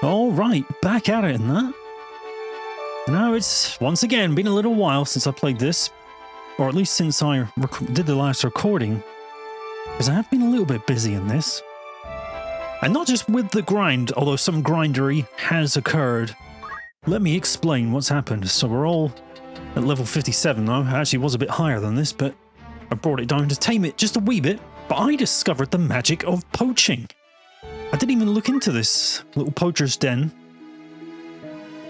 All right, back at it in that. Now it's once again been a little while since I played this, or at least since I did the last recording, because I have been a little bit busy in this. And not just with the grind, although some grindery has occurred. Let me explain what's happened. So we're all at level 57 now. I actually was a bit higher than this, but I brought it down to tame it just a wee bit. But I discovered the magic of poaching. I didn't even look into this little poacher's den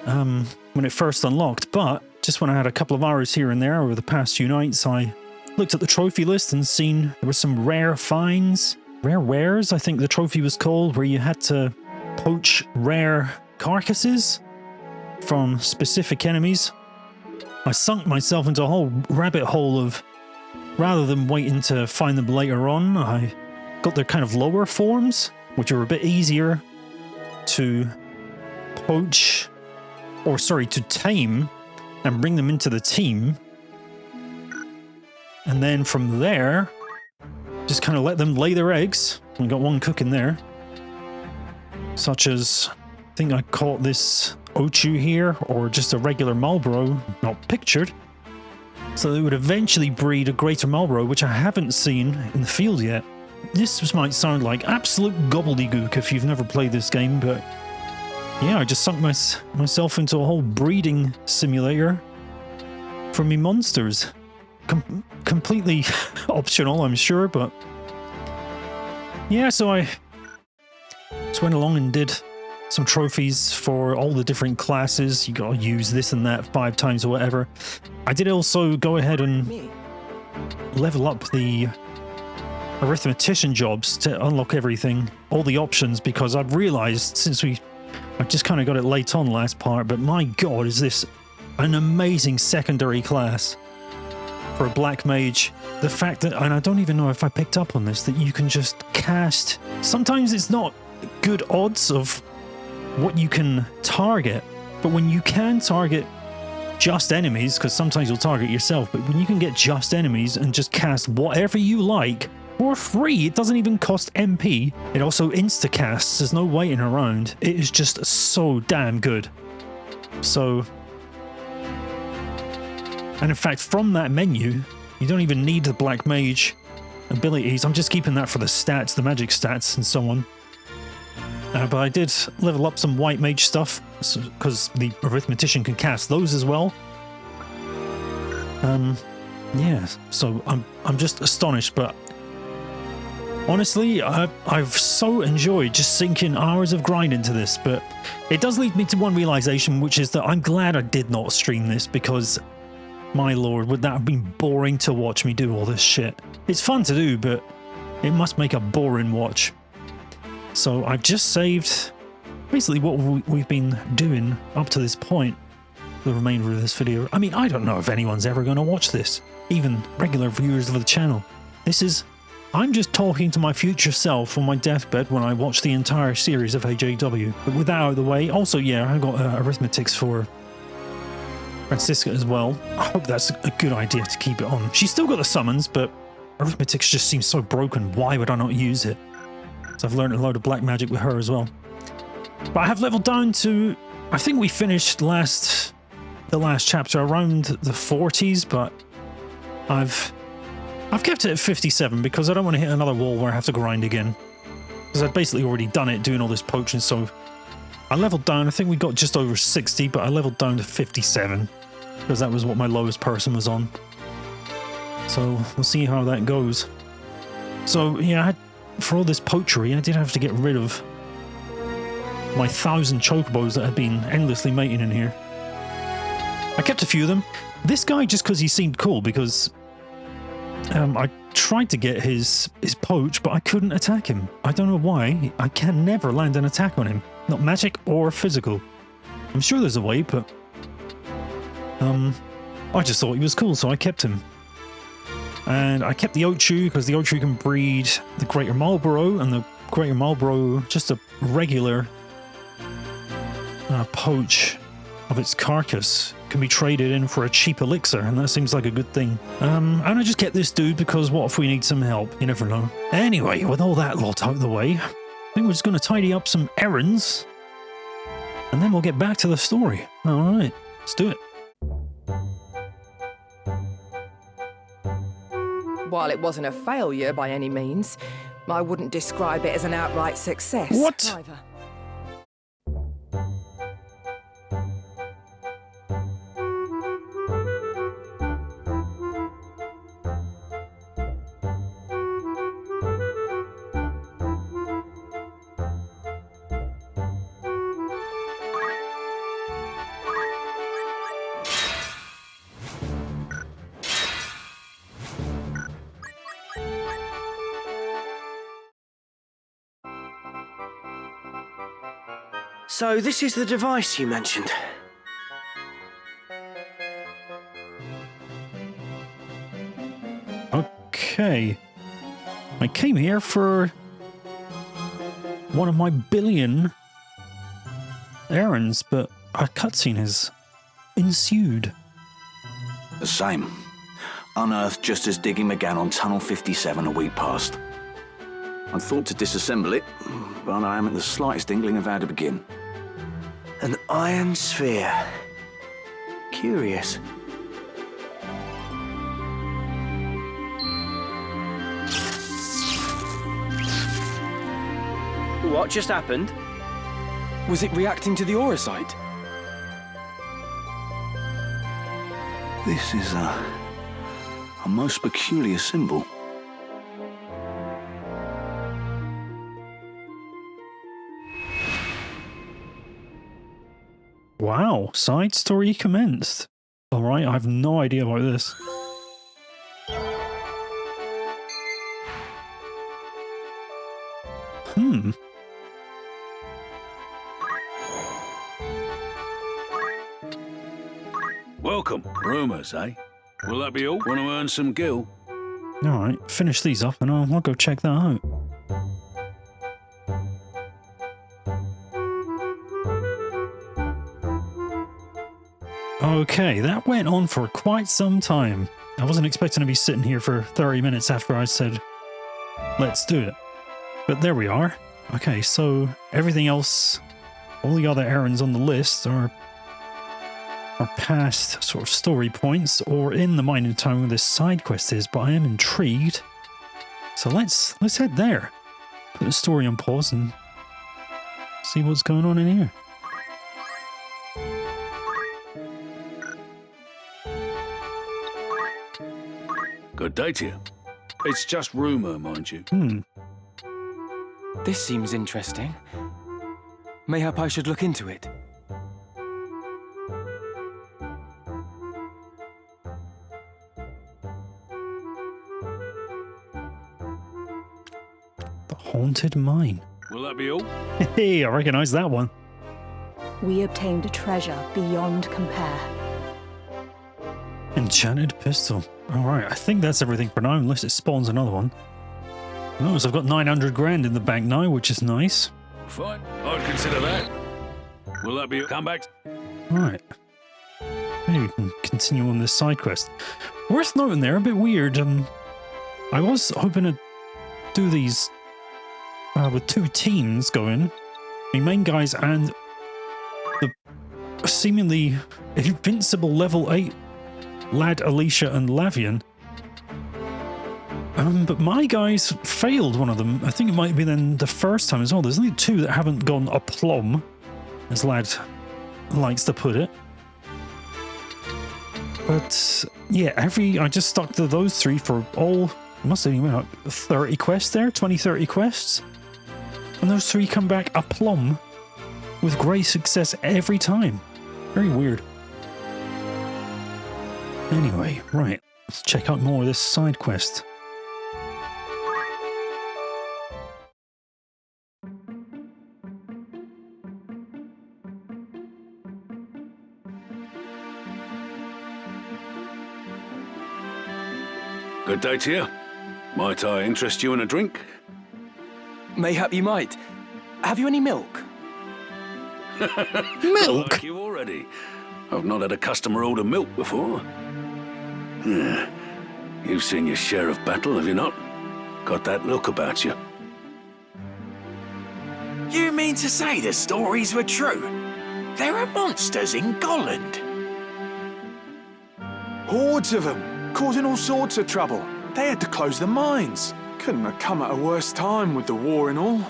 when it first unlocked, but just when I had a couple of hours here and there over the past few nights, I looked at the trophy list and seen there were some rare finds, rare wares, I think the trophy was called, where you had to poach rare carcasses from specific enemies. I sunk myself into a whole rabbit hole of, rather than waiting to find them later on, I got their kind of lower forms, which are a bit easier to poach, or sorry, to tame and bring them into the team. And then from there, just kind of let them lay their eggs. We got one cooking there. Such as, I think I caught this Ochu here, or just a regular Marlborough, not pictured. So they would eventually breed a greater Marlborough, which I haven't seen in the field yet. This might sound like absolute gobbledygook if you've never played this game, but yeah, I just sunk myself into a whole breeding simulator for me monsters. Completely optional, I'm sure, but yeah, so I just went along and did some trophies for all the different classes. You gotta use this and that 5 times or whatever. I did also go ahead and level up the Arithmetician jobs to unlock everything, all the options, because I've realized since I just kind of got it late on last part, but my god, is this an amazing secondary class for a black mage. The fact that, and I don't even know if I picked up on this, that you can just cast, sometimes it's not good odds of what you can target, but when you can target just enemies, because sometimes you'll target yourself, but when you can get just enemies and just cast whatever you like for free, it doesn't even cost MP. It also insta-casts, there's no waiting around. It is just so damn good. So, and in fact, from that menu, you don't even need the Black Mage abilities. I'm just keeping that for the stats, the magic stats and so on. But I did level up some White Mage stuff, because the Arithmetician can cast those as well. Yeah, so I'm just astonished, but honestly, I've so enjoyed just sinking hours of grind into this, but it does lead me to one realization, which is that I'm glad I did not stream this, because my lord, would that have been boring to watch me do all this shit. It's fun to do, but it must make a boring watch. So I've just saved basically what we've been doing up to this point, the remainder of this video. I mean, I don't know if anyone's ever going to watch this, even regular viewers of the channel. I'm just talking to my future self on my deathbed when I watch the entire series of HeyJayW. But with that out of the way, also, yeah, I got arithmetics for Francisca as well. I hope that's a good idea to keep it on. She's still got the summons, but arithmetics just seems so broken. Why would I not use it? So I've learned a load of black magic with her as well. But I have leveled down to, I think we finished the last chapter around the 40s, but I've kept it at 57 because I don't want to hit another wall where I have to grind again. Because I'd basically already done it doing all this poaching, so I leveled down. I think we got just over 60, but I leveled down to 57 because that was what my lowest person was on. So we'll see how that goes. So yeah, for all this poachery, I did have to get rid of my 1,000 chocobos that had been endlessly mating in here. I kept a few of them. This guy, just because he seemed cool, because I tried to get his poach, but I couldn't attack him. I don't know why. I can never land an attack on him. Not magic or physical. I'm sure there's a way, but I just thought he was cool, so I kept him. And I kept the Ochu, because the Ochu can breed the Greater Marlborough, and the Greater Marlborough, just a regular poach of its carcass, can be traded in for a cheap elixir, and that seems like a good thing. And I just kept this dude because what if we need some help? You never know. Anyway, with all that lot out of the way, I think we're just going to tidy up some errands and then we'll get back to the story. All right, let's do it. While it wasn't a failure by any means, I wouldn't describe it as an outright success. What? Either. So this is the device you mentioned. Okay. I came here for one of my billion errands, but a cutscene has ensued. The same. Unearthed just as digging began on Tunnel 57 a week past. I thought to disassemble it, but I haven't the slightest inkling of how to begin. An iron sphere. Curious. What just happened? Was it reacting to the aura site? This is a most peculiar symbol. Wow, side story commenced. Alright, I have no idea about this. Welcome. Rumours, eh? Will that be all? Want to earn some gil? Alright, finish these up and I'll go check that out. Okay, that went on for quite some time. I wasn't expecting to be sitting here for 30 minutes after I said, let's do it. But there we are. Okay, so everything else, all the other errands on the list are past sort of story points or in the mining town where this side quest is, but I am intrigued. So let's head there. Put the story on pause and see what's going on in here. Good day to you. It's just rumour, mind you. This seems interesting. Mayhap I should look into it. The Haunted Mine. Will that be all? Hey, I recognise that one. We obtained a treasure beyond compare. Enchanted pistol. Alright, I think that's everything for now, unless it spawns another one. Notice I've got 900 grand in the bank now, which is nice. Fine. I'd consider that. Will that be... Come back. Alright. Maybe we can continue on this side quest. Worth noting there, a bit weird. I was hoping to do these with two teams going. The main guys and the seemingly invincible level 8 lad Alicia and Lavian. But my guys failed one of them. I think it might be then the first time as well. There's only two that haven't gone aplomb, as Lad likes to put it. But yeah, I just stuck to those three for all, must have been about 30 quests there, 20, 30 quests. And those three come back aplomb with great success every time. Very weird. Anyway, right, let's check out more of this side quest. Good day to you. Might I interest you in a drink? Mayhap you might. Have you any milk? Milk? Like you already. I've not had a customer order milk before. You've seen your share of battle, have you not? Got that look about you. You mean to say the stories were true? There are monsters in Gollund. Hordes of them, causing all sorts of trouble. They had to close the mines. Couldn't have come at a worse time with the war and all.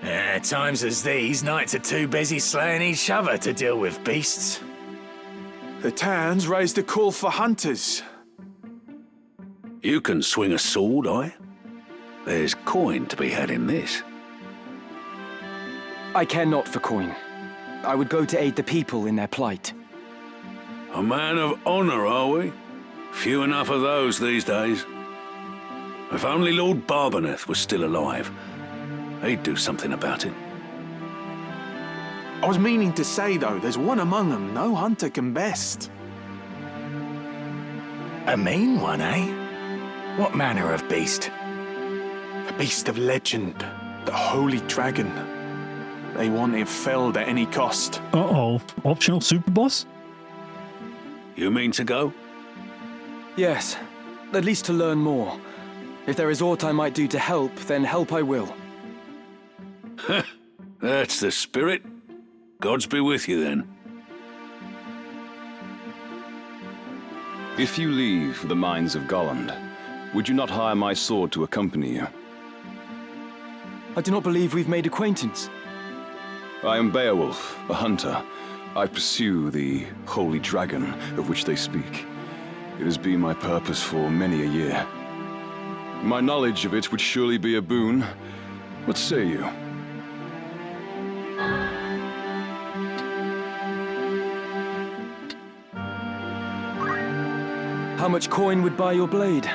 At times as these, knights are too busy slaying each other to deal with beasts. The towns raised a call for hunters. You can swing a sword, aye? There's coin to be had in this. I care not for coin. I would go to aid the people in their plight. A man of honour, are we? Few enough of those these days. If only Lord Barbeneth was still alive, he'd do something about it. I was meaning to say, though, there's one among them no hunter can best. A mean one, eh? What manner of beast? A beast of legend, the Holy Dragon. They want it felled at any cost. Uh-oh. Optional super boss? You mean to go? Yes, at least to learn more. If there is aught I might do to help, then help I will. That's the spirit. Gods be with you then. If you leave the mines of Gollund, would you not hire my sword to accompany you? I do not believe we've made acquaintance. I am Beowulf, a hunter. I pursue the Holy Dragon of which they speak. It has been my purpose for many a year. My knowledge of it would surely be a boon. What say you? How much coin would buy your blade?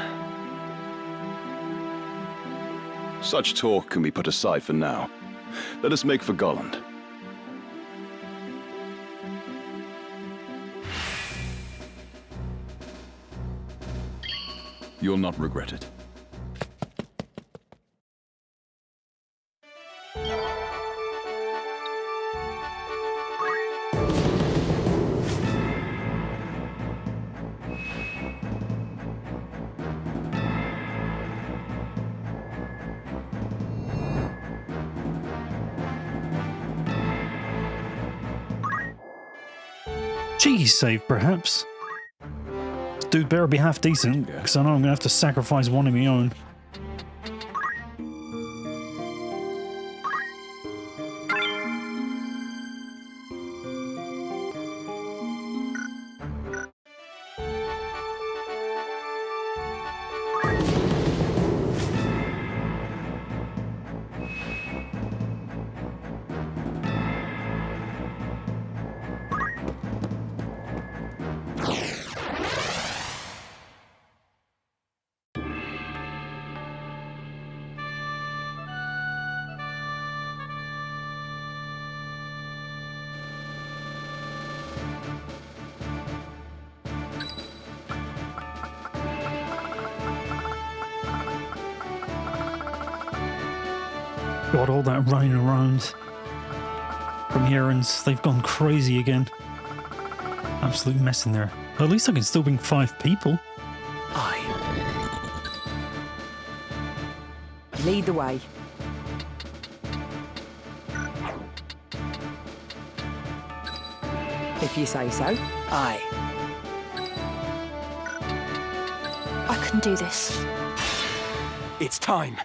Such talk can be put aside for now. Let us make for Gollund. You'll not regret it. Cheese save, perhaps? This dude better be half decent, because I know I'm going to have to sacrifice one of my own. God, all that running around from Errands, they've gone crazy again. Absolute mess in there. At least I can still bring 5 people. Lead the way. If you say so. Aye. I can do this. It's time.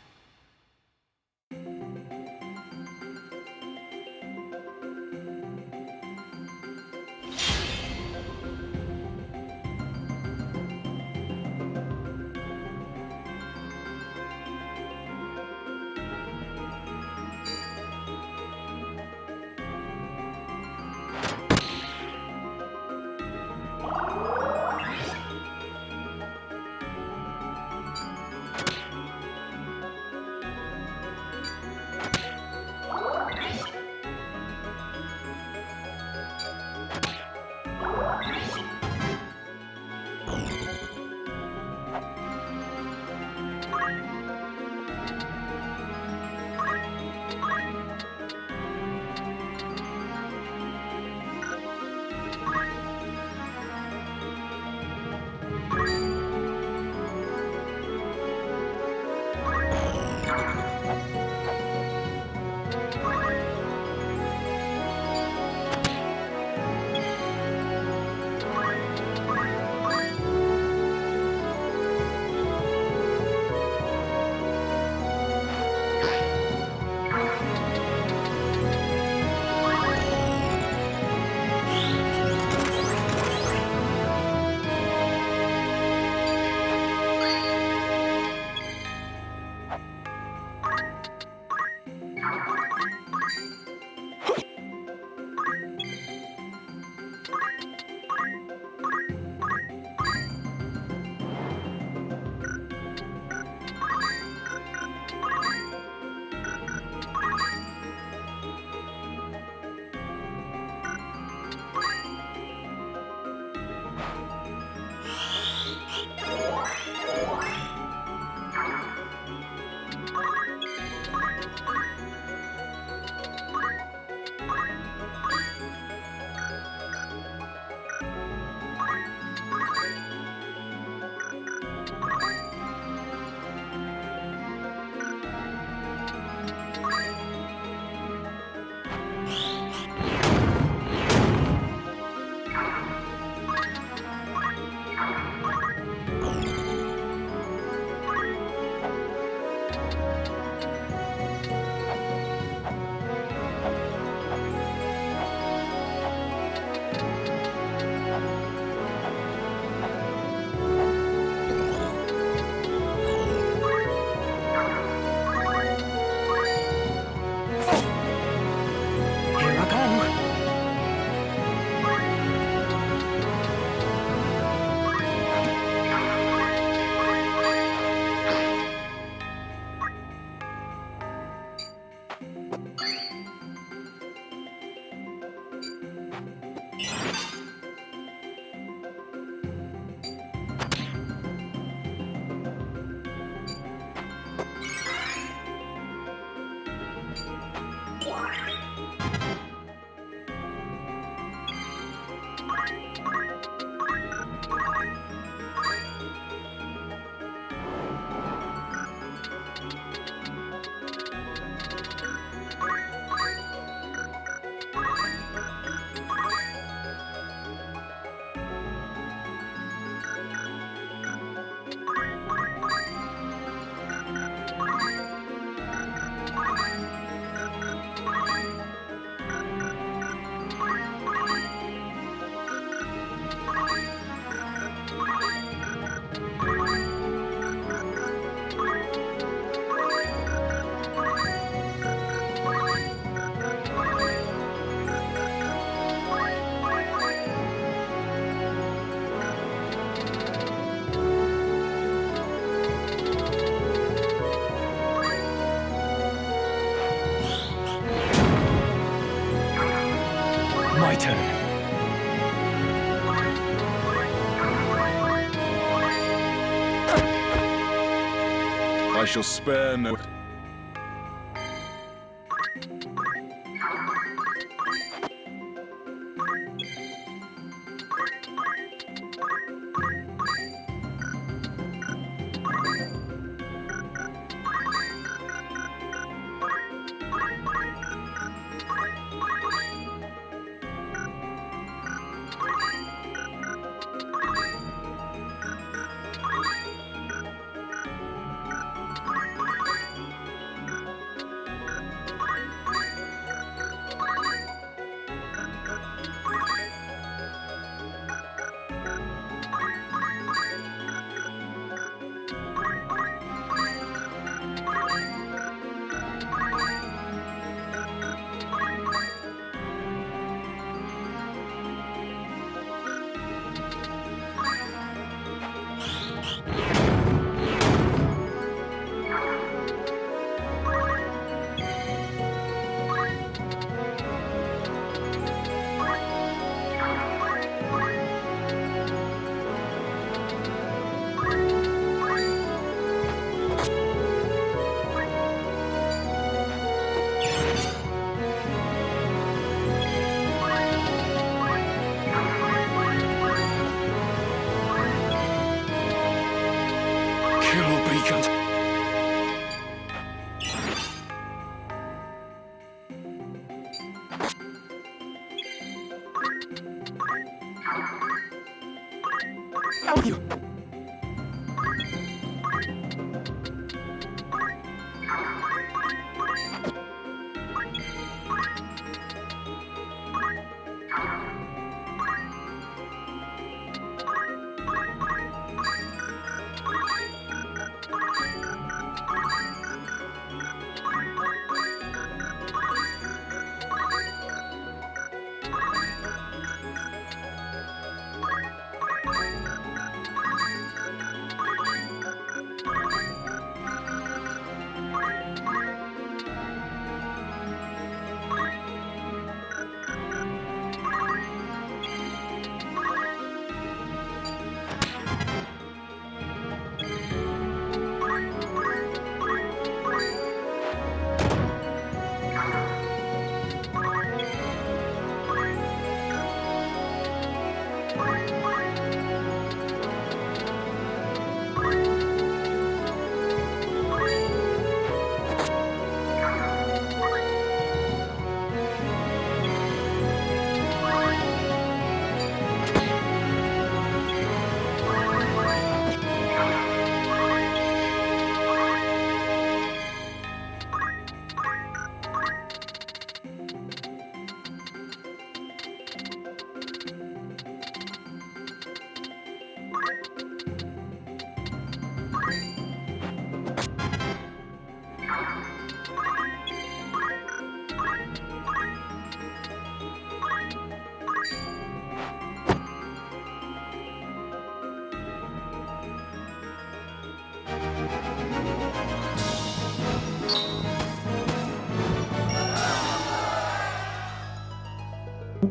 shall spare no...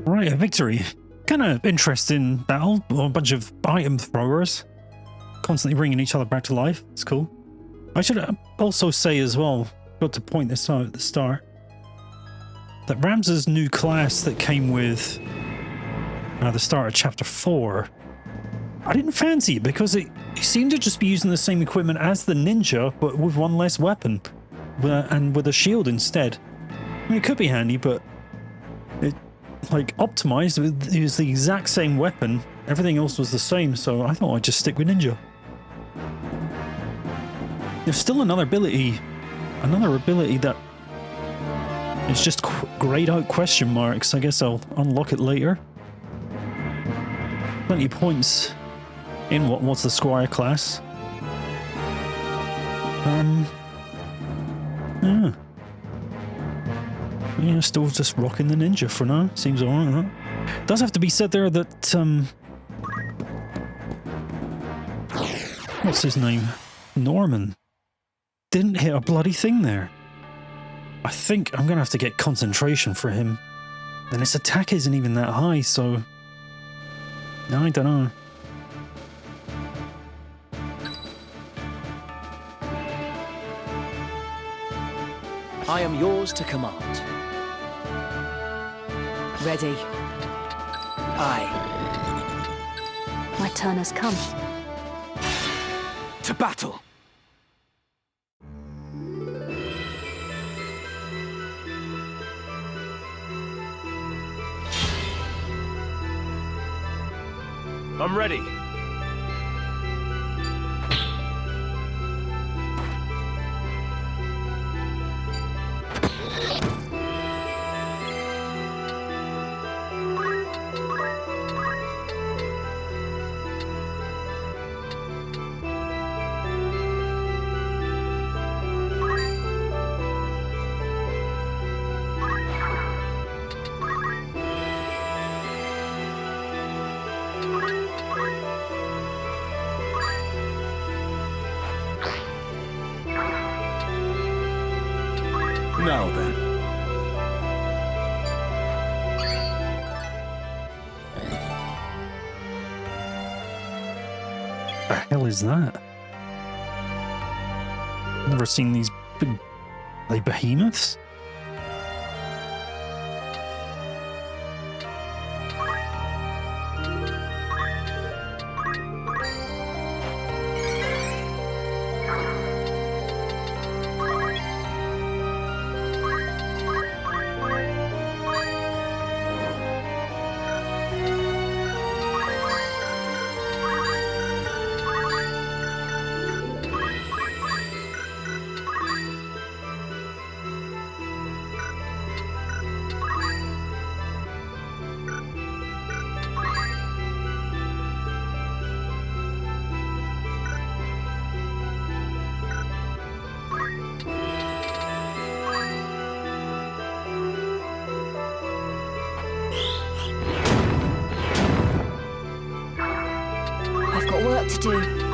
Right, a victory. Kind of interesting battle. A bunch of item throwers constantly bringing each other back to life. It's cool. I should also say as well, got to point this out at the start, that Rams's new class that came with the start of chapter 4, I didn't fancy it because he seemed to just be using the same equipment as the ninja, but with one less weapon and with a shield instead. I mean, it could be handy, but it, like, optimized, it was the exact same weapon. Everything else was the same, so I thought I'd just stick with ninja. There's still another ability that is just grayed out question marks. I guess I'll unlock it later. Plenty of points in what's the Squire class. Yeah, still just rocking the ninja for now. Seems alright, huh? Does have to be said there that what's his name? Norman didn't hit a bloody thing there. I think I'm gonna have to get concentration for him. And his attack isn't even that high, so I don't know. I am yours to command. Ready. Aye. My turn has come. To battle! I'm ready. Now then. The hell is that? Never seen these big, like, behemoths. I've got work to do.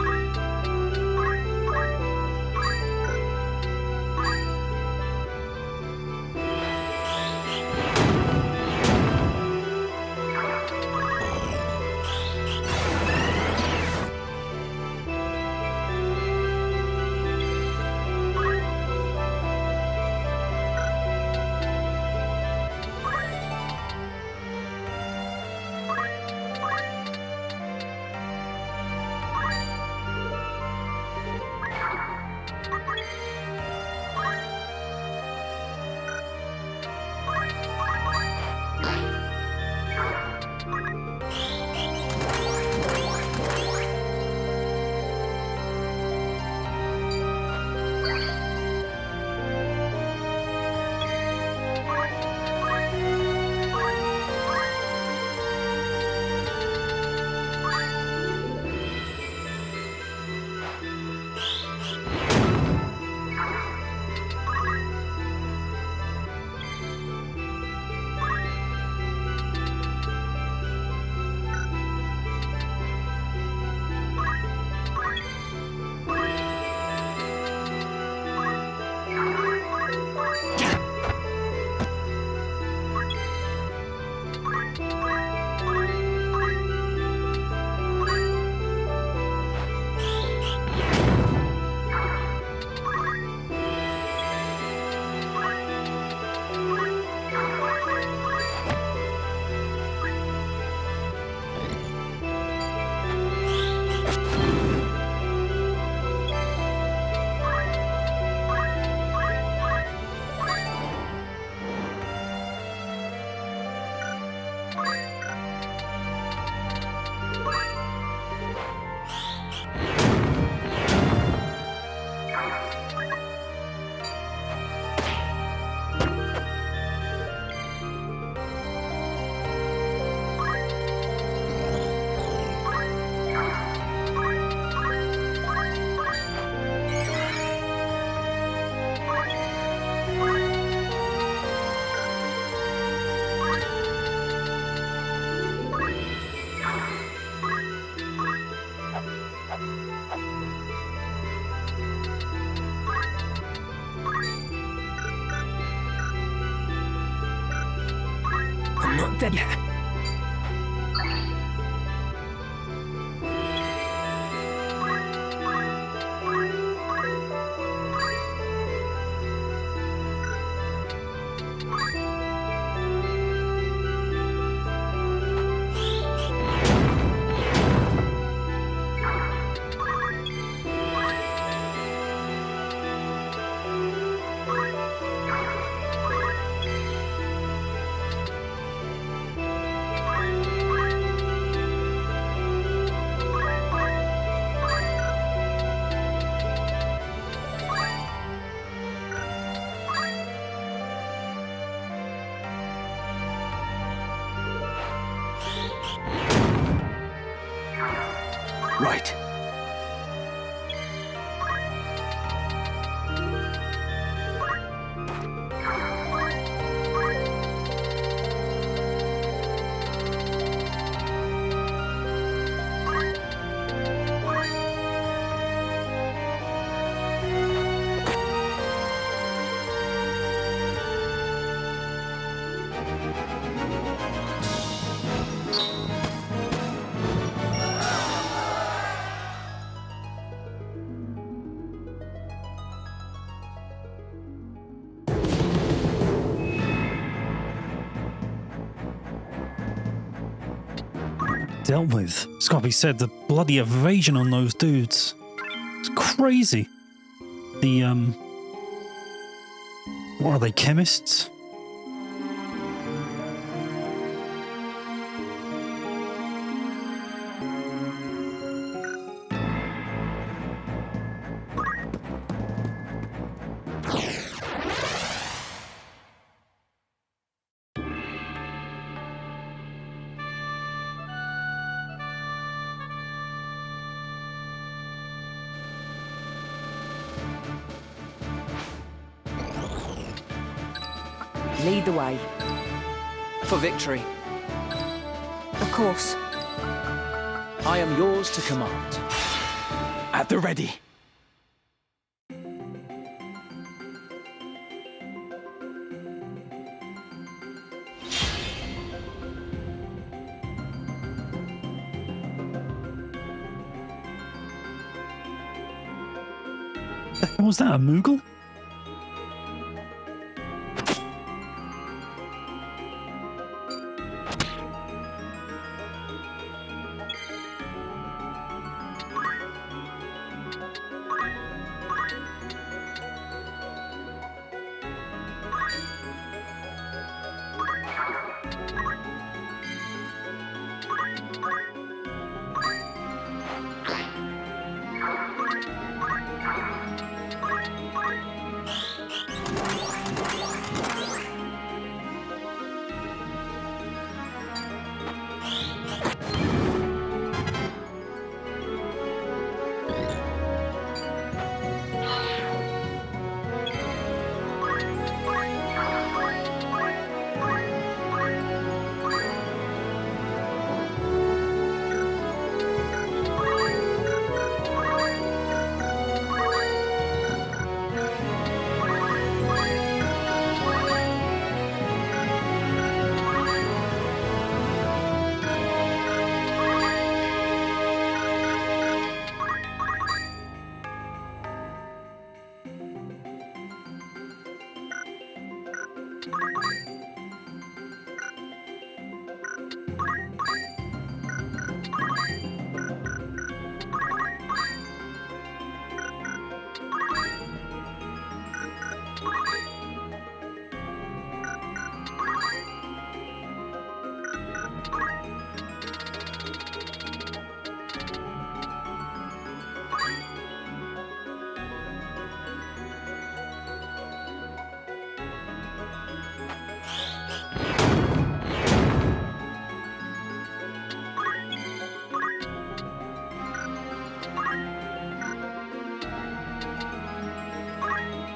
Dead yet. Right. Dealt with. Scotty said the bloody evasion on those dudes. It's crazy. The, what are they, chemists? Lead the way. For victory. Of course. I am yours to command. At the ready. What was that, a Moogle?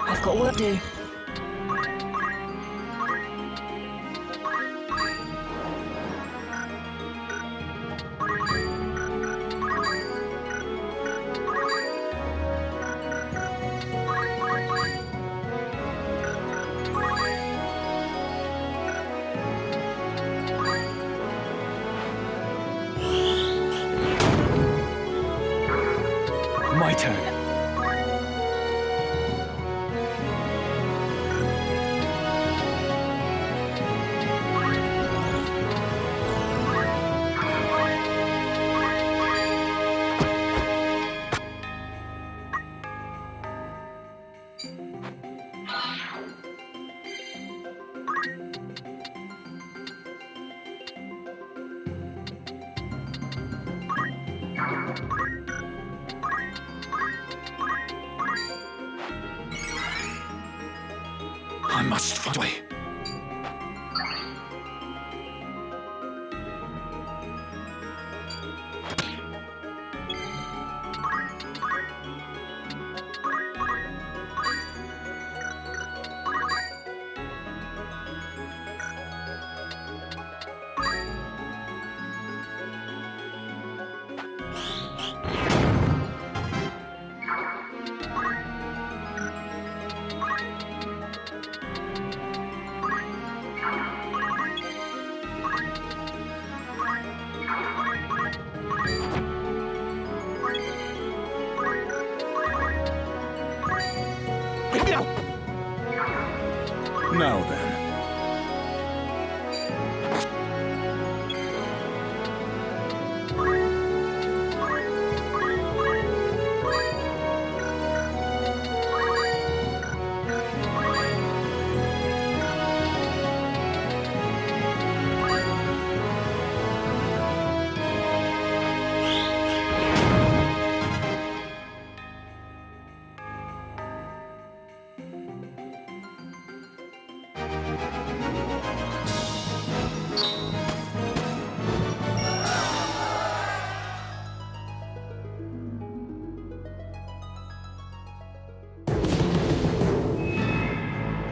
I've got work to do. My turn. I must find a way. Now then.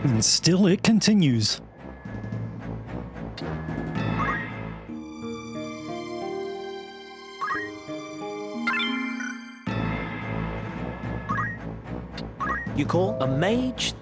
And still it continues. You call a mage?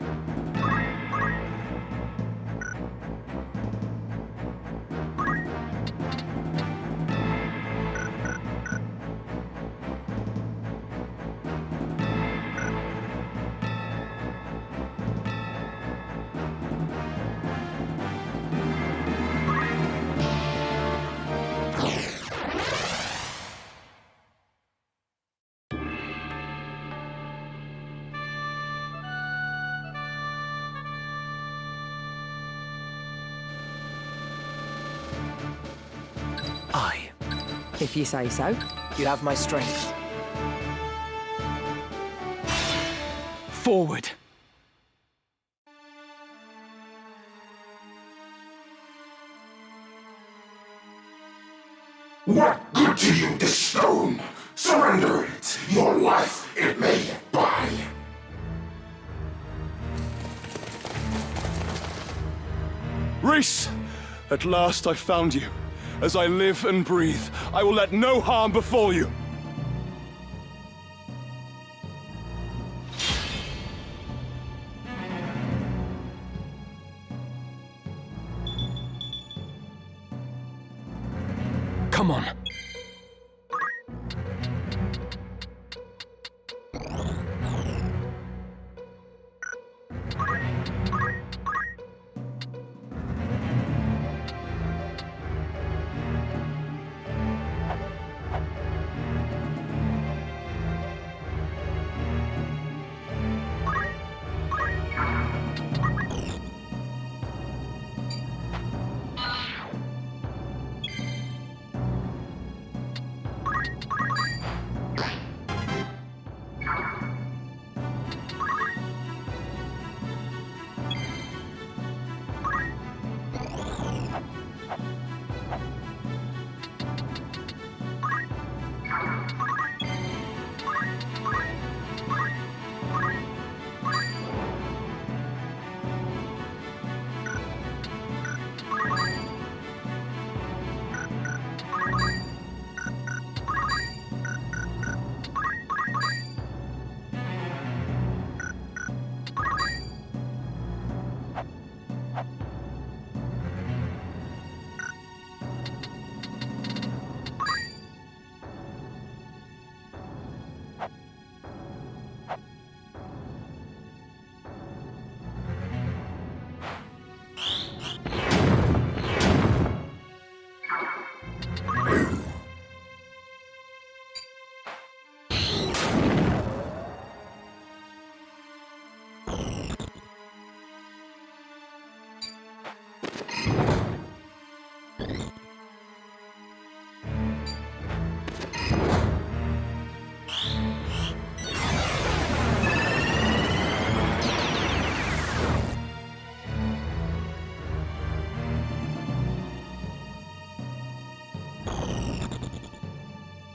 Aye. If you say so. You have my strength. Forward! What good to you, this stone? Surrender it. Your life it may buy. Rhys! At last I found you. As I live and breathe, I will let no harm befall you. Come on.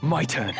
My turn.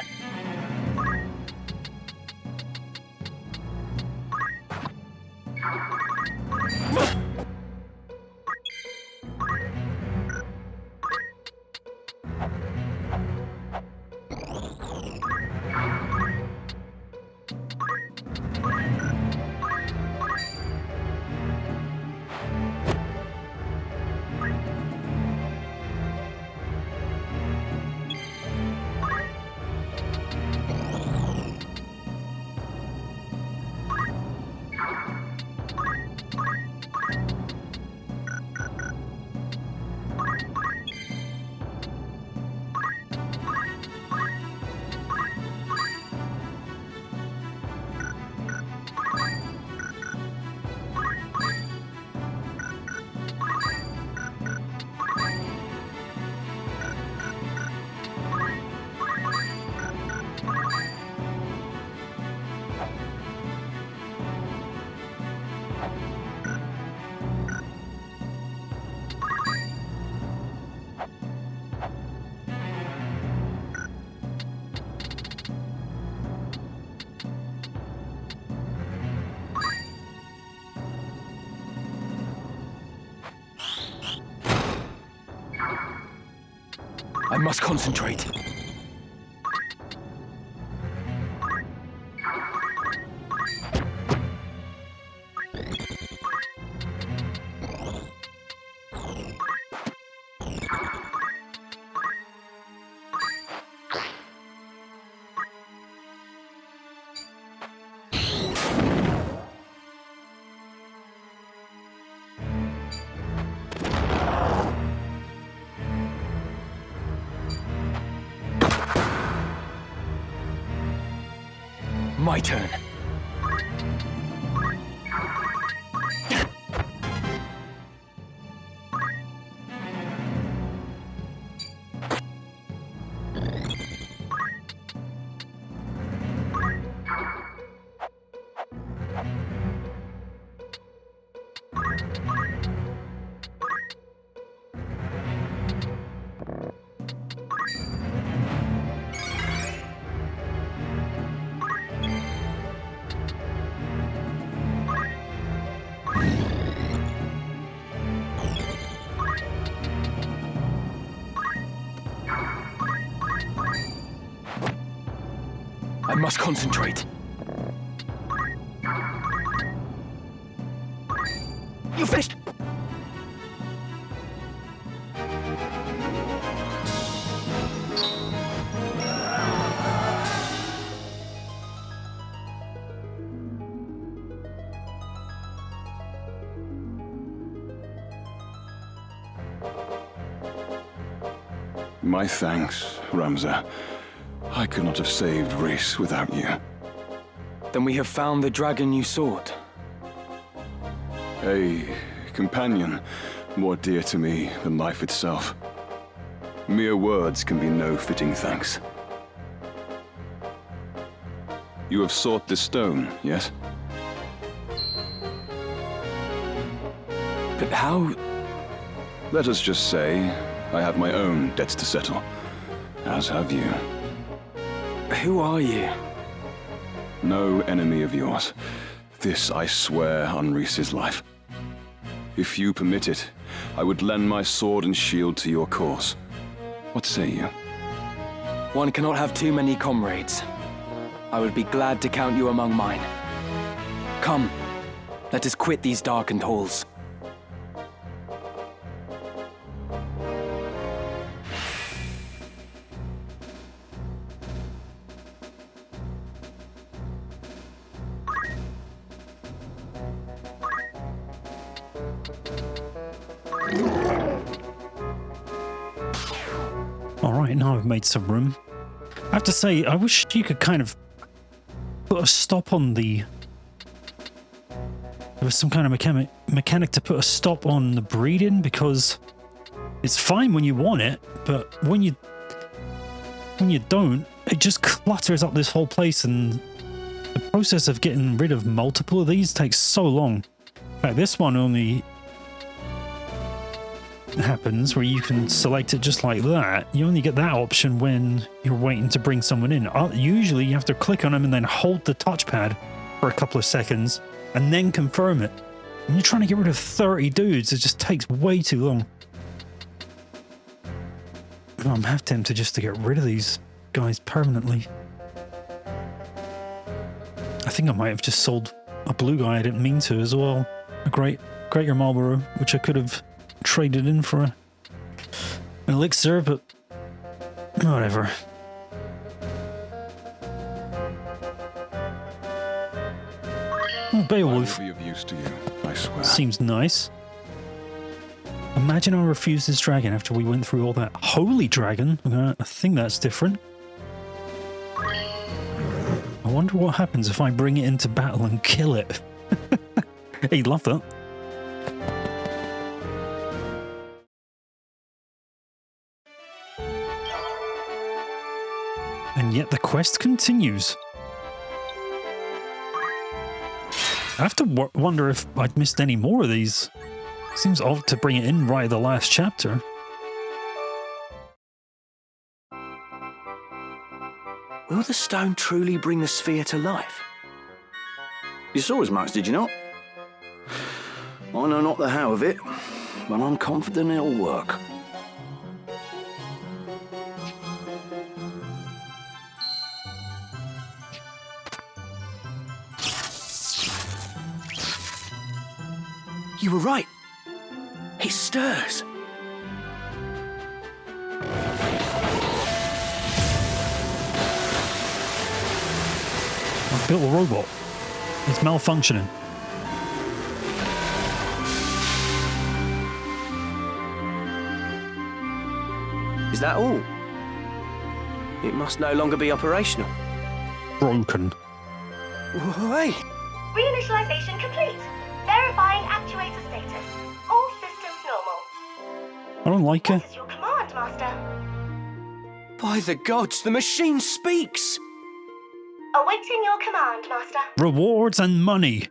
I must concentrate. My turn. I must concentrate. You finished! My thanks, Ramza. I could not have saved Rhys without you. Then we have found the dragon you sought. A companion more dear to me than life itself. Mere words can be no fitting thanks. You have sought this stone, yes? But how? Let us just say, I have my own debts to settle, as have you. Who are you? No enemy of yours. This I swear on Rhys's life. If you permit it, I would lend my sword and shield to your cause. What say you? One cannot have too many comrades. I would be glad to count you among mine. Come, let us quit these darkened halls. Alright, now I've made some room. I have to say, I wish you could kind of put a stop on the... There was some kind of mechanic to put a stop on the breeding, because it's fine when you want it, but when you don't, it just clutters up this whole place, and the process of getting rid of multiple of these takes so long. In fact, this one only happens where you can select it just like that. You only get that option when you're waiting to bring someone in. Usually you have to click on them and then hold the touchpad for a couple of seconds and then confirm it. When you're trying to get rid of 30 dudes, it just takes way too long. I'm half tempted just to get rid of these guys permanently. I think I might have just sold a blue guy I didn't mean to as well. A Greater Marlborough, which I could have traded in for an elixir, but whatever. Oh, Beowulf. I will be of use to you, I swear. Seems nice. Imagine I refused this dragon after we went through all that. Holy dragon? I think that's different. I wonder what happens if I bring it into battle and kill it. He'd love that. And yet the quest continues. I have to wonder if I'd missed any more of these. Seems odd to bring it in right at the last chapter. Will the stone truly bring the sphere to life? You saw as much, did you not? I know not the how of it, but I'm confident it'll work. You were right. It stirs. I've built a robot. It's malfunctioning. Is that all? It must no longer be operational. Broken. Hey! Reinitialization complete. Verifying actuator status. All systems normal. I don't like her. What is your command, Master? By the gods, the machine speaks! Awaiting your command, Master. Rewards and money.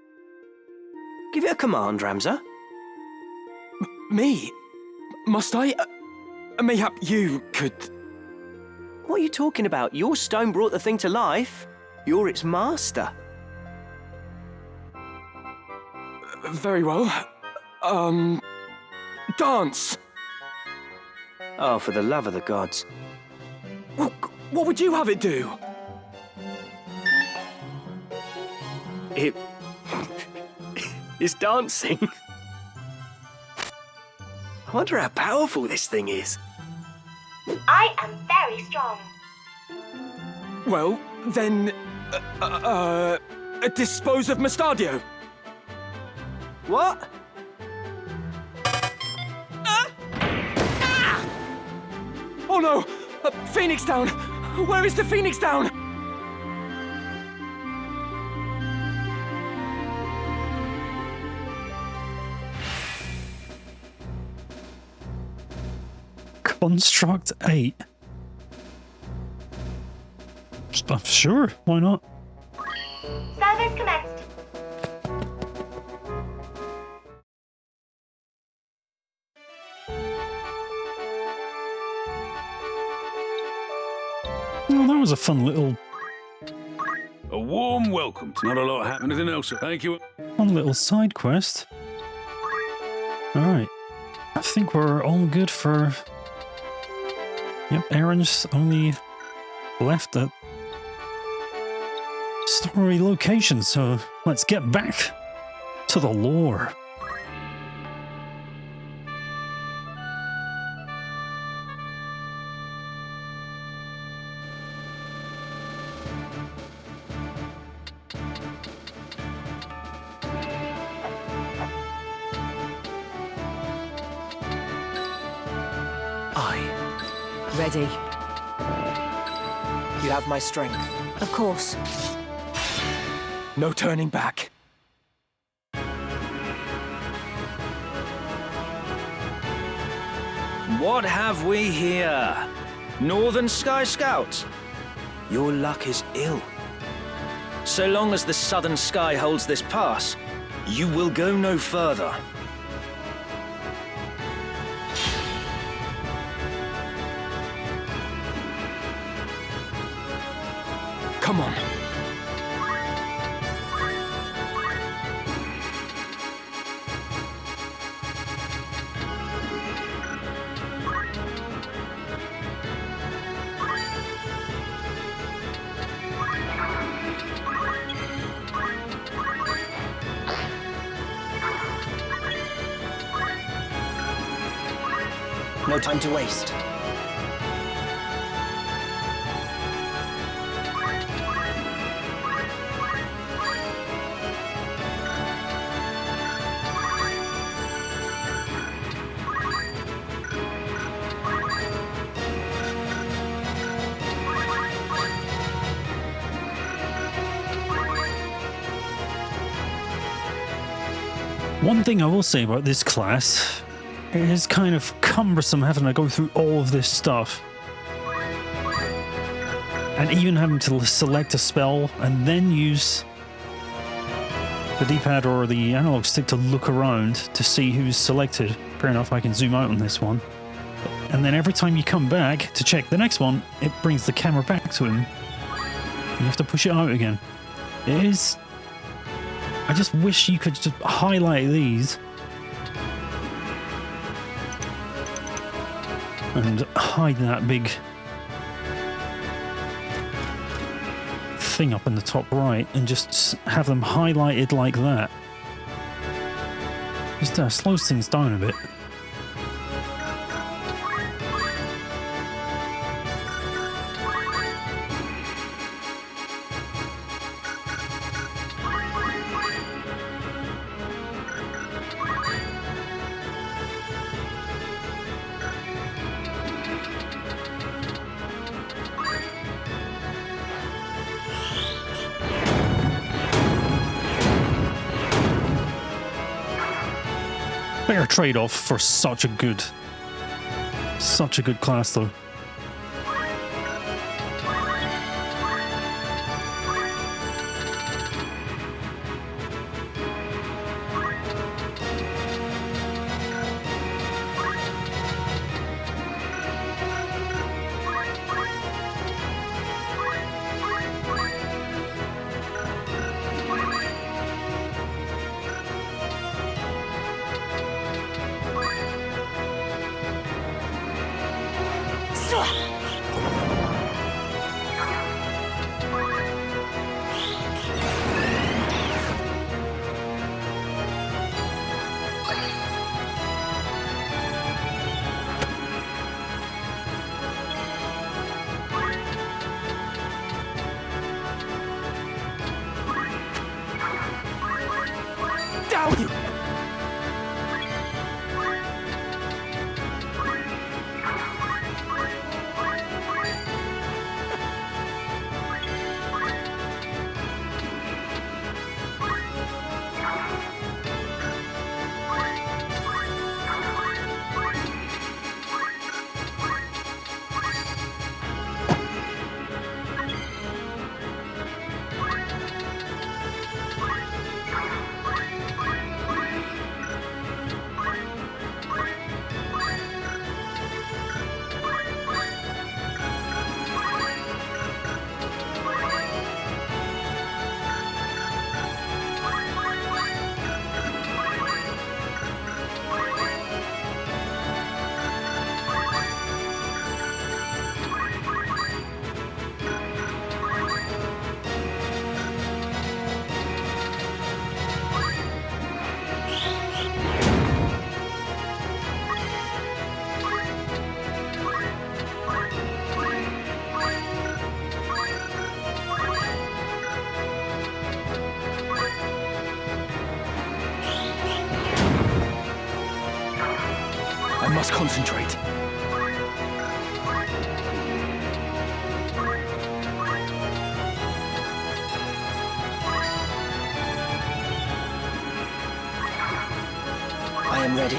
Give it a command, Ramza. Me? Must I? Mayhap you could... What are you talking about? Your stone brought the thing to life. You're its master. Very well. Dance! Oh, for the love of the gods. What would you have it do? It... is dancing. I wonder how powerful this thing is. I am very strong. Well, then... dispose of Mustadio. What? Oh no! Phoenix Down! Where is the Phoenix Down? Construct 8. Sure, why not? Service commenced. Well, that was a fun little... A warm welcome. Not a lot happened. Anything else? Thank you. Fun little side quest. Alright. I think we're all good for... Yep, Errands only left at story location, so let's get back to the lore. Ready. You have my strength. Of course. No turning back. What have we here? Northern Sky Scouts? Your luck is ill. So long as the Southern Sky holds this pass, you will go no further. Come on. No time to waste. One thing I will say about this class, it is kind of cumbersome having to go through all of this stuff. And even having to select a spell and then use the D-pad or the analog stick to look around to see who's selected. Fair enough, I can zoom out on this one. And then every time you come back to check the next one, it brings the camera back to him. You have to push it out again. It is... I just wish you could just highlight these and hide that big thing up in the top right and just have them highlighted like that. Just slows things down a bit. Fair trade-off for such a good class though. I must concentrate. I am ready.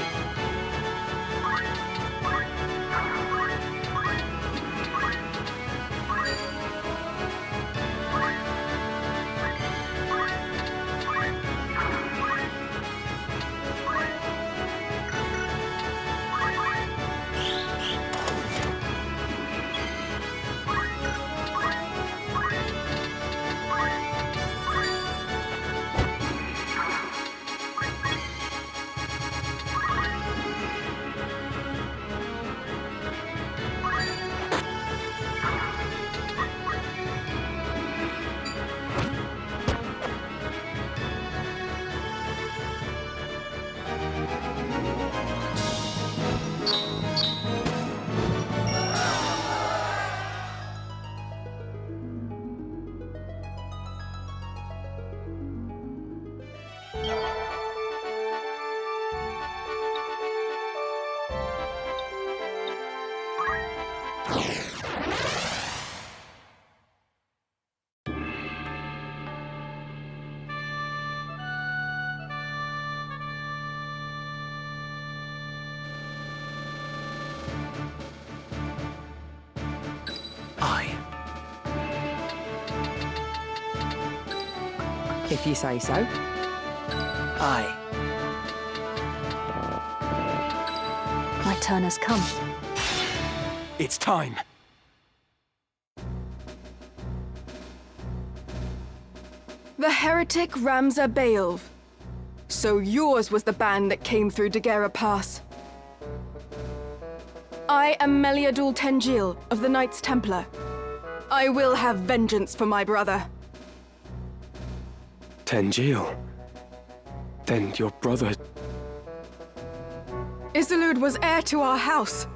If you say so. Aye. My turn has come. It's time. The heretic Ramza Beowulf. So yours was the band that came through Dugeura Pass. I am Meliadoul Tengil of the Knights Templar. I will have vengeance for my brother. Tengil? Then your brother... Isilud was heir to our house,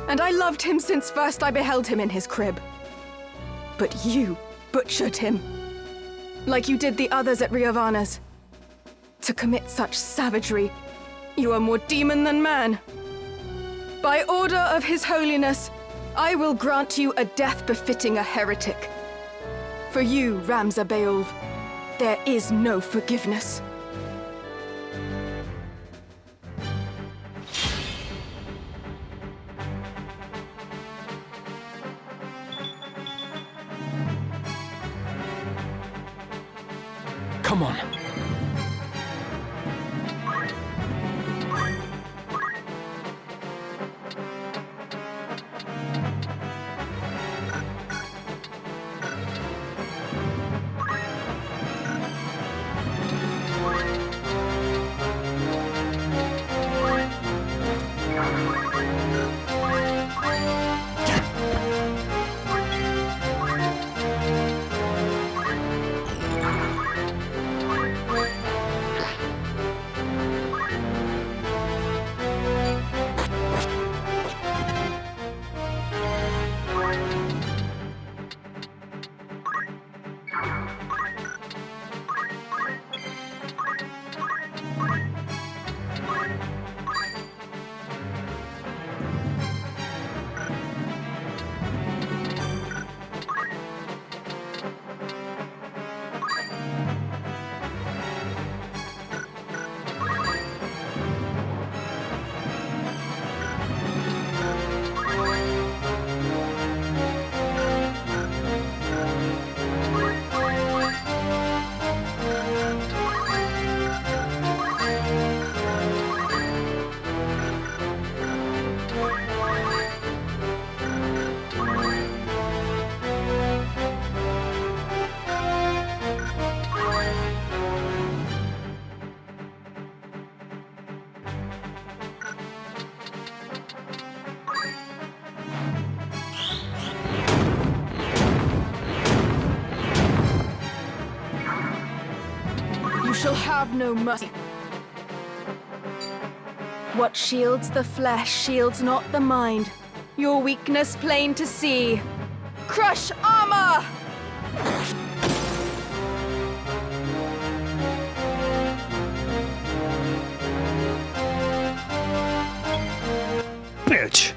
and I loved him since first I beheld him in his crib. But you butchered him, like you did the others at Riovanna's. To commit such savagery, you are more demon than man. By order of His Holiness, I will grant you a death befitting a heretic. For you, Ramza Beowulf, there is no forgiveness. Come on. Shall have no mercy. What shields the flesh shields not the mind. Your weakness plain to see. Crush armor! Bitch!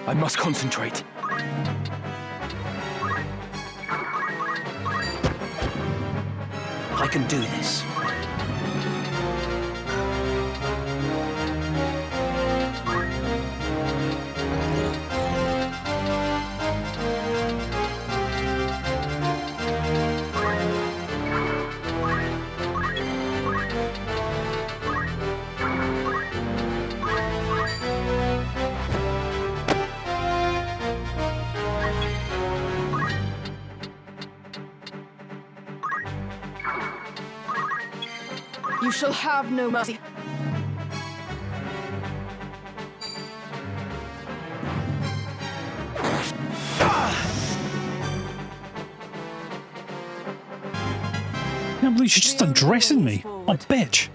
I must concentrate. I can do this. You shall have no mercy. I can't believe she's just undressing me. Oh, bitch.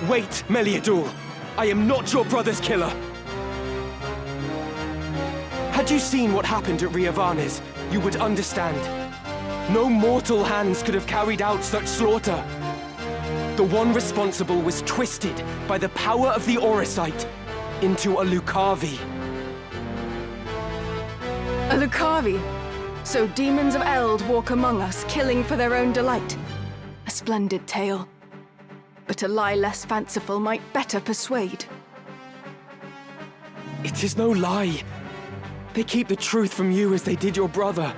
Wait, Meliadoul! I am not your brother's killer! Had you seen what happened at Riovanna's, you would understand. No mortal hands could have carried out such slaughter. The one responsible was twisted by the power of the Oricite into a Lucavi. A Lucavi? So demons of Eld walk among us, killing for their own delight. A splendid tale. But a lie less fanciful might better persuade. It is no lie. They keep the truth from you as they did your brother.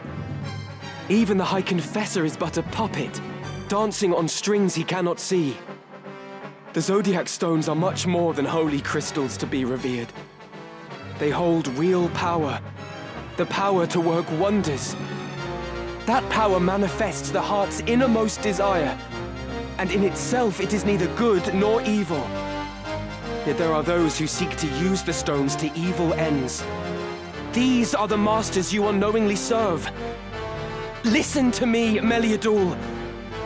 Even the High Confessor is but a puppet, dancing on strings he cannot see. The Zodiac Stones are much more than holy crystals to be revered. They hold real power, the power to work wonders. That power manifests the heart's innermost desire, and in itself it is neither good nor evil. Yet there are those who seek to use the stones to evil ends. These are the masters you unknowingly serve. Listen to me, Meliadoul.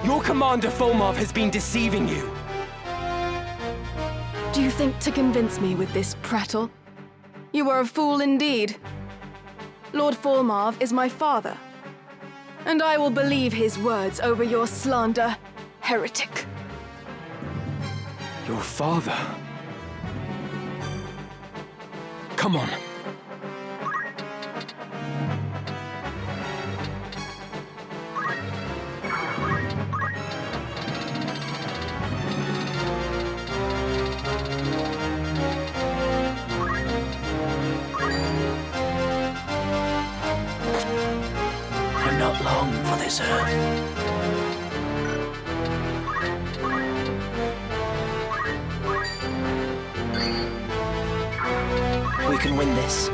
Your commander Fulmarv has been deceiving you. Do you think to convince me with this prattle? You are a fool indeed. Lord Fulmarv is my father, and I will believe his words over your slander, heretic. Your father? Come on. I'm not long for this earth. We can win this.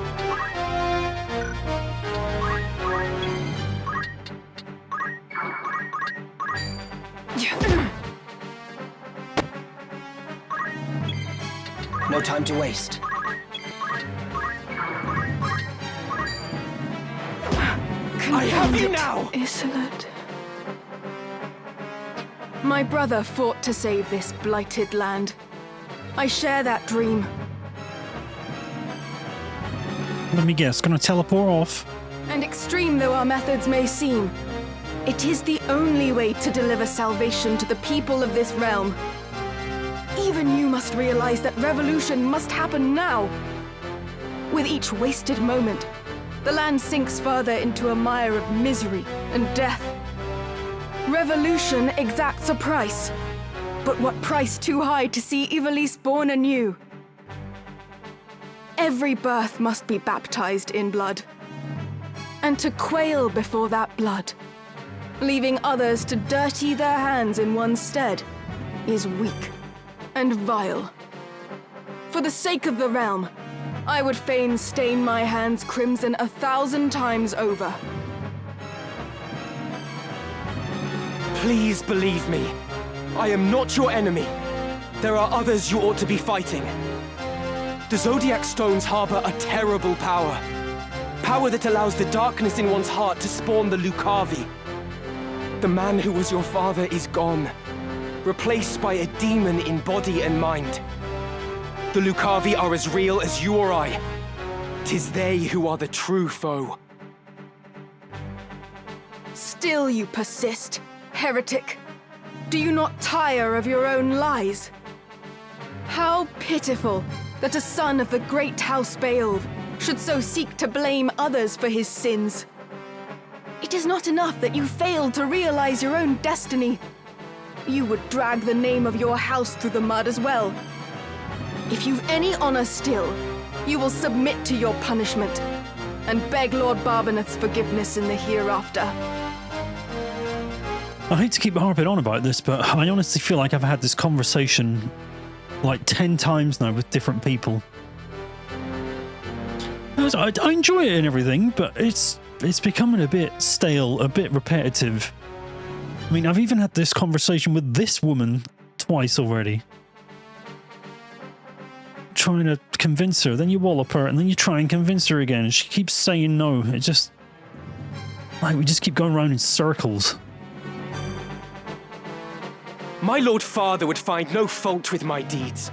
No time to waste. I have you now! Isolate. My brother fought to save this blighted land. I share that dream. Let me guess, gonna teleport off? And extreme though our methods may seem, it is the only way to deliver salvation to the people of this realm. Even you must realize that revolution must happen now. With each wasted moment, the land sinks further into a mire of misery and death. Revolution exacts a price, but what price too high to see Ivalice born anew? Every birth must be baptized in blood, and to quail before that blood, leaving others to dirty their hands in one's stead, is weak and vile. For the sake of the realm, I would fain stain my hands crimson 1,000 times over. Please believe me. I am not your enemy. There are others you ought to be fighting. The Zodiac Stones harbor a terrible power. Power that allows the darkness in one's heart to spawn the Lucavi. The man who was your father is gone, replaced by a demon in body and mind. The Lucavi are as real as you or I. 'Tis they who are the true foe. Still you persist, heretic. Do you not tire of your own lies? How pitiful that a son of the great House Beowulf should so seek to blame others for his sins. It is not enough that you failed to realize your own destiny. You would drag the name of your house through the mud as well. If you've any honor still, you will submit to your punishment and beg Lord Barbeneth's forgiveness in the hereafter. I hate to keep harping on about this, but I honestly feel like I've had this conversation like 10 times now with different people. I enjoy it and everything, but it's becoming a bit stale, a bit repetitive. I mean, I've even had this conversation with this woman twice already. Trying to convince her, then you wallop her, and then you try and convince her again, and she keeps saying no. It just... like, we just keep going around in circles. My Lord Father would find no fault with my deeds.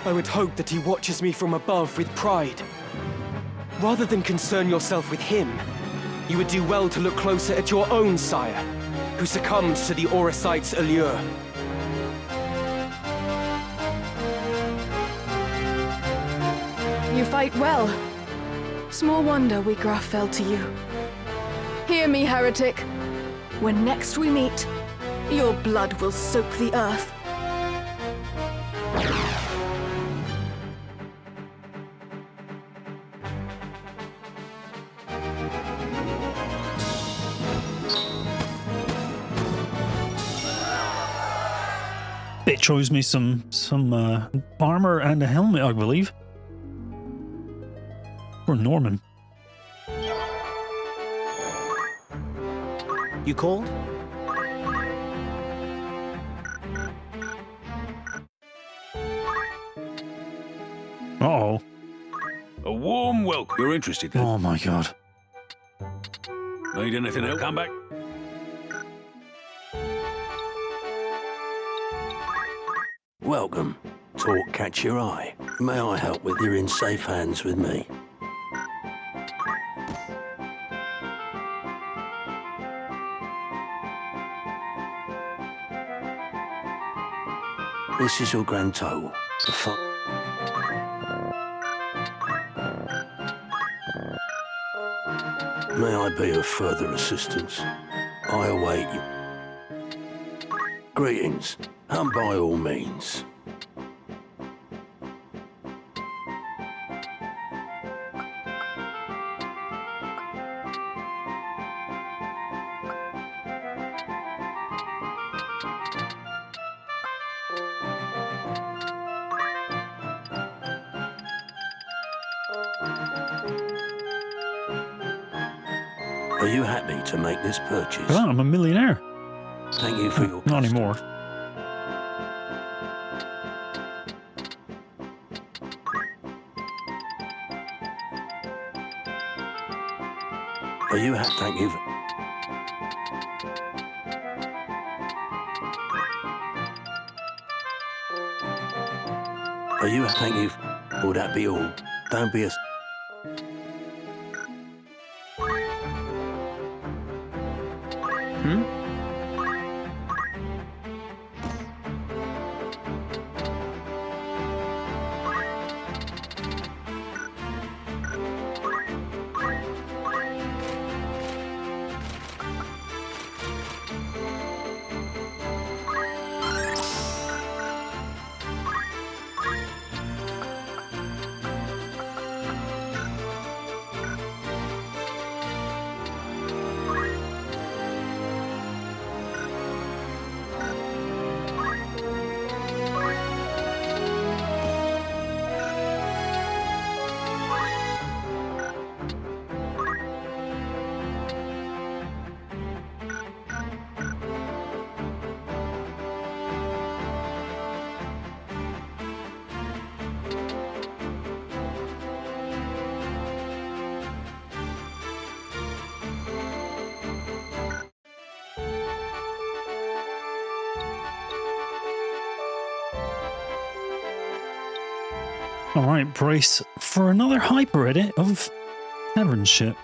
I would hope that he watches me from above with pride. Rather than concern yourself with him, You would do well to look closer at your own sire, who succumbed to the Orosite's allure. You fight well. Small wonder Wheatgraff fell to you. Hear me, heretic. When next we meet, your blood will soak the earth. It shows me some armor and a helmet, I believe. For Norman. You called? Uh-oh. A warm welcome. You're interested then? Oh my god. Need anything else? Come back. Welcome. Talk catch your eye. May I help with? You're in safe hands with me. This is your grand total. May I be of further assistance? I await you. Greetings, and by all means. Are you happy to make this purchase? Oh, I'm a millionaire. Thank you for your Not anymore. Are you happy? Thank you. Are you? Thank you. Will that be all? Don't be a... Alright, brace for another hyper-edit of Errands shit.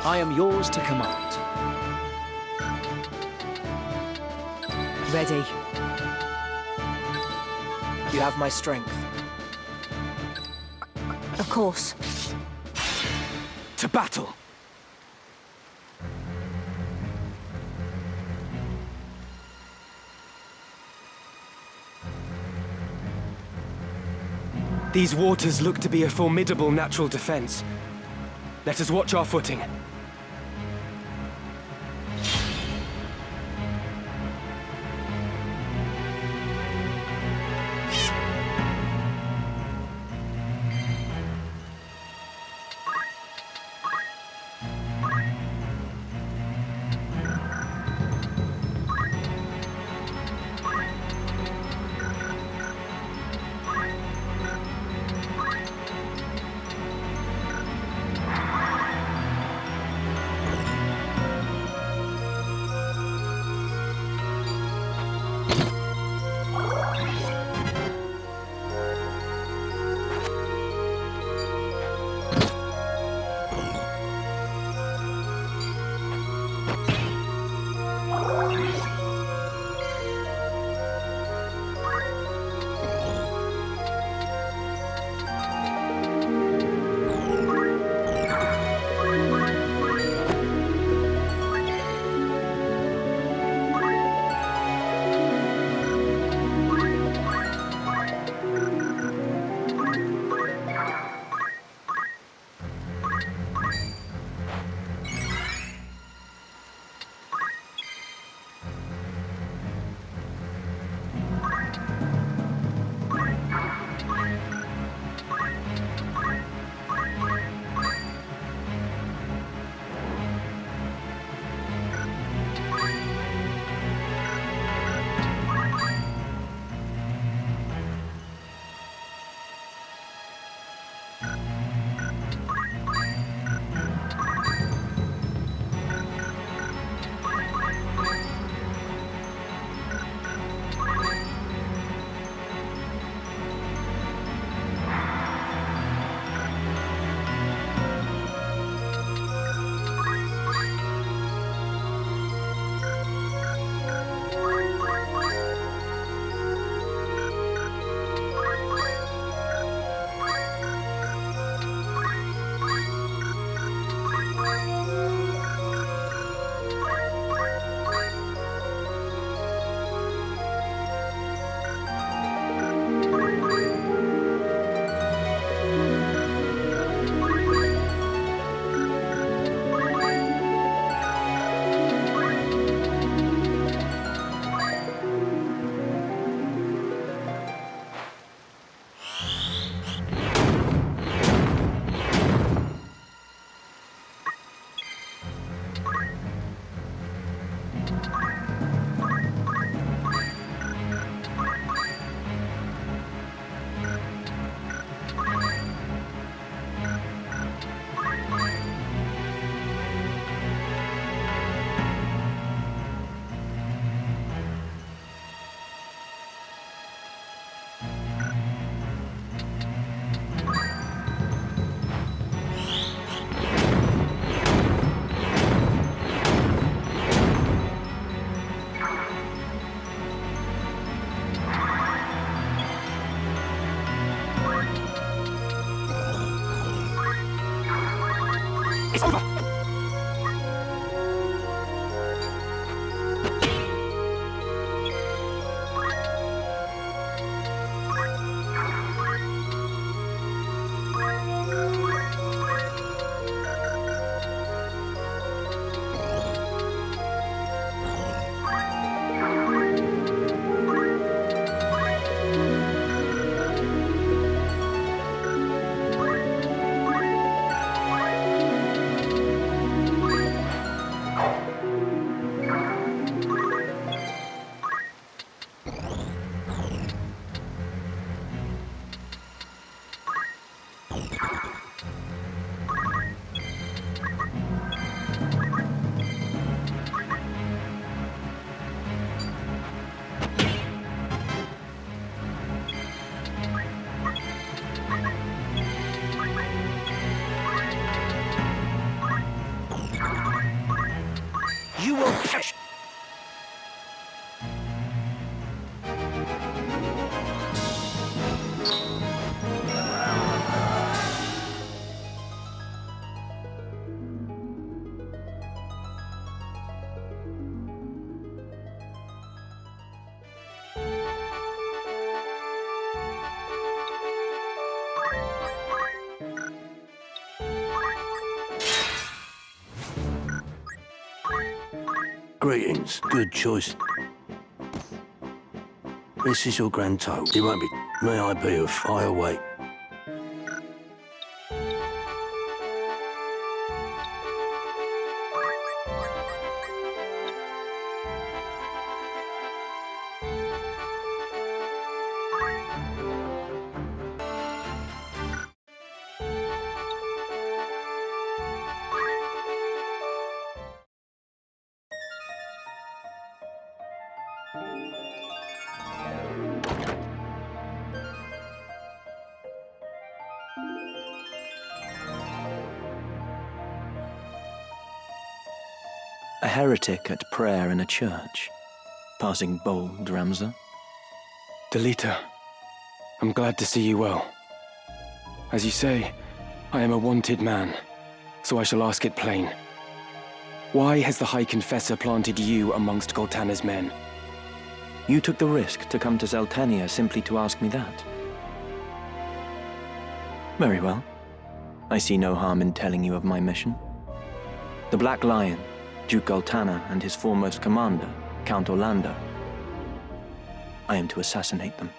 I am yours to command. Ready. You have my strength. Of course. To battle! These waters look to be a formidable natural defense. Let us watch our footing. It's over! You will perish. Greetings. Good choice. This is your grand total. It won't be. May I be of higher weight? A heretic at prayer in a church. Passing bold, Ramsar. Delita, I'm glad to see you well. As you say, I am a wanted man, so I shall ask it plain. Why has the High Confessor planted you amongst Goltanna's men? You took the risk to come to Zeltennia simply to ask me that. Very well. I see no harm in telling you of my mission. The Black Lion, Duke Goltanna, and his foremost commander, Count Orlando. I am to assassinate them.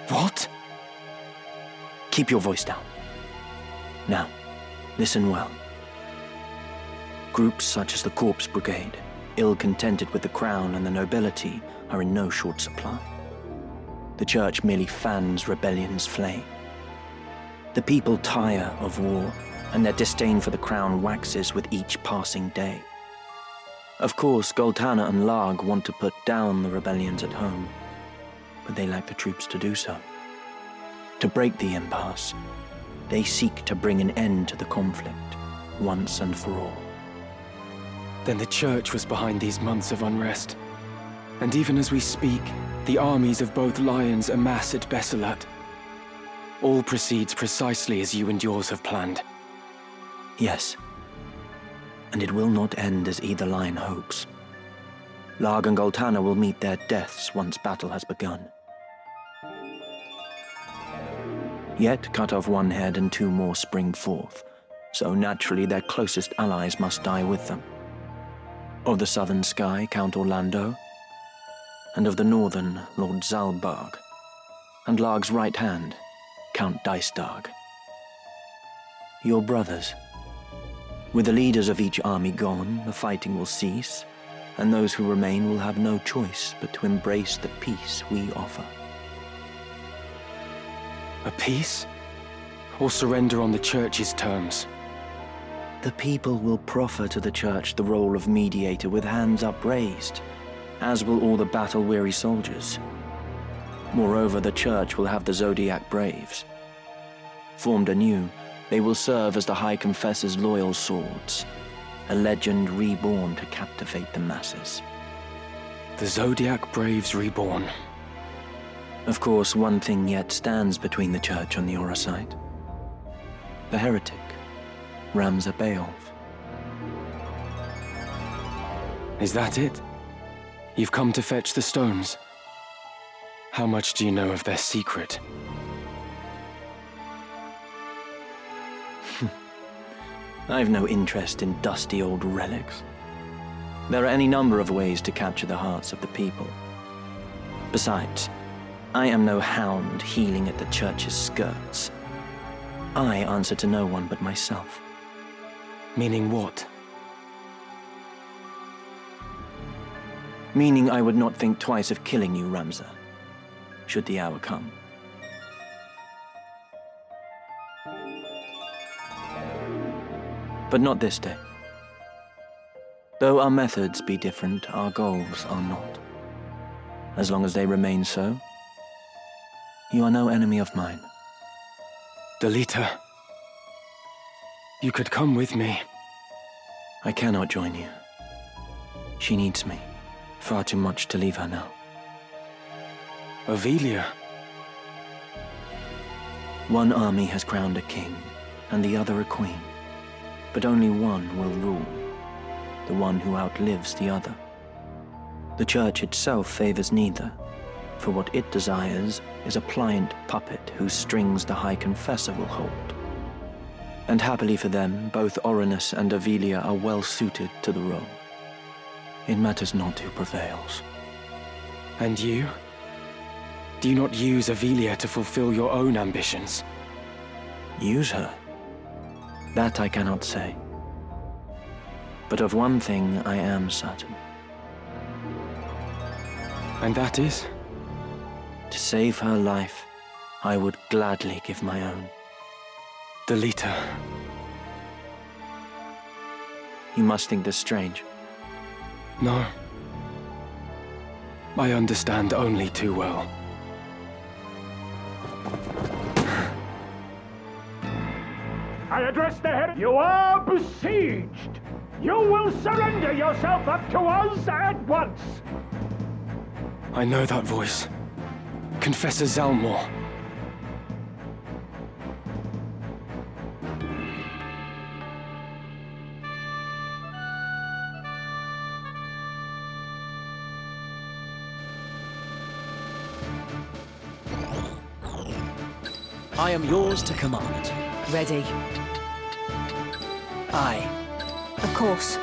What? Keep your voice down. Now, listen well. Groups such as the Corpse Brigade, ill-contented with the crown and the nobility, are in no short supply. The Church merely fans rebellion's flame. The people tire of war, and their disdain for the crown waxes with each passing day. Of course, Goltanna and Larg want to put down the rebellions at home, but they lack the troops to do so. To break the impasse, they seek to bring an end to the conflict, once and for all. Then the Church was behind these months of unrest. And even as we speak, the armies of both lions amass at Besselat. All proceeds precisely as you and yours have planned. Yes. And it will not end as either line hopes. Larg and Goltanna will meet their deaths once battle has begun. Yet cut off one head and two more spring forth, so naturally their closest allies must die with them. Of the southern sky, Count Orlando, and of the northern, Lord Zalbarg, and Larg's right hand, Count Dycedarg. Your brothers. With the leaders of each army gone, the fighting will cease, and those who remain will have no choice but to embrace the peace we offer. A peace? Or surrender on the Church's terms? The people will proffer to the Church the role of mediator with hands upraised, as will all the battle-weary soldiers. Moreover, the Church will have the Zodiac Braves. Formed anew, they will serve as the High Confessor's loyal swords, a legend reborn to captivate the masses. The Zodiac Braves reborn. Of course, one thing yet stands between the Church and the Orosite. The heretic, Ramza Beowulf. Is that it? You've come to fetch the stones? How much do you know of their secret? I've no interest in dusty old relics. There are any number of ways to capture the hearts of the people. Besides, I am no hound heeling at the church's skirts. I answer to no one but myself. Meaning what? Meaning I would not think twice of killing you, Ramza, should the hour come. But not this day. Though our methods be different, our goals are not. As long as they remain so, you are no enemy of mine. Delita, you could come with me. I cannot join you. She needs me. Far too much to leave her now. Avelia? One army has crowned a king, and the other a queen. But only one will rule. The one who outlives the other. The church itself favors neither, for what it desires is a pliant puppet whose strings the High Confessor will hold. And happily for them, both Orinus and Avelia are well suited to the role. It matters not who prevails. And you? Do you not use Avelia to fulfill your own ambitions? Use her? That I cannot say. But of one thing I am certain. And that is? To save her life, I would gladly give my own. Delita. You must think this strange. No. I understand only too well. I address the head. You are besieged. You will surrender yourself up to us at once. I know that voice. Confessor Zalmour. I am yours to command. Ready. Aye. Of course.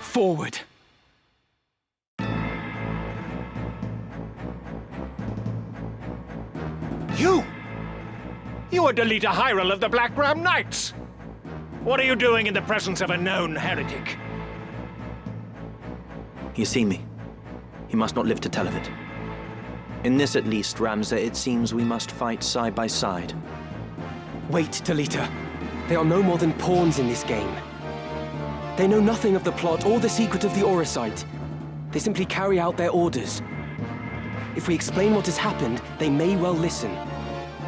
Forward. You! You are Delita Hyrule of the Black Ram Knights! What are you doing in the presence of a known heretic? You see me. You must not live to tell of it. In this at least, Ramza, it seems we must fight side by side. Wait, Delita. They are no more than pawns in this game. They know nothing of the plot or the secret of the Auracite. They simply carry out their orders. If we explain what has happened, they may well listen.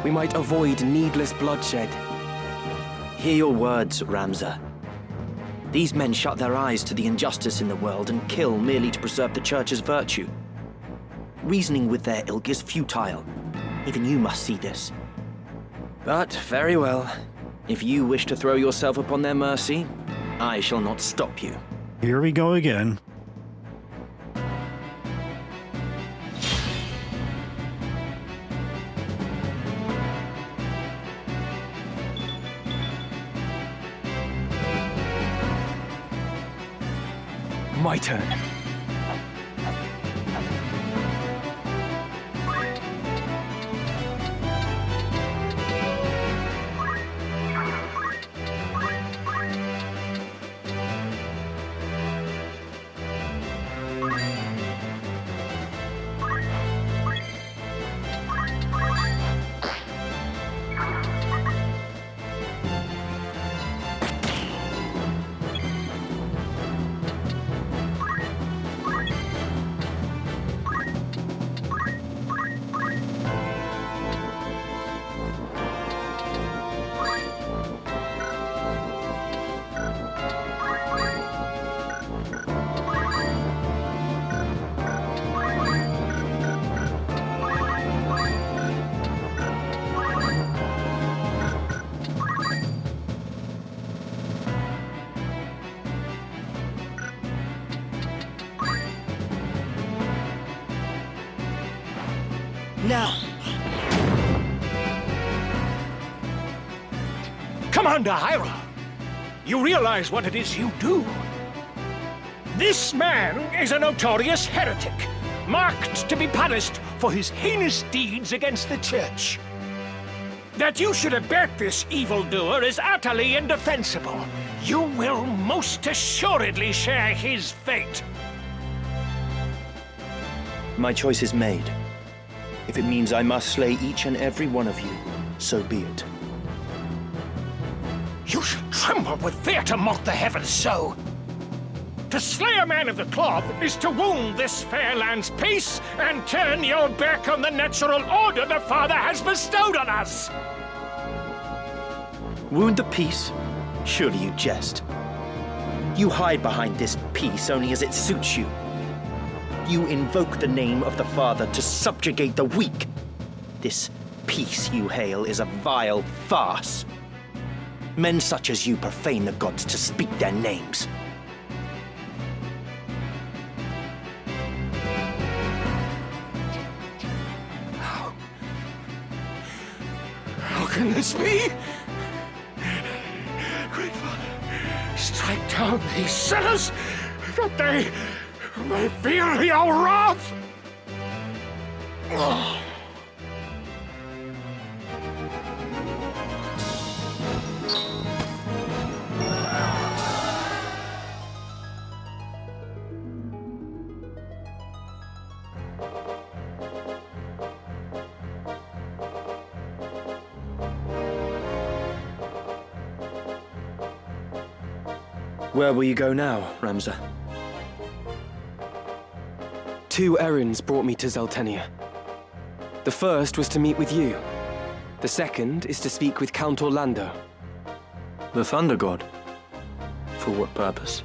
We might avoid needless bloodshed. Hear your words, Ramza. These men shut their eyes to the injustice in the world and kill merely to preserve the Church's virtue. Reasoning with their ilk is futile. Even you must see this. But very well. If you wish to throw yourself upon their mercy, I shall not stop you. Here we go again. My turn. Now! Commander Hyra, you realize what it is you do? This man is a notorious heretic, marked to be punished for his heinous deeds against the Church. That you should abet this evildoer is utterly indefensible. You will most assuredly share his fate. My choice is made. If it means I must slay each and every one of you, so be it. You should tremble with fear to mock the heavens so. To slay a man of the cloth is to wound this fair land's peace and turn your back on the natural order the Father has bestowed on us. Wound the peace? Surely you jest. You hide behind this peace only as it suits you. You invoke the name of the Father to subjugate the weak. This peace you hail is a vile farce. Men such as you profane the gods to speak their names. How can this be? Great Father, strike down these sinners, that they may feel your wrath! Where will you go now, Ramza? 2 errands brought me to Zeltennia. The first was to meet with you. The second is to speak with Count Orlando. The Thunder God? For what purpose?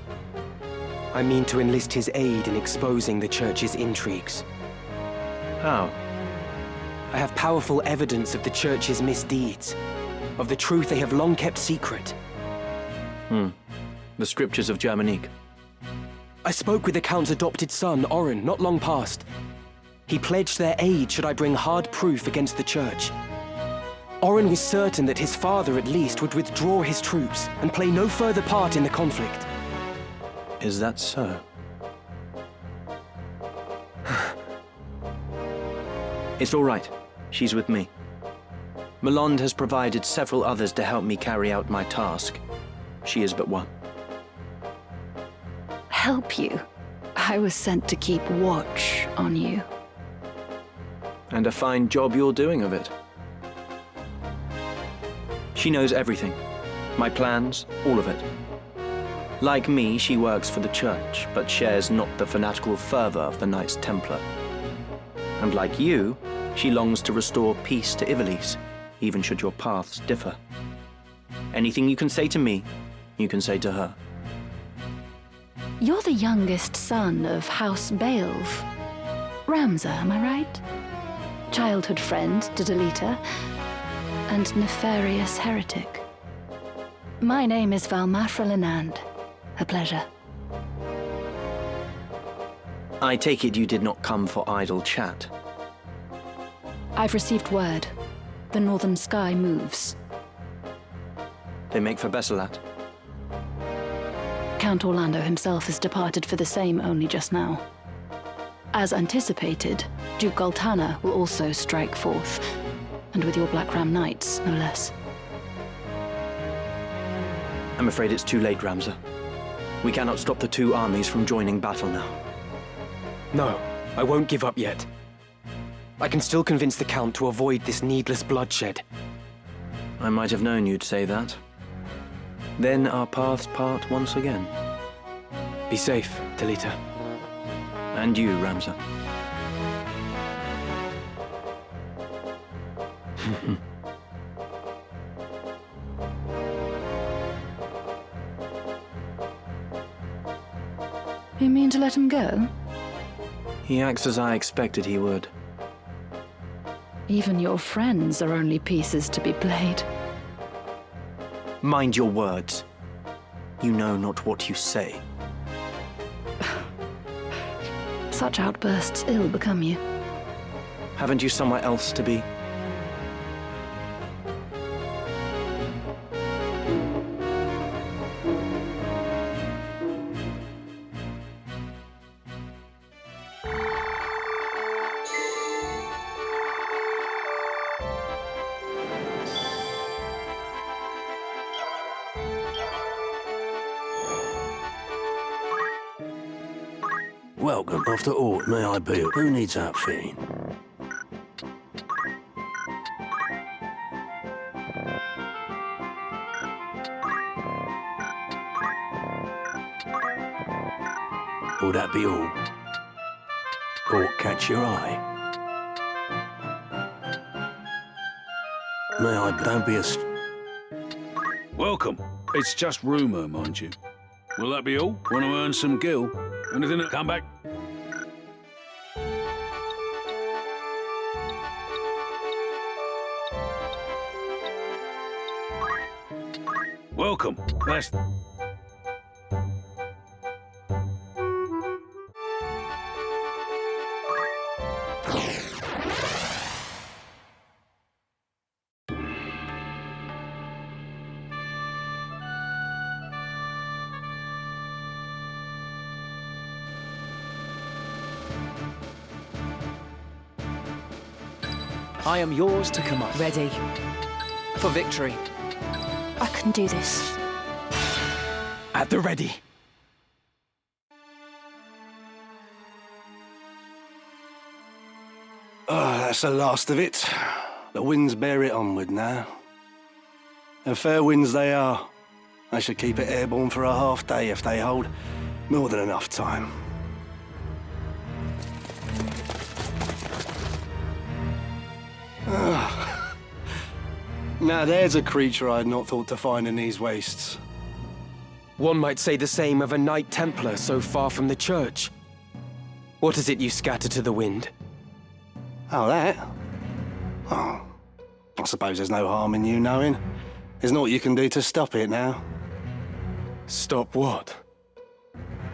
I mean to enlist his aid in exposing the Church's intrigues. How? I have powerful evidence of the Church's misdeeds, of the truth they have long kept secret. The scriptures of Germanique. I spoke with the Count's adopted son, Orin, not long past. He pledged their aid should I bring hard proof against the Church. Orin was certain that his father, at least, would withdraw his troops and play no further part in the conflict. Is that so? It's all right. She's with me. Melond has provided several others to help me carry out my task. She is but one. Help you? I was sent to keep watch on you. And a fine job you're doing of it. She knows everything. My plans, all of it. Like me, she works for the Church, but shares not the fanatical fervor of the Knights Templar. And like you, she longs to restore peace to Ivalice, even should your paths differ. Anything you can say to me, you can say to her. You're the youngest son of House Beowulf. Ramza, am I right? Childhood friend to Delita, and nefarious heretic. My name is Valmafra Lenand. A pleasure. I take it you did not come for idle chat. I've received word. The northern sky moves. They make for Besselat. Count Orlando himself has departed for the same only just now. As anticipated, Duke Goltana will also strike forth, and with your Black Ram Knights, no less. I'm afraid it's too late, Ramza. We cannot stop the 2 armies from joining battle now. No, I won't give up yet. I can still convince the Count to avoid this needless bloodshed. I might have known you'd say that. Then our paths part once again. Be safe, Delita. And you, Ramza. You mean to let him go? He acts as I expected he would. Even your friends are only pieces to be played. Mind your words. You know not what you say. Such outbursts ill become you. Haven't you somewhere else to be? Welcome. After aught, may I be? Who needs outfitting? Will that be all? Aught catch your eye? May I? Don't be Welcome. It's just rumour, mind you. Will that be all? Want to earn some gil? Anything that come back? Welcome. That's... I am yours to command. Ready. For victory. I can do this. At the ready. Oh, that's the last of it. The winds bear it onward now. And fair winds they are. I should keep it airborne for a half day if they hold. More than enough time. Now there's a creature I had not thought to find in these wastes. One might say the same of a Knight Templar so far from the church. What is it you scatter to the wind? Oh, that? Oh, I suppose there's no harm in you knowing. There's naught you can do to stop it now. Stop what?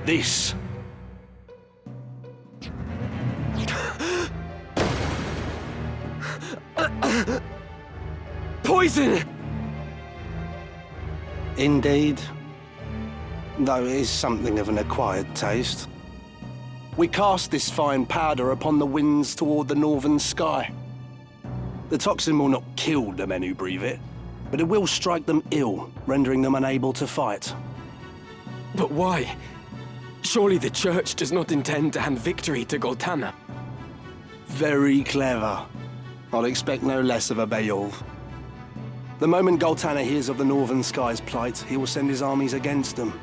This. Poison! Indeed. Though it is something of an acquired taste. We cast this fine powder upon the winds toward the northern sky. The toxin will not kill the men who breathe it, but it will strike them ill, rendering them unable to fight. But why? Surely the church does not intend to hand victory to Goltana. Very clever. I'll expect no less of a Beowulf. The moment Goltana hears of the Northern Sky's plight, he will send his armies against them.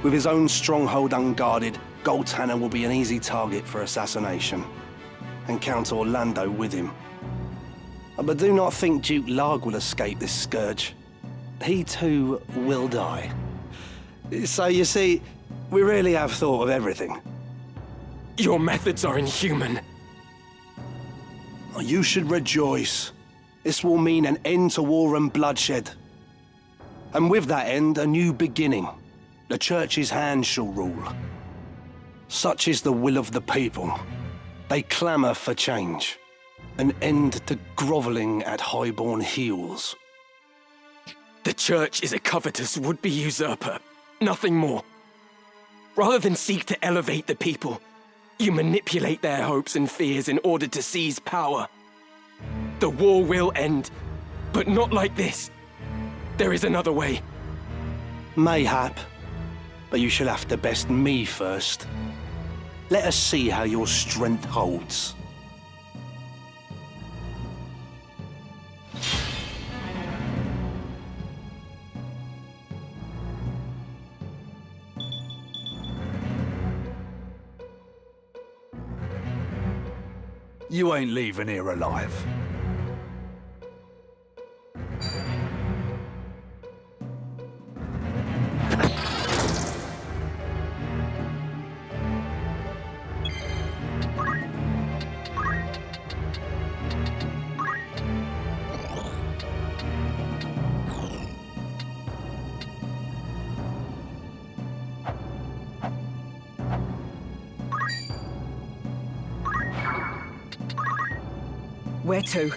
With his own stronghold unguarded, Goltana will be an easy target for assassination. And Count Orlando with him. But do not think Duke Larg will escape this scourge. He too will die. So you see, we really have thought of everything. Your methods are inhuman. You should rejoice. This will mean an end to war and bloodshed. And with that end, a new beginning. The Church's hand shall rule. Such is the will of the people. They clamour for change. An end to grovelling at highborn heels. The Church is a covetous would-be usurper. Nothing more. Rather than seek to elevate the people, you manipulate their hopes and fears in order to seize power. The war will end, but not like this. There is another way. Mayhap, but you shall have to best me first. Let us see how your strength holds. You ain't leaving here alive. Where to?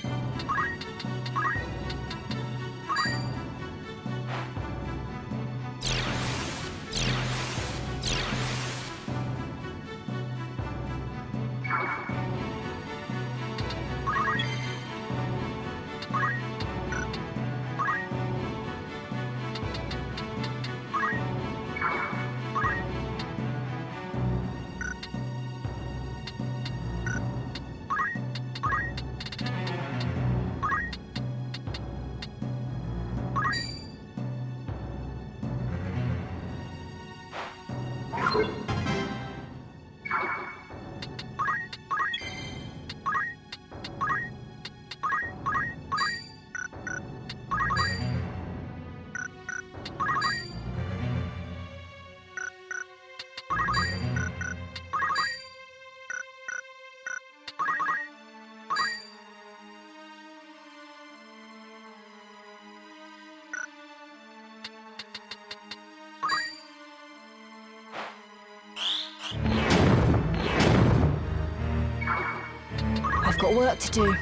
I've got work to do.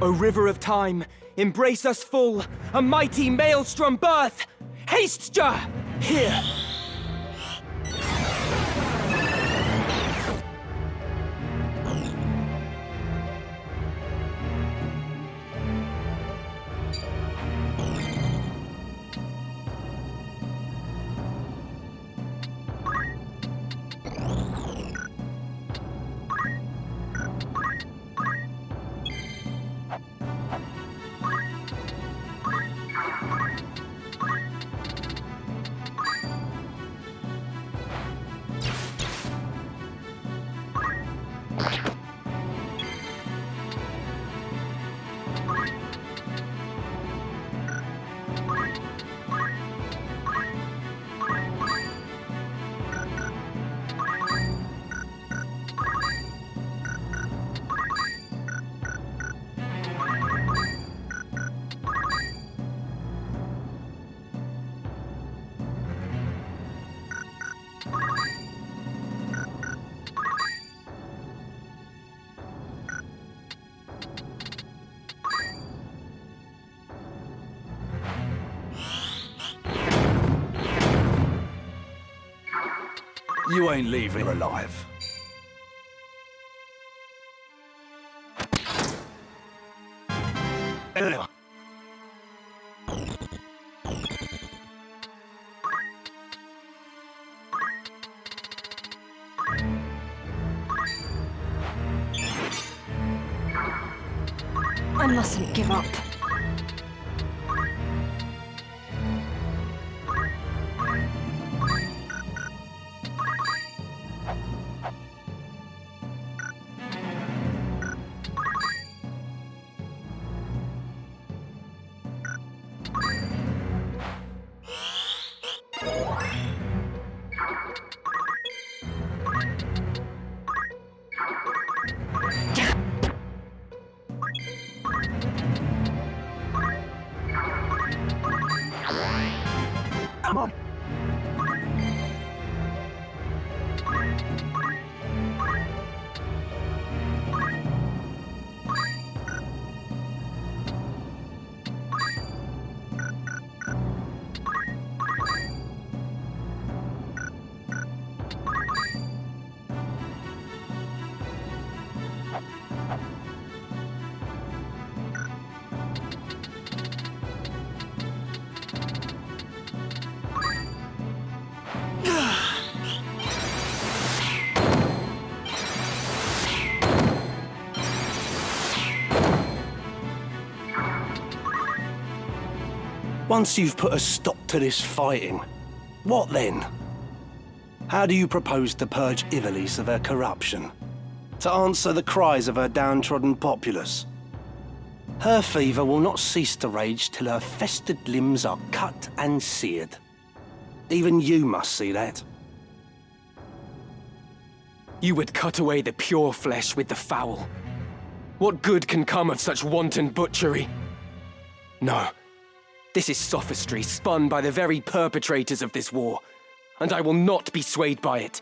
O river of time, embrace us full, a mighty maelstrom birth! Haste, Ja! Here! You ain't leaving alive. I mustn't give up. Come on. Once you've put a stop to this fighting, what then? How do you propose to purge Ivalice of her corruption? To answer the cries of her downtrodden populace? Her fever will not cease to rage till her festered limbs are cut and seared. Even you must see that. You would cut away the pure flesh with the foul. What good can come of such wanton butchery? No. This is sophistry spun by the very perpetrators of this war, and I will not be swayed by it.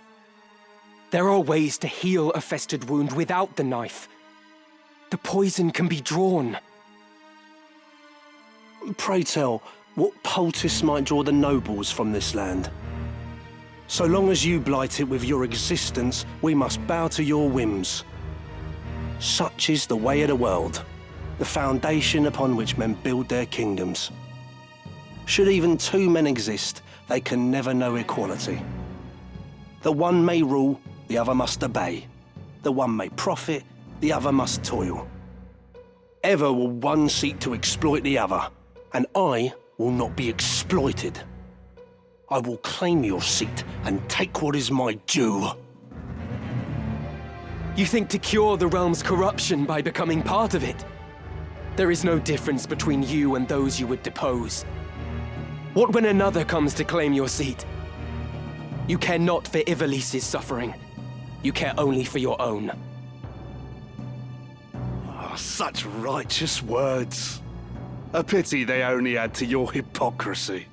There are ways to heal a festered wound without the knife. The poison can be drawn. Pray tell, what poultice might draw the nobles from this land? So long as you blight it with your existence, we must bow to your whims. Such is the way of the world, the foundation upon which men build their kingdoms. Should even two men exist, they can never know equality. The one may rule, the other must obey. The one may profit, the other must toil. Ever will one seek to exploit the other, and I will not be exploited. I will claim your seat and take what is my due. You think to cure the realm's corruption by becoming part of it? There is no difference between you and those you would depose. What when another comes to claim your seat? You care not for Ivalice's suffering. You care only for your own. Oh, such righteous words. A pity they only add to your hypocrisy.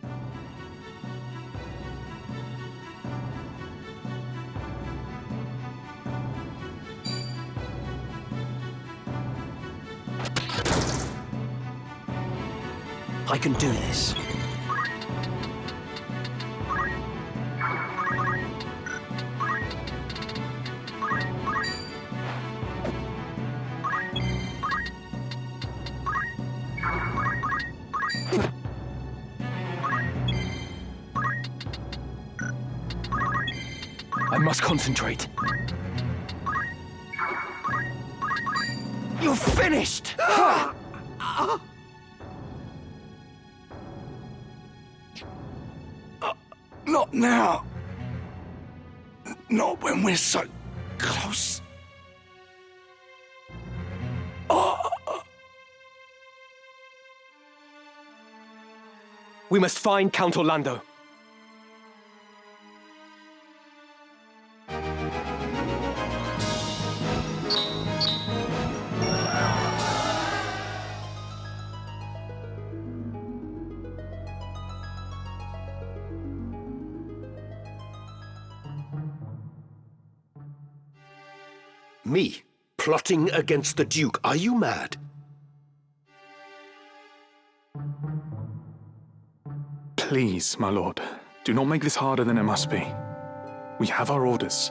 I can do this. I must concentrate. You're finished! Not now. Not when we're so close. We must find Count Orlando. Me? Plotting against the Duke? Are you mad? Please, my lord, do not make this harder than it must be. We have our orders.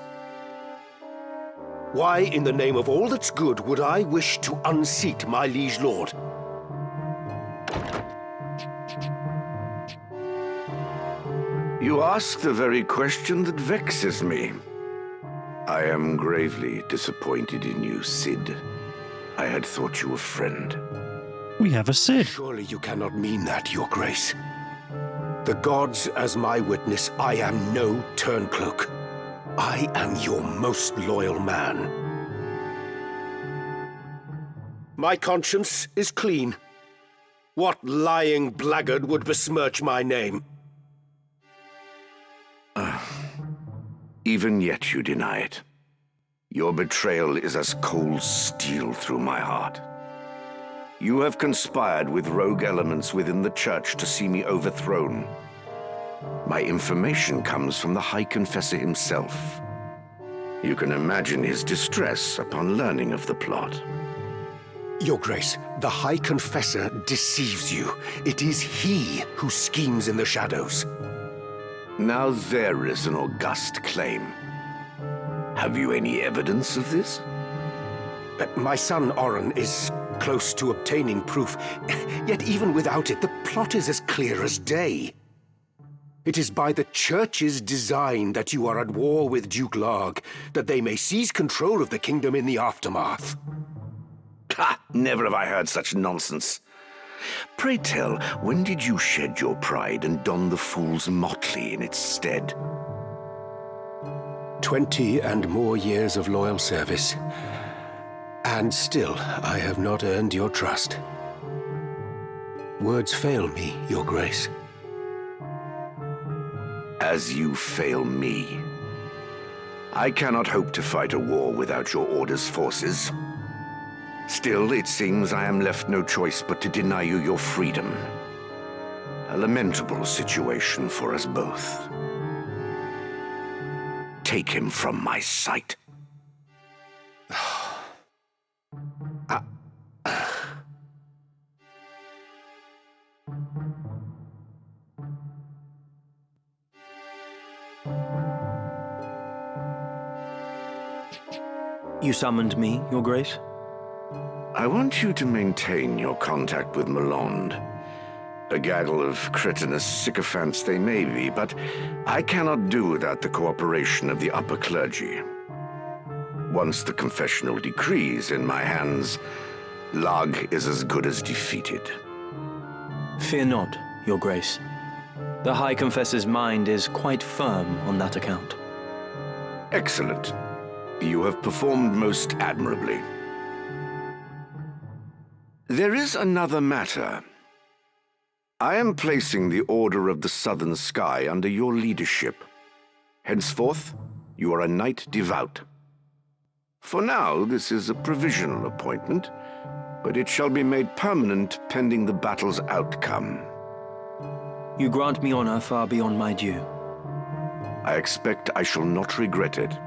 Why, in the name of all that's good, would I wish to unseat my liege lord? You ask the very question that vexes me. I am gravely disappointed in you, Cid. I had thought you a friend. We have a Cid. Surely you cannot mean that, Your Grace. The gods as my witness, I am no turncloak. I am your most loyal man. My conscience is clean. What lying blackguard would besmirch my name? Even yet you deny it. Your betrayal is as cold steel through my heart. You have conspired with rogue elements within the church to see me overthrown. My information comes from the High Confessor himself. You can imagine his distress upon learning of the plot. Your Grace, the High Confessor deceives you. It is he who schemes in the shadows. Now there is an august claim. Have you any evidence of this? My son Oren is close to obtaining proof, yet even without it, the plot is as clear as day. It is by the Church's design that you are at war with Duke Larg, that they may seize control of the kingdom in the aftermath. Ha! Never have I heard such nonsense. Pray tell, when did you shed your pride and don the fool's motley in its stead? 20 and more years of loyal service. And still, I have not earned your trust. Words fail me, Your Grace. as you fail me. I cannot hope to fight a war without your order's forces. Still, it seems I am left no choice but to deny you your freedom. A lamentable situation for us both. Take him from my sight. You summoned me, Your Grace? I want you to maintain your contact with Meliadoul. A gaggle of cretinous sycophants they may be, but I cannot do without the cooperation of the upper clergy. Once the confessional decree is in my hands, Lag is as good as defeated. Fear not, Your Grace. The High Confessor's mind is quite firm on that account. Excellent. You have performed most admirably. There is another matter. I am placing the Order of the Southern Sky under your leadership. Henceforth, you are a knight devout. For now, this is a provisional appointment, but it shall be made permanent pending the battle's outcome. You grant me honor far beyond my due. I expect I shall not regret it.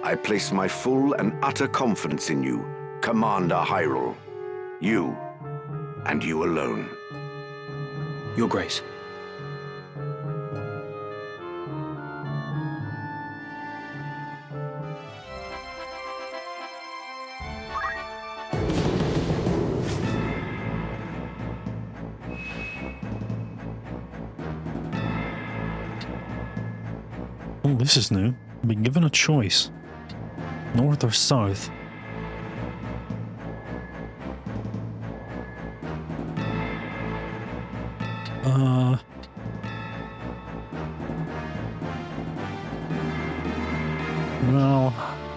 I place my full and utter confidence in you, Commander Hyrule. You, and you alone. Your Grace. Oh, this is new. I've been given a choice. North or south? Well,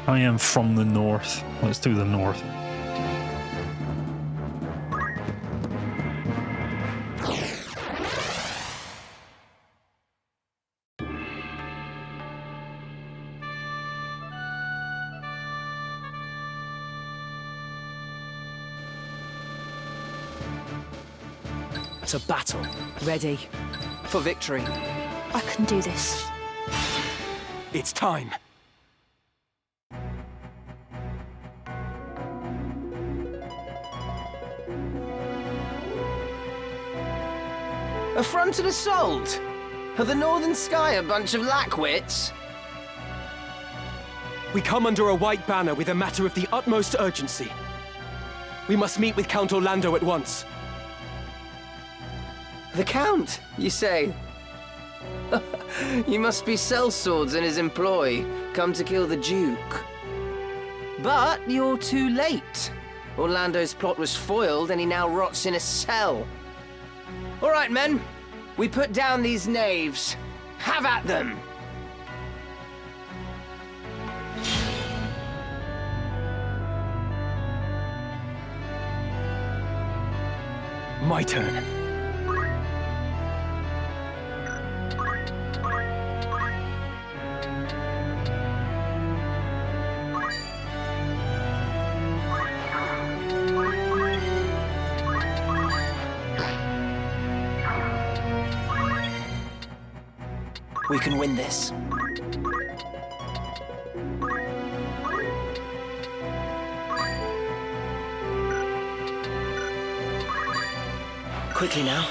I am from the north. Let's do the north. To battle. Ready. For victory. I can do this. It's time. Affronted assault? Of the Northern Sky a bunch of lackwits? We come under a white banner with a matter of the utmost urgency. We must meet with Count Orlando at once. The Count, you say? You must be sellswords in his employ, come to kill the Duke. But you're too late. Orlando's plot was foiled and he now rots in a cell. All right, men. We put down these knaves. Have at them! My turn. We can win this. Quickly now.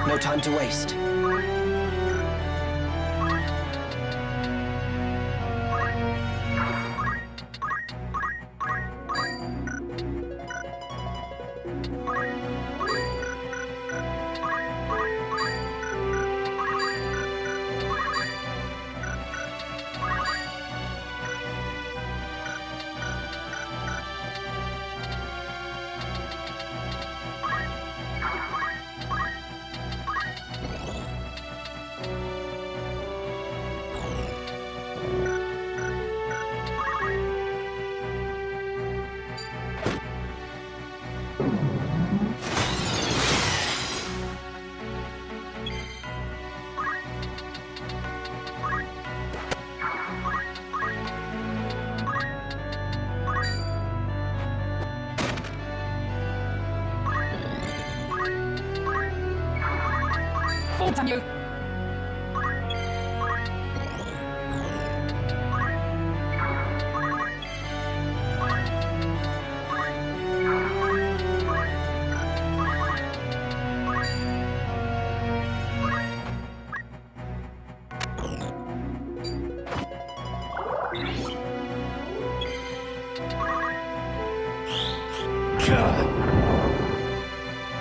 No time to waste. On you.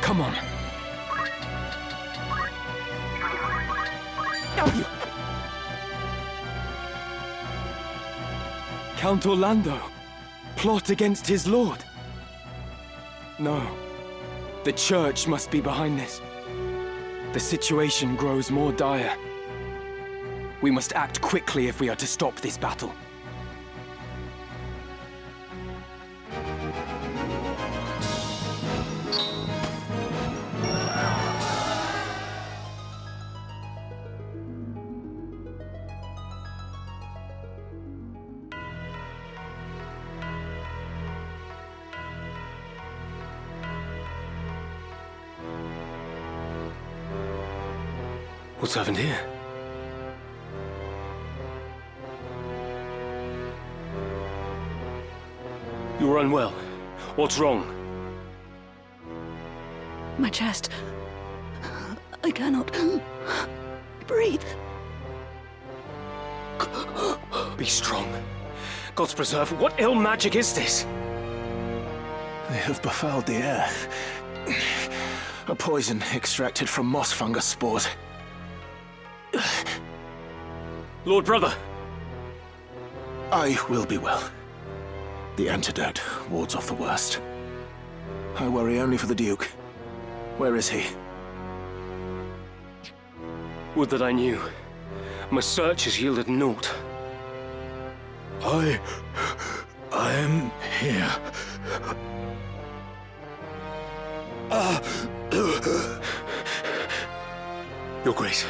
Come on. Count Orlando, plot against his lord. No, the church must be behind this. The situation grows more dire. We must act quickly if we are to stop this battle. What's happened here? You're unwell. What's wrong? My chest. I cannot breathe. Be strong. God's preserve, what ill magic is this? They have befouled the air. A poison extracted from moss fungus spores. Lord Brother! I will be well. The antidote wards off the worst. I worry only for the Duke. Where is he? Would that I knew. My search has yielded naught. I am here. Your Grace,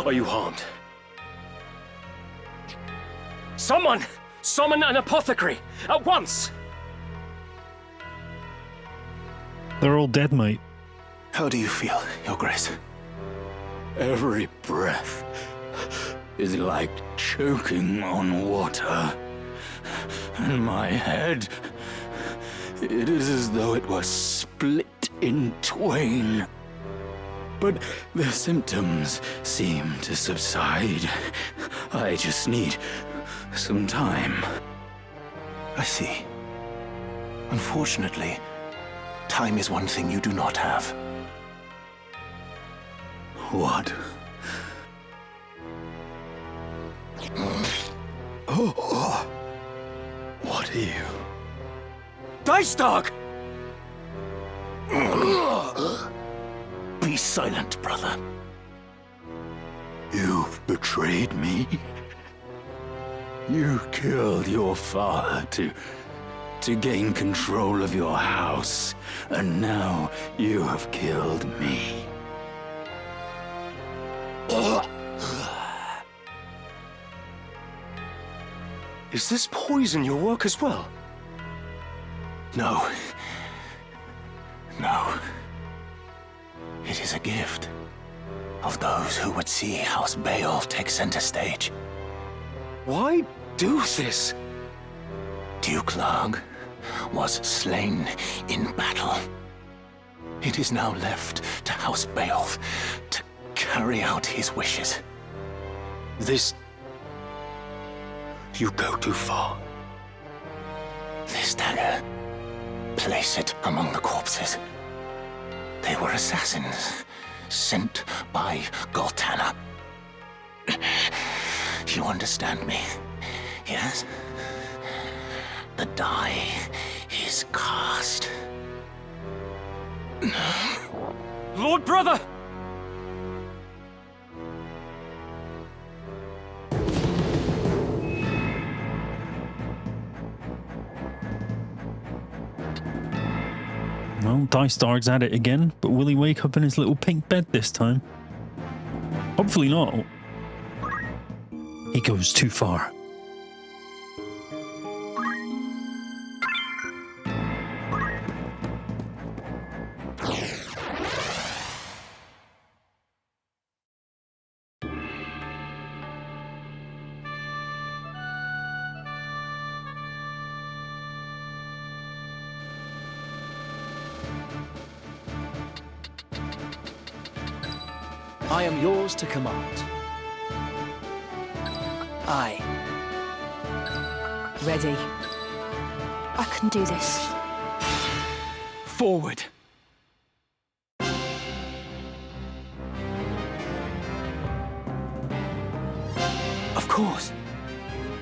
are you harmed? Someone! Summon an apothecary! At once! They're all dead, mate. How do you feel, Your Grace? Every breath is like choking on water. And my head, it is as though it was split in twain. But the symptoms seem to subside. I just need some time. I see. Unfortunately, time is one thing you do not have. What What are you? Dycedarg! Be silent, brother. You've betrayed me. You killed your father to gain control of your house, and now you have killed me. Is this poison your work as well? No. No. It is a gift of those who would see House Beowulf take center stage. Why do this? Duke Larg was slain in battle. It is now left to House Beowulf to carry out his wishes. This... You go too far. This dagger, place it among the corpses. They were assassins sent by Goltanna. You understand me, yes? The die is cast. Lord Brother! Well, Dycedarg's at it again, but will he wake up in his little pink bed this time? Hopefully not. He goes too far. I am yours to command. Aye. Ready. I can do this. Forward. Of course.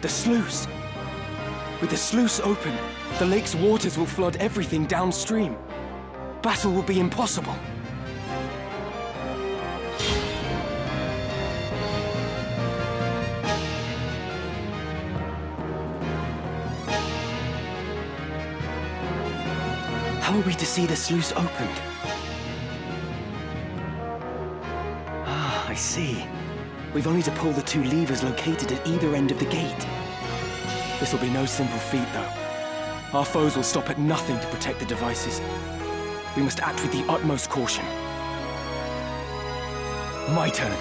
The sluice. With the sluice open, the lake's waters will flood everything downstream. Battle will be impossible. How are we to see the sluice opened? Ah, I see. We've only to pull the two levers located at either end of the gate. This will be no simple feat, though. Our foes will stop at nothing to protect the devices. We must act with the utmost caution. My turn.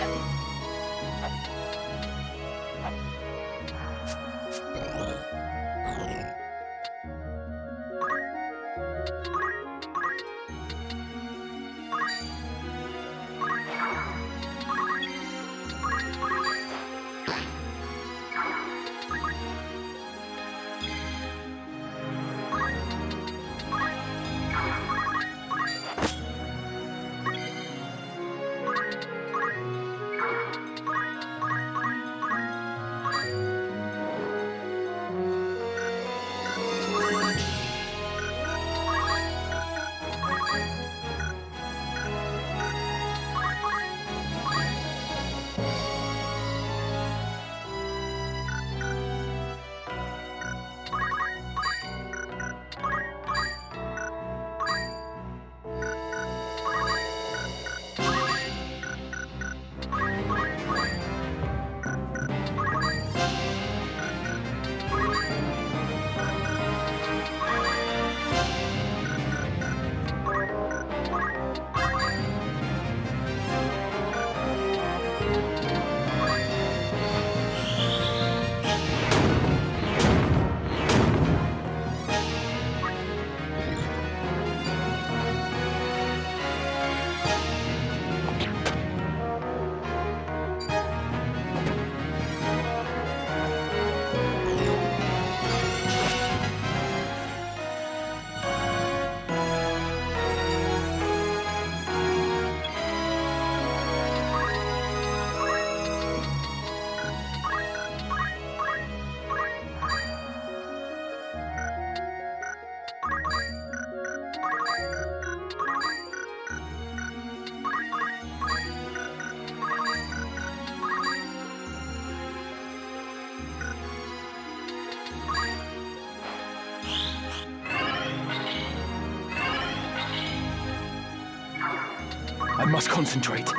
I must concentrate.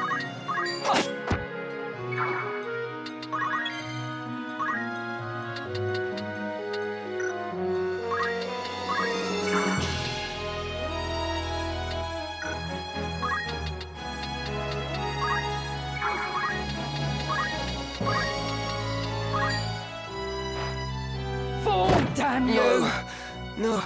Damn you! No.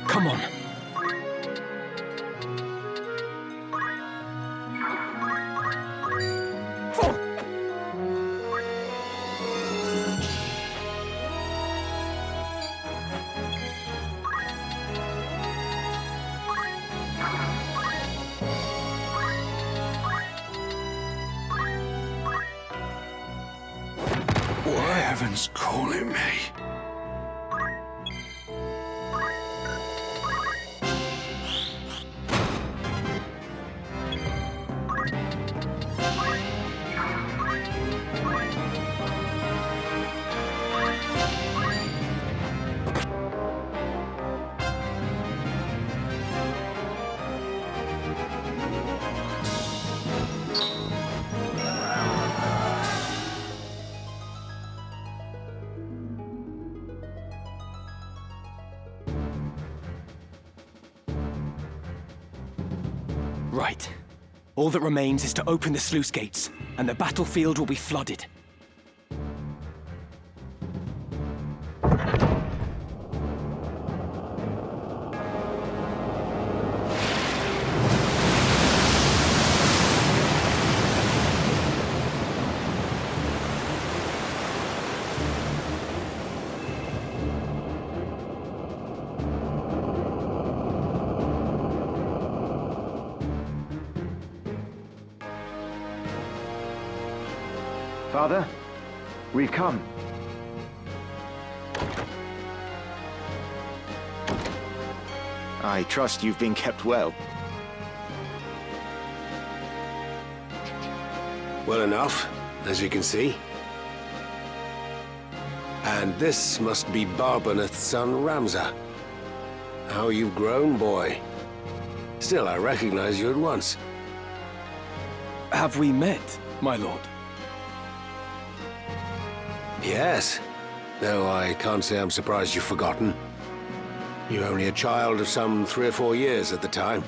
Come on. Why heaven's calling me? Right. All that remains is to open the sluice gates, and the battlefield will be flooded. Father, we've come. I trust you've been kept well. Well enough, as you can see. And this must be Barbeneth's son, Ramza. How you've grown, boy. Still, I recognize you at once. Have we met, my lord? Yes, though I can't say I'm surprised you've forgotten. You were only a child of some 3 or 4 years at the time.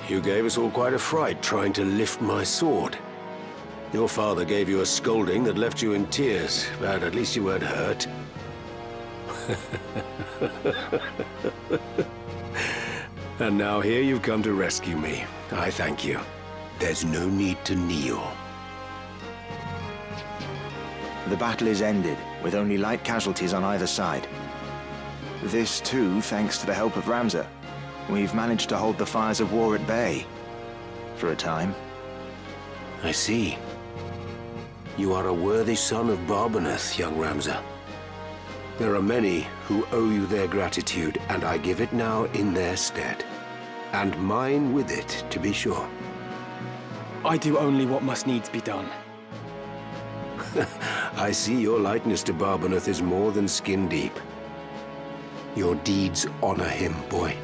You gave us all quite a fright trying to lift my sword. Your father gave you a scolding that left you in tears, but at least you weren't hurt. And now here you've come to rescue me. I thank you. There's no need to kneel. The battle is ended, with only light casualties on either side. This too, thanks to the help of Ramza. We've managed to hold the fires of war at bay. For a time. I see. You are a worthy son of Barbeneth, young Ramza. There are many who owe you their gratitude, and I give it now in their stead. And mine with it, to be sure. I do only what must needs be done. I see your likeness to Barbeneth is more than skin deep. Your deeds honor him, boy.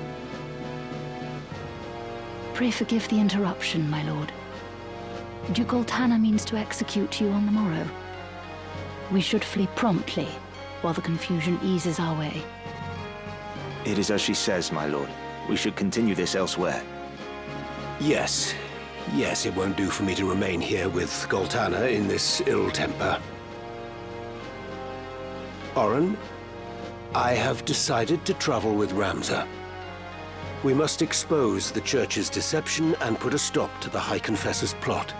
Pray forgive the interruption, my lord. Duke Goltanna means to execute you on the morrow. We should flee promptly, while the confusion eases our way. It is as she says, my lord. We should continue this elsewhere. Yes. Yes, it won't do for me to remain here with Goltanna in this ill temper. Oren, I have decided to travel with Ramza. We must expose the Church's deception and put a stop to the High Confessor's plot.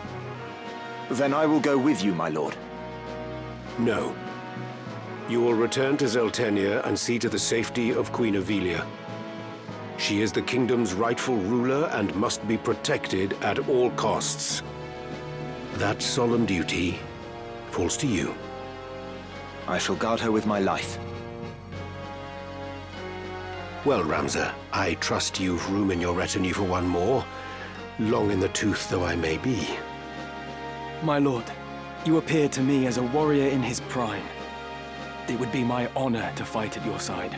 Then I will go with you, my lord. No. You will return to Zeltennia and see to the safety of Queen Avelia. She is the kingdom's rightful ruler and must be protected at all costs. That solemn duty falls to you. I shall guard her with my life. Well, Ramza, I trust you've room in your retinue for one more, long in the tooth though I may be. My lord, you appear to me as a warrior in his prime. It would be my honor to fight at your side.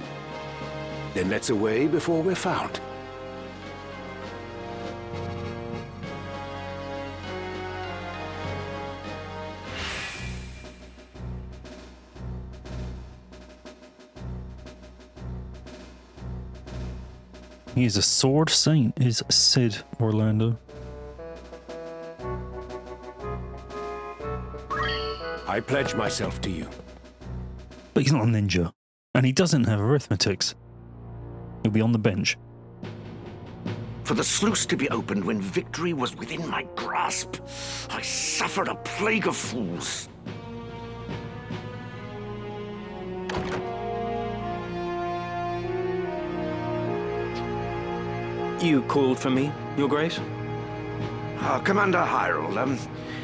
Then let's away before we're found. He is a sword saint, is Sid Orlando. I pledge myself to you. But he's not a ninja. And he doesn't have arithmetics. He'll be on the bench. For the sluice to be opened when victory was within my grasp, I suffered a plague of fools. You called for me, Your Grace? Commander Hyrule,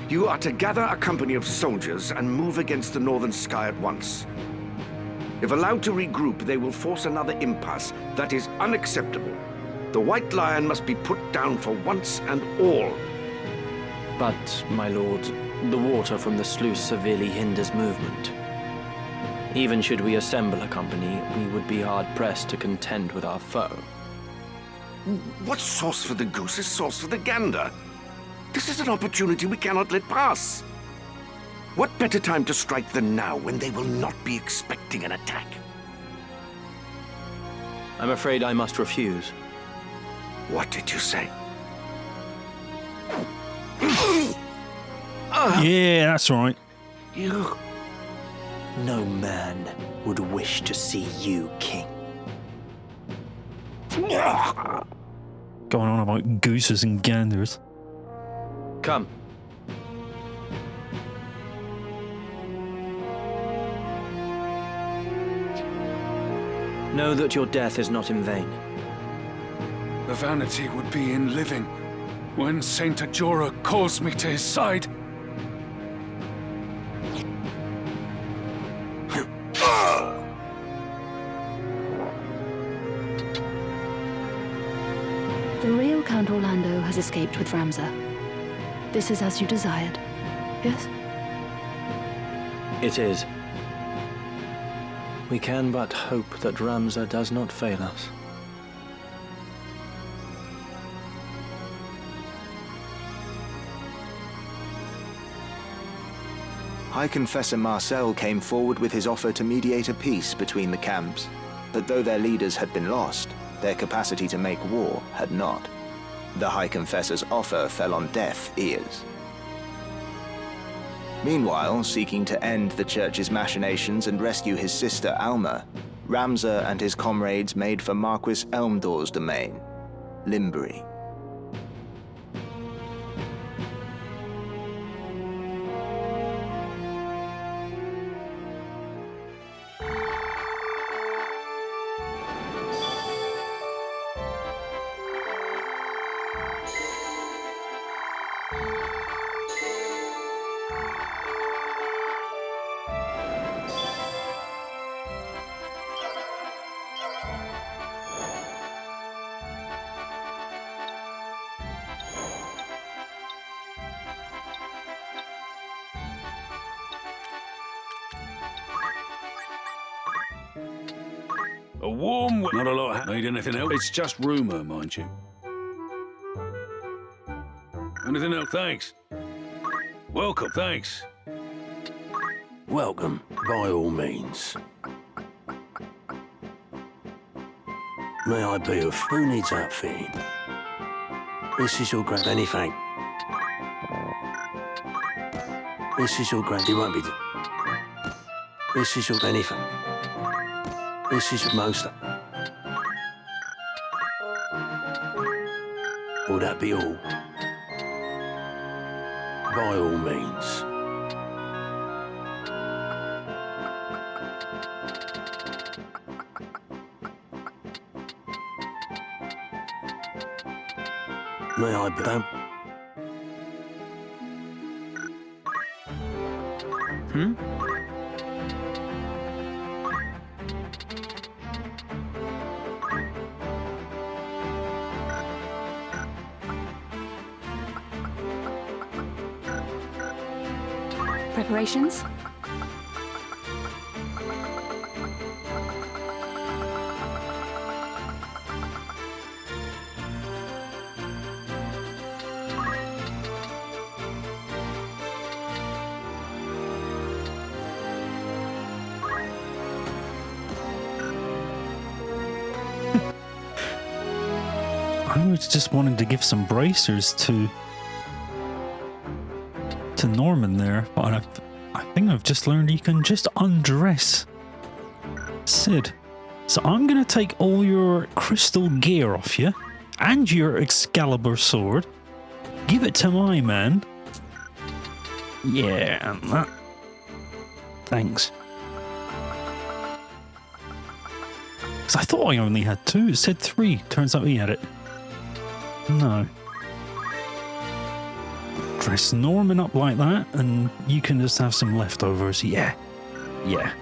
you are to gather a company of soldiers and move against the northern sky at once. If allowed to regroup, they will force another impasse. That is unacceptable. The White Lion must be put down for once and all. But, my lord, the water from the sluice severely hinders movement. Even should we assemble a company, we would be hard-pressed to contend with our foe. What's sauce for the goose is sauce for the gander. This is an opportunity we cannot let pass. What better time to strike than now, when they will not be expecting an attack? I'm afraid I must refuse. What did you say? Yeah, that's right. You... No man would wish to see you king. Going on about gooses and ganders. Come. Know that your death is not in vain. The vanity would be in living when Saint Dugeura calls me to his side. The real Count Orlando has escaped with Ramza. This is as you desired, yes? It is. We can but hope that Ramza does not fail us. High Confessor Marcel came forward with his offer to mediate a peace between the camps, but though their leaders had been lost, their capacity to make war had not. The High Confessor's offer fell on deaf ears. Meanwhile, seeking to end the Church's machinations and rescue his sister Alma, Ramza and his comrades made for Marquis Elmdore's domain, Limbury. A warm... Not a lot. Need anything else? It's just rumour, mind you. Anything else? Thanks. Welcome, thanks. Welcome, by all means. May I be of who needs outfitting? This is your grand... Anything. This is your grand... It won't be... This is your... Anything. This is your most... Will that be all? By all means. May I be... Preparations? I was just wanting to give some bracers to Norman there, but I think I've just learned you can just undress Sid. So I'm going to take all your crystal gear off you and your Excalibur sword, give it to my man. Yeah, and that. Thanks. Because I thought I only had 2. It said 3. Turns out he had it. No. Dress Norman up like that, and you can just have some leftovers. Yeah. Yeah.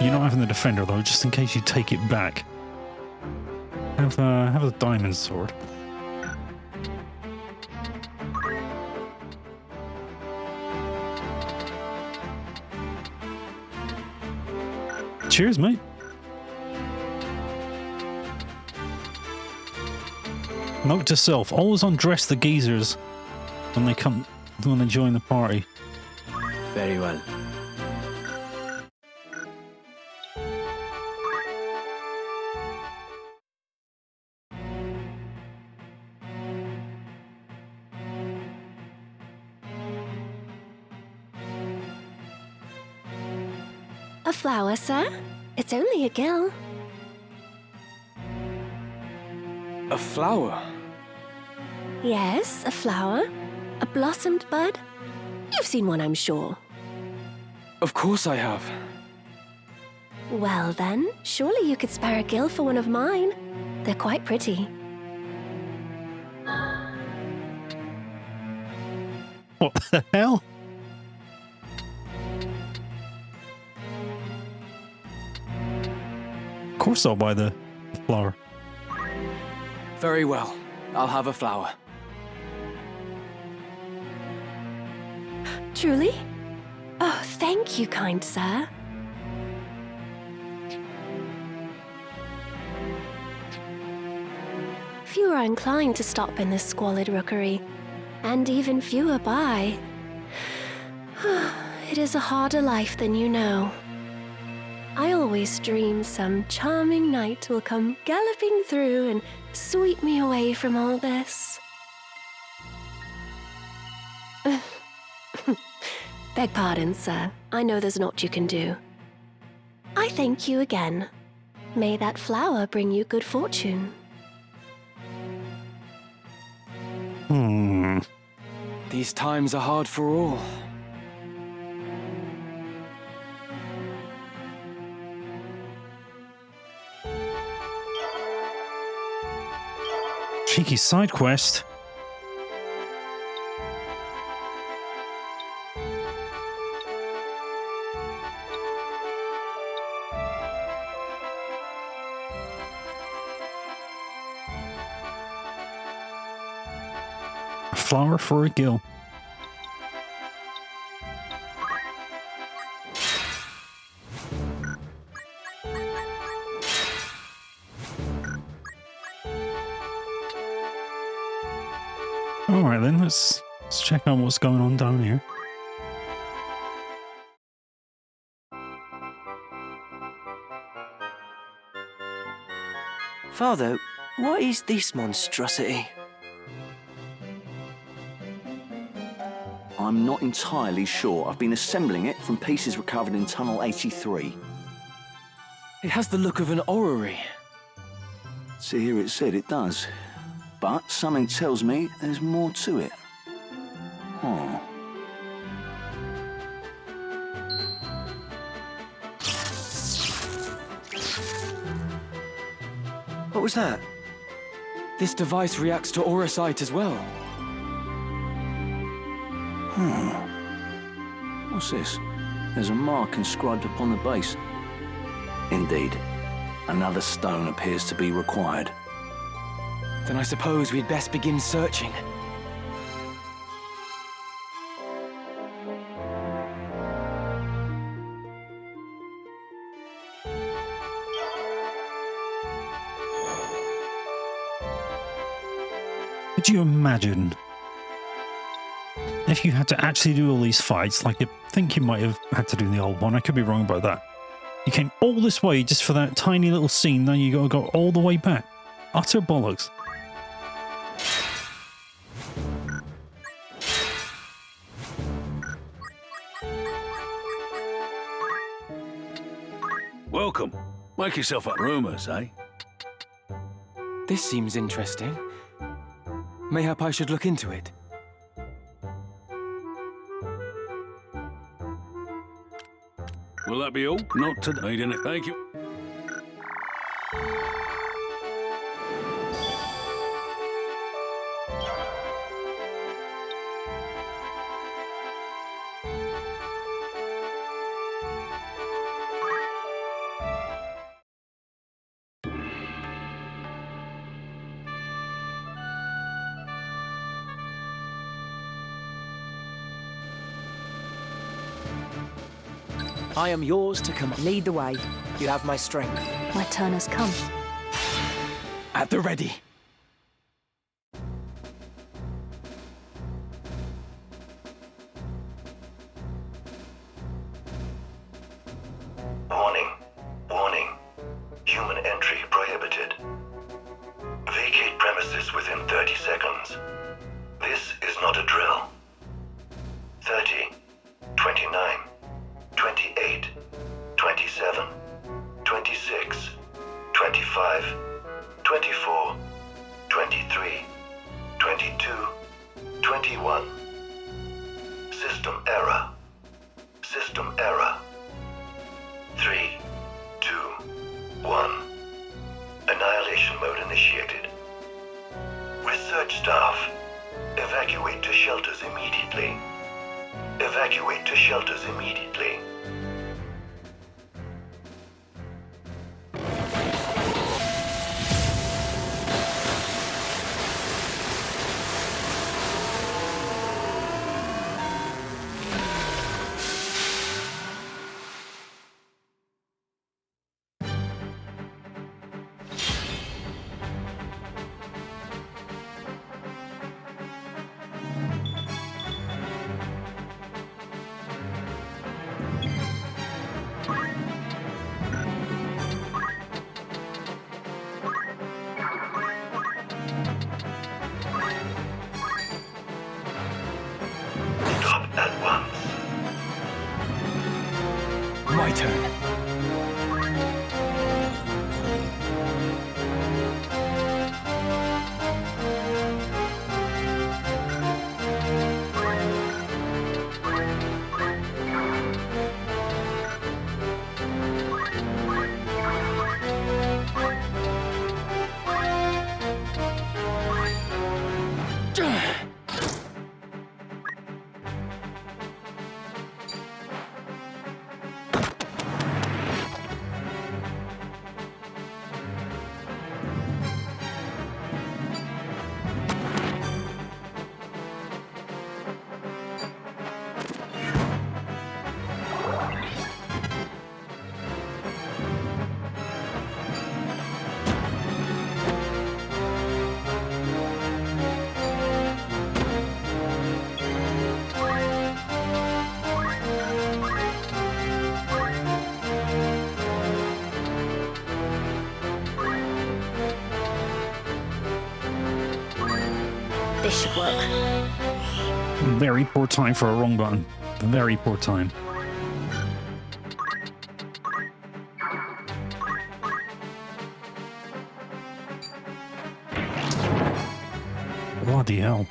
You're not having the defender, though, just in case you take it back. Have a diamond sword. Cheers, mate. Note to self, always undress the geezers when they join the party. Very well. A flower, sir? It's only a gill. A flower? Yes, a flower. A blossomed bud. You've seen one, I'm sure. Of course I have. Well then, surely you could spare a gill for one of mine. They're quite pretty. What the hell? Of course I'll buy the flower. Very well. I'll have a flower. Truly? Oh, thank you, kind sir. Few are inclined to stop in this squalid rookery, and even fewer buy. It is a harder life than you know. I always dream some charming knight will come galloping through and sweep me away from all this. Beg pardon, sir. I know there's naught you can do. I thank you again. May that flower bring you good fortune. These times are hard for all. Cheeky side quest. A flower for a gill. Alright then, let's check out what's going on down here. Father, what is this monstrosity? I'm not entirely sure. I've been assembling it from pieces recovered in Tunnel 83. It has the look of an orrery. See, here it said it does. But something tells me there's more to it. Oh. What was that? This device reacts to auracite as well. What's this? There's a mark inscribed upon the base. Indeed. Another stone appears to be required. Then I suppose we'd best begin searching. Could you imagine if you had to actually do all these fights like I think you might have had to do in the old one? I could be wrong about that. You came all this way just for that tiny little scene, now you gotta go all the way back. Utter bollocks. Welcome. Make yourself up rumours, eh? This seems interesting. Mayhap I should look into it. Will that be all? Not today, didn't it? Thank you. I am yours to command. Lead the way. You have my strength. My turn has come. At the ready. Warning. Warning. Human entry prohibited. Vacate premises within 30 seconds. This is not a drill. 30, 29, 28, 27, 26, 25, 24, 23, 22, 21. System error. System error. 3, 2, 1. Annihilation mode initiated. Research staff, evacuate to shelters immediately. Evacuate to shelters immediately. This should work. Very poor time for a wrong button. Very poor time. Bloody hell.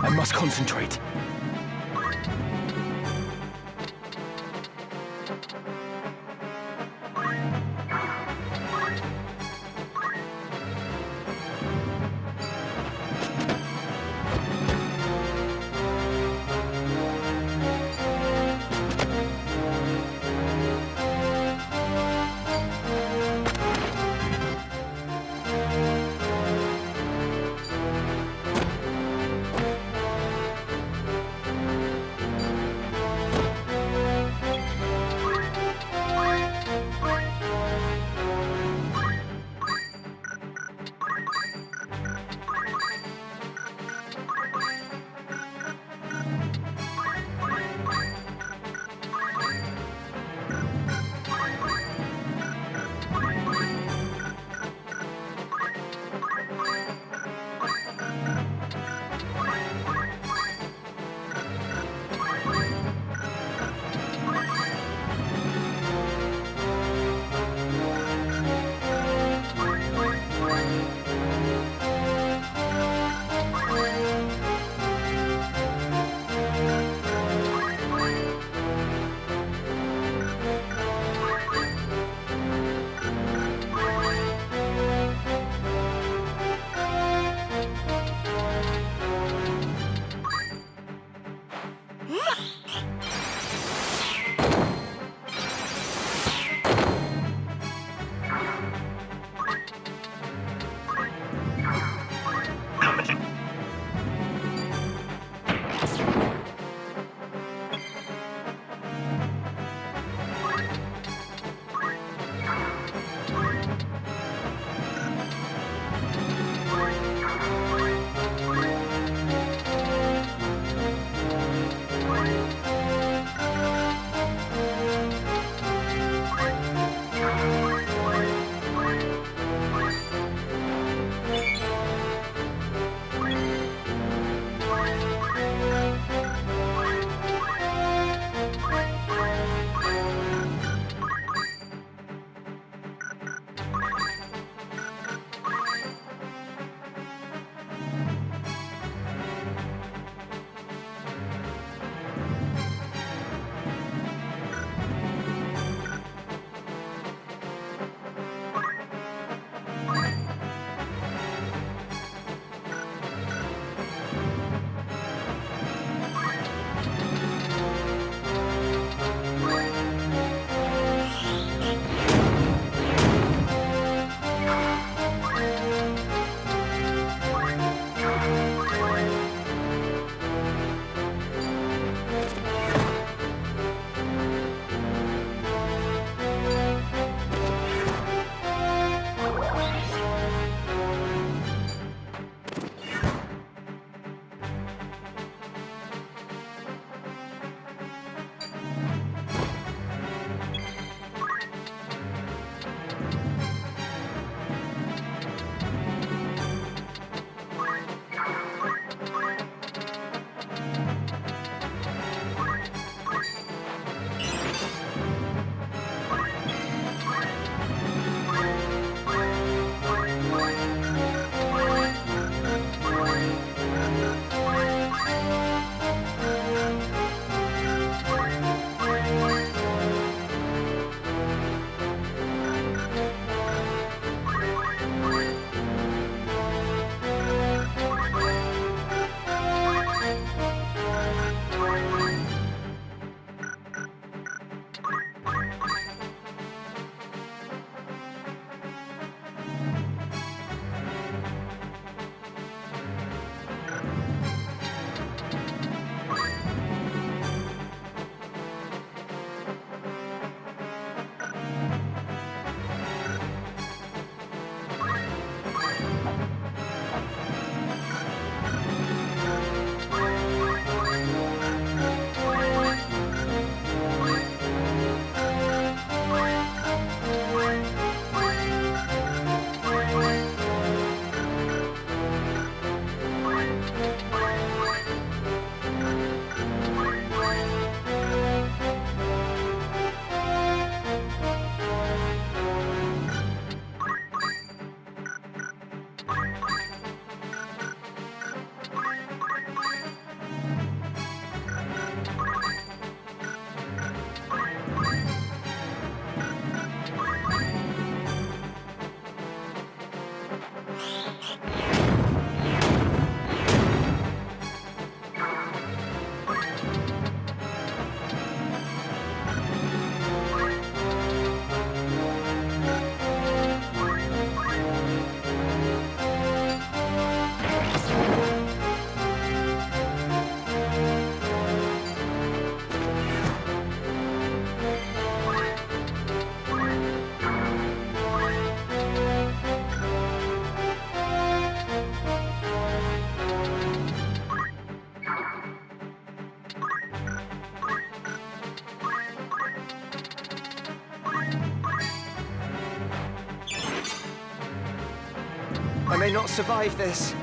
I must concentrate. may not survive this.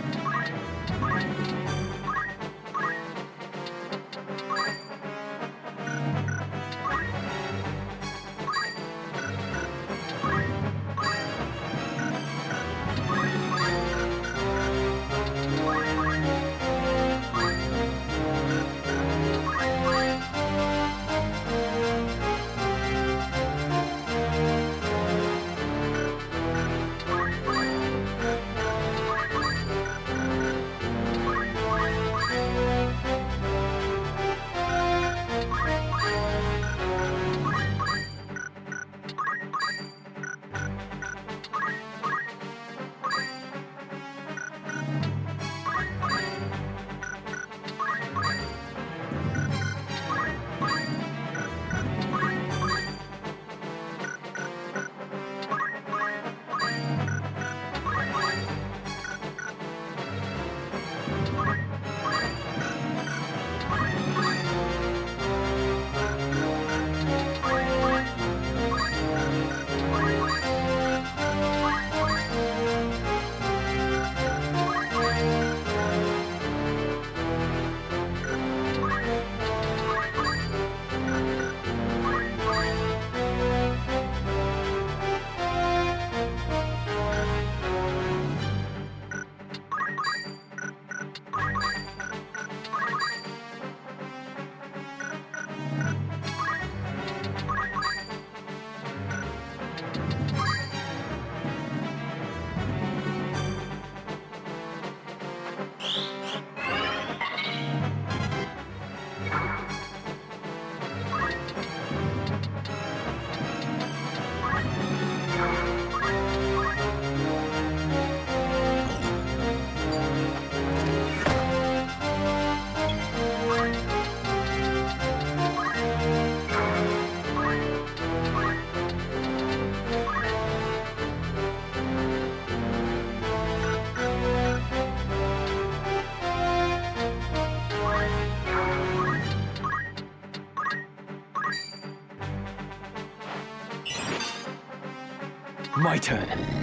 My turn.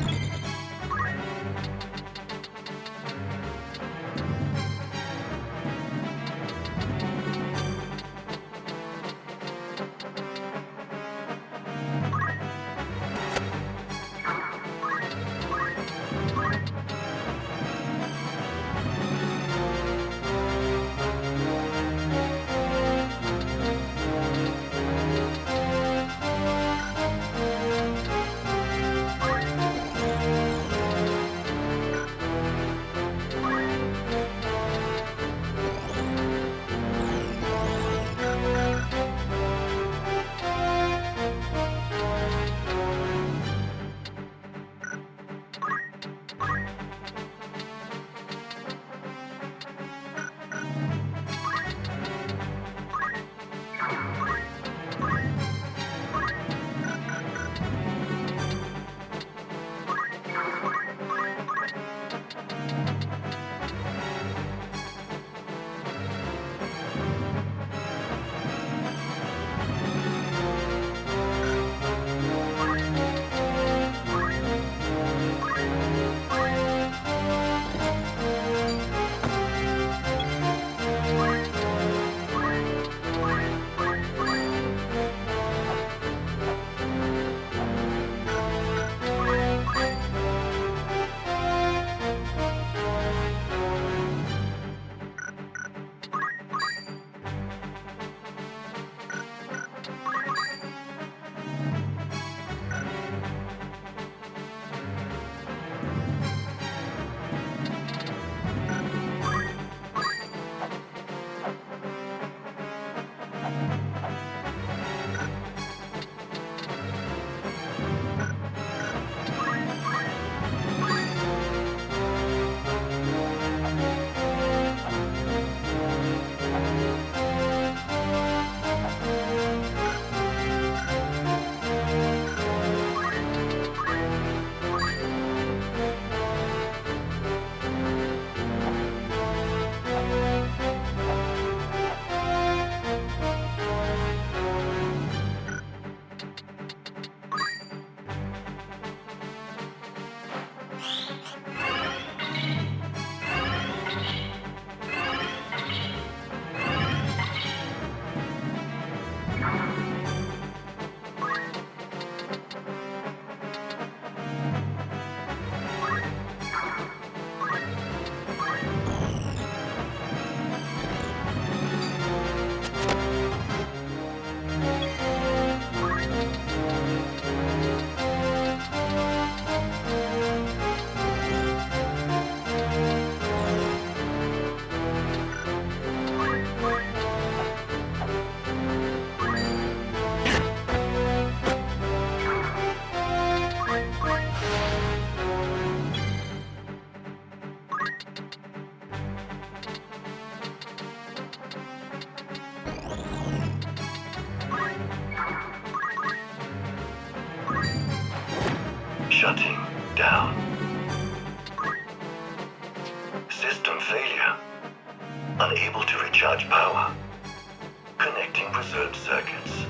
Shutting down. System failure. Unable to recharge power. Connecting preserved circuits.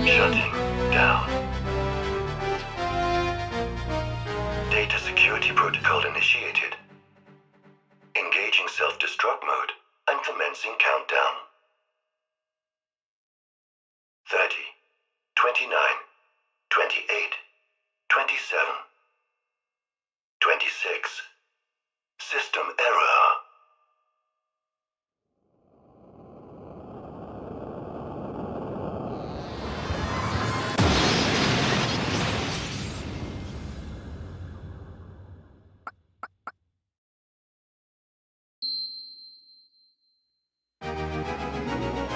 Shutting down. Data security protocol initiated. Engaging self-destruct mode and commencing countdown. 30, 29, 28, 27, 26. System error.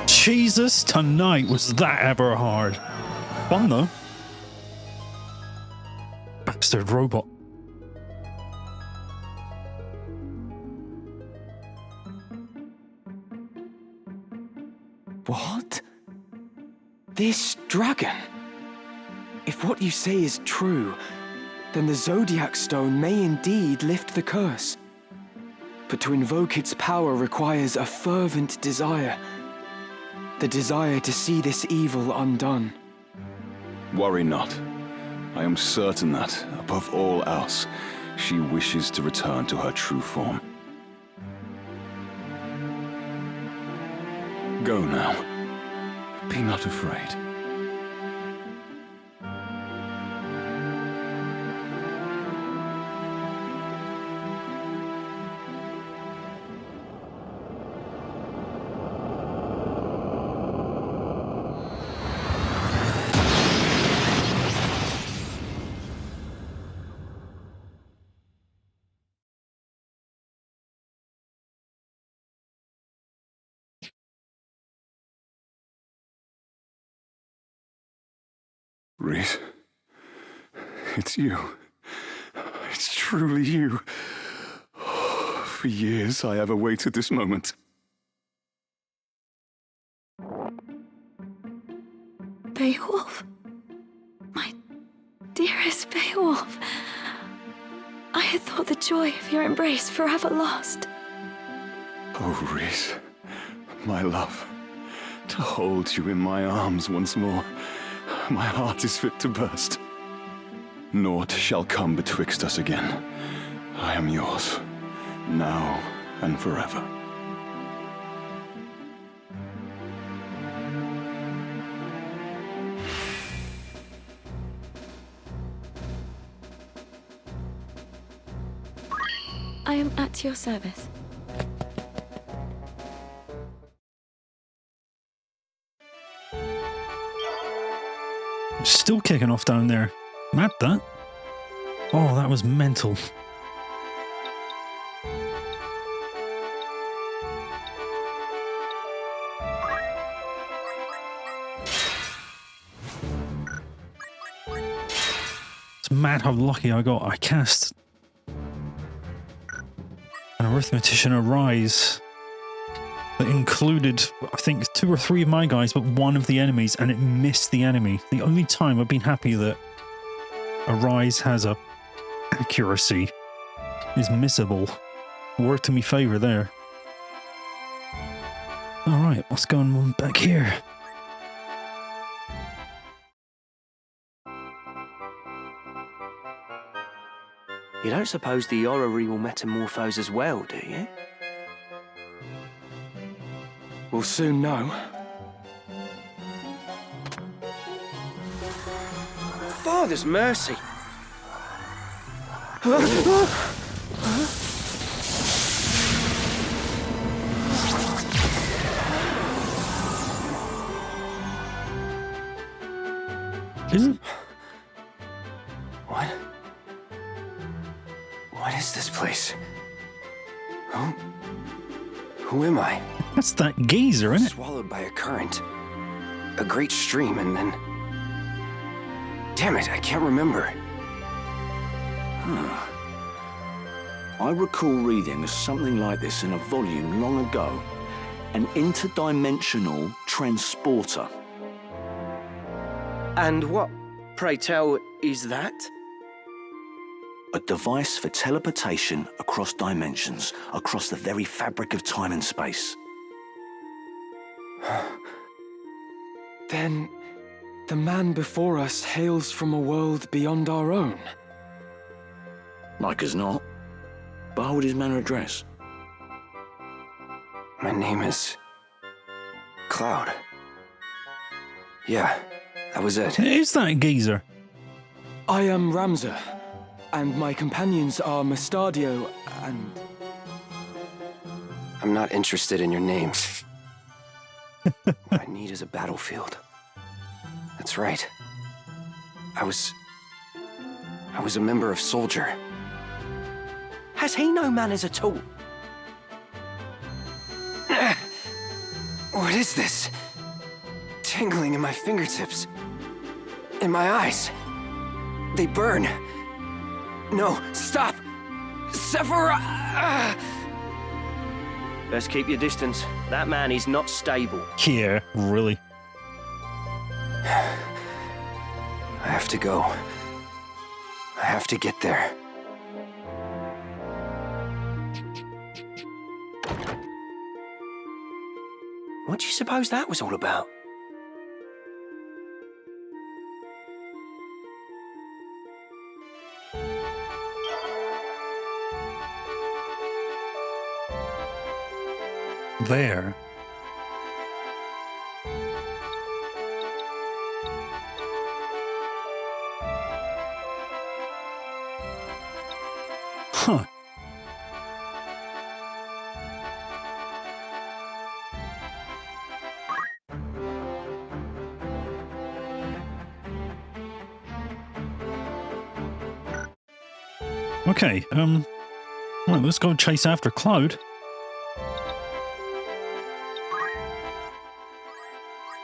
Jesus, tonight was that ever hard. Fun though. Bastard robot. What? This dragon? If what you say is true, then the Zodiac Stone may indeed lift the curse. But to invoke its power requires a fervent desire. The desire to see this evil undone. Worry not. I am certain that, above all else, she wishes to return to her true form. Go now. Be not afraid. Reese, it's you. It's truly you. For years I have awaited this moment. Beowulf? My dearest Beowulf. I had thought the joy of your embrace forever lost. Oh, Reese, my love, to hold you in my arms once more, my heart is fit to burst. Naught shall come betwixt us again. I am yours, now and forever. I am at your service. Still kicking off down there. Mad that. Oh, that was mental. It's mad how lucky I got. I cast an Arithmetician Arise that included, I think, 2 or 3 of my guys, but 1 of the enemies, and it missed the enemy. The only time I've been happy that Arise has a accuracy is missable. Worked to me favour there. Alright, what's going on back here? You don't suppose the orrery will metamorphose as well, do you? We'll soon know. Father's mercy! What? What is this place? Who am I? That's that geezer, isn't it? Swallowed by a current. A great stream, and then... Damn it, I can't remember. I recall reading something like this in a volume long ago. An interdimensional transporter. And what, pray tell, is that? A device for teleportation across dimensions, across the very fabric of time and space. Then, the man before us hails from a world beyond our own. Like as not. But how would his manner address? My name is... Cloud. Yeah, that was it. Is that geezer? I am Ramza, and my companions are Mustadio and... I'm not interested in your names. What I need is a battlefield. That's right. I was a member of Soldier. Has he no manners at all? What is this? Tingling in my fingertips. In my eyes. They burn. No, stop! Sephora! Best keep your distance. That man is not stable. Yeah, really. I have to go. I have to get there. What do you suppose that was all about? There. Huh. Okay, well, let's go chase after Cloud.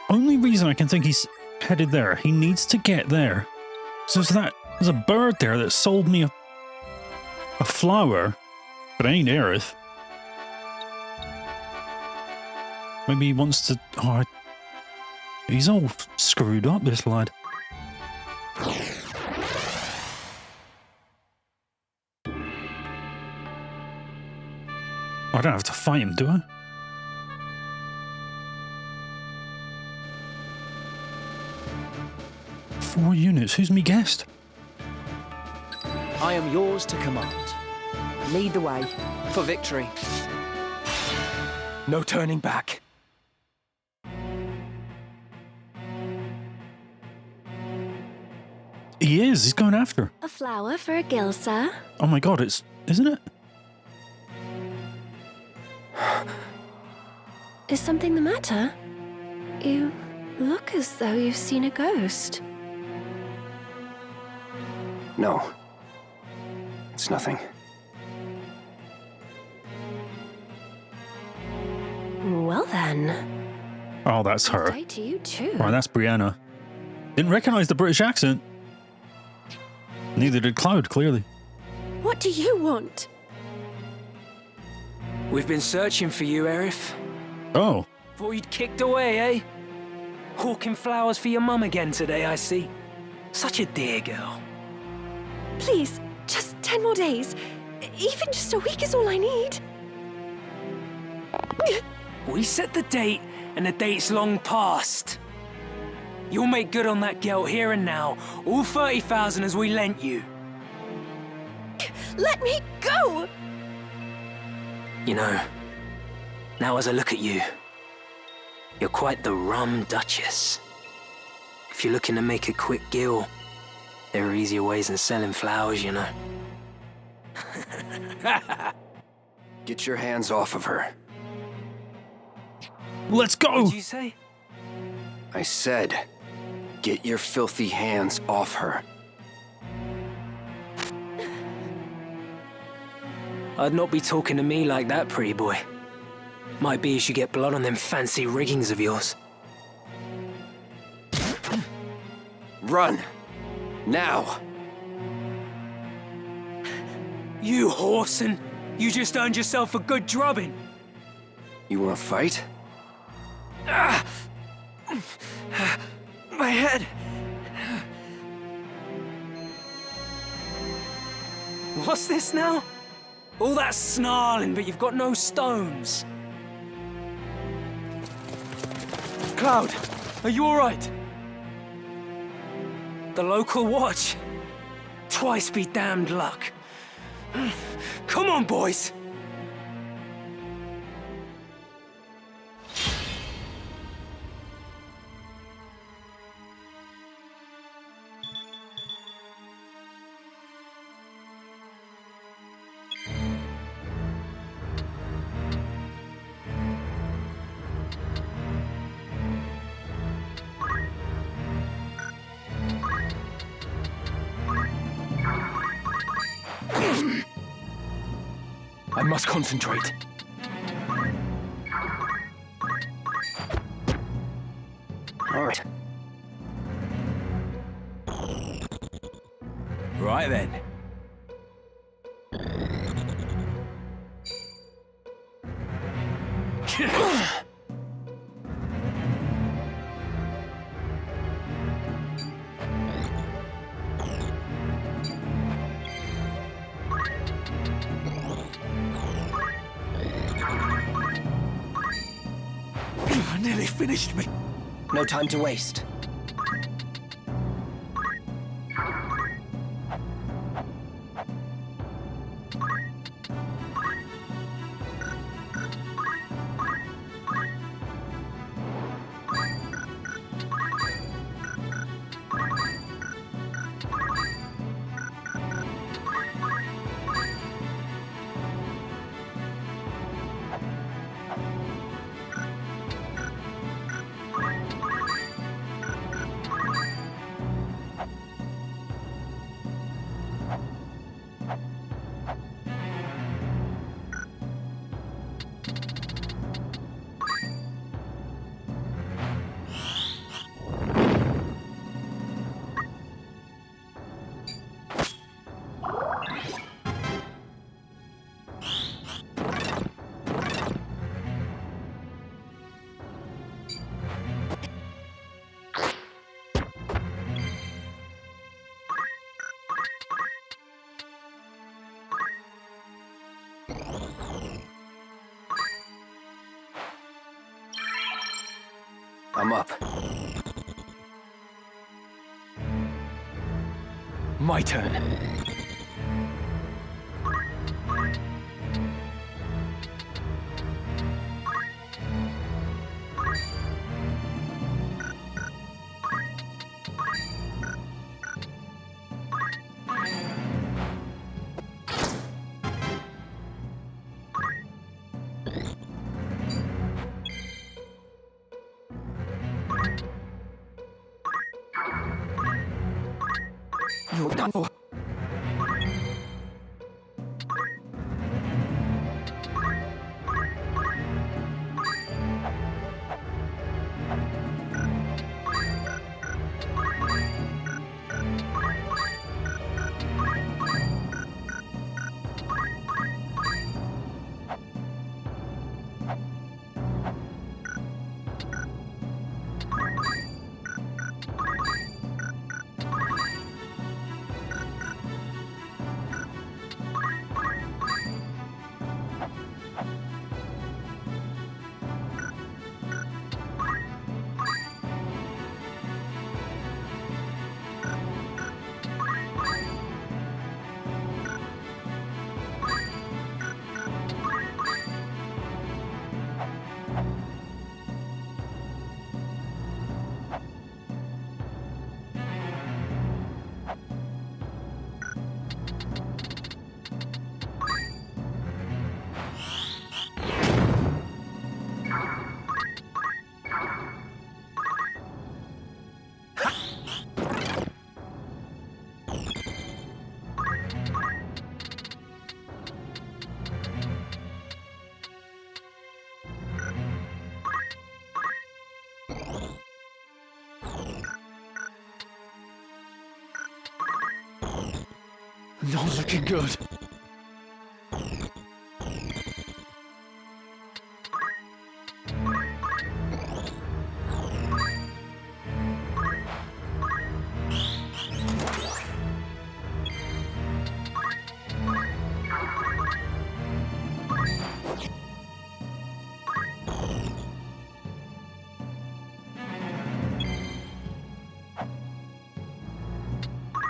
Only reason I can think he's headed there. He needs to get there. So there's a bird there that sold me a flower, but it ain't Aerith. Maybe he wants to... Oh, he's all screwed up, this lad. I don't have to fight him, do I? Four units. Who's me guest? I am yours to command. Lead the way for victory. No turning back. He is. He's going after. A flower for a gill, sir. Oh my god, isn't it? Is something the matter? You look as though you've seen a ghost. No. It's nothing. Well then. Oh, that's her. Day to you too. Right, that's Brianna. Didn't recognise the British accent. Neither did Cloud, clearly. What do you want? We've been searching for you, Aerith. Oh. Thought you'd kicked away, eh? Hawking flowers for your mum again today, I see. Such a dear girl. Please, just 10 more days. Even just a week is all I need. We set the date, and the date's long past. You'll make good on that guilt here and now, all 30,000 as we lent you. Let me go! You know, now as I look at you, you're quite the rum duchess. If you're looking to make a quick gill, there are easier ways than selling flowers, you know. Get your hands off of her. Let's go! What did you say? I said, get your filthy hands off her. I'd not be talking to me like that, pretty boy. Might be as you get blood on them fancy riggings of yours. Run! Now! You whoreson! You just earned yourself a good drubbing! You wanna fight? Ah! My head! What's this now? All that snarling, but you've got no stones. Cloud, are you all right? The local watch? Twice be damned luck. Come on, boys! I must concentrate. All right. Right then. Nearly finished me. No time to waste. I'm up. My turn. You're done for. Not looking good.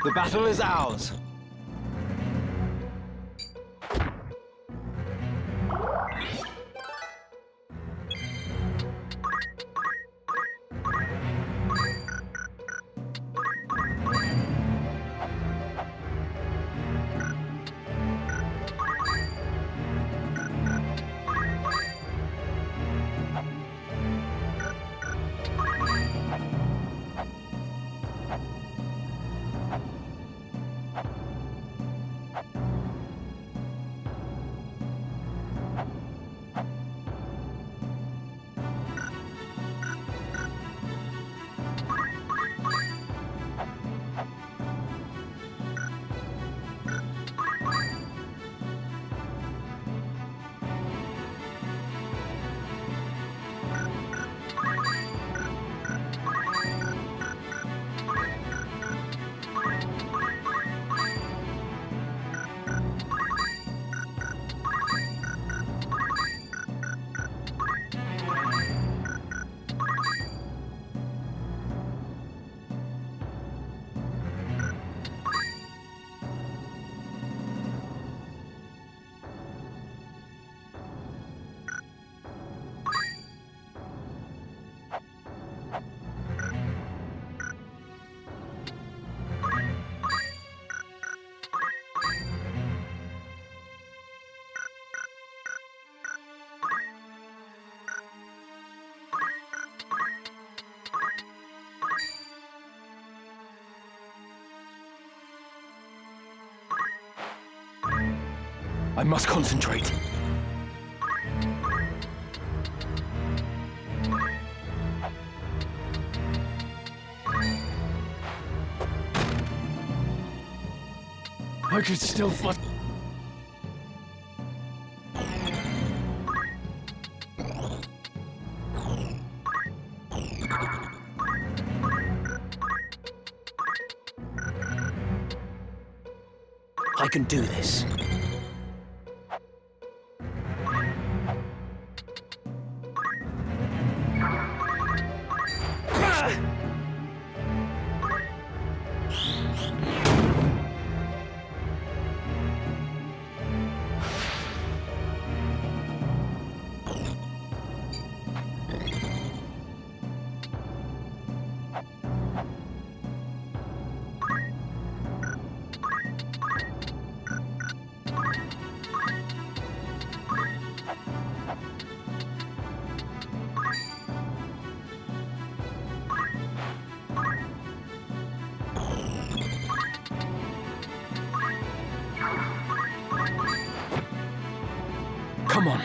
The battle is ours. I must concentrate. I could still fight. I can do this. Come on.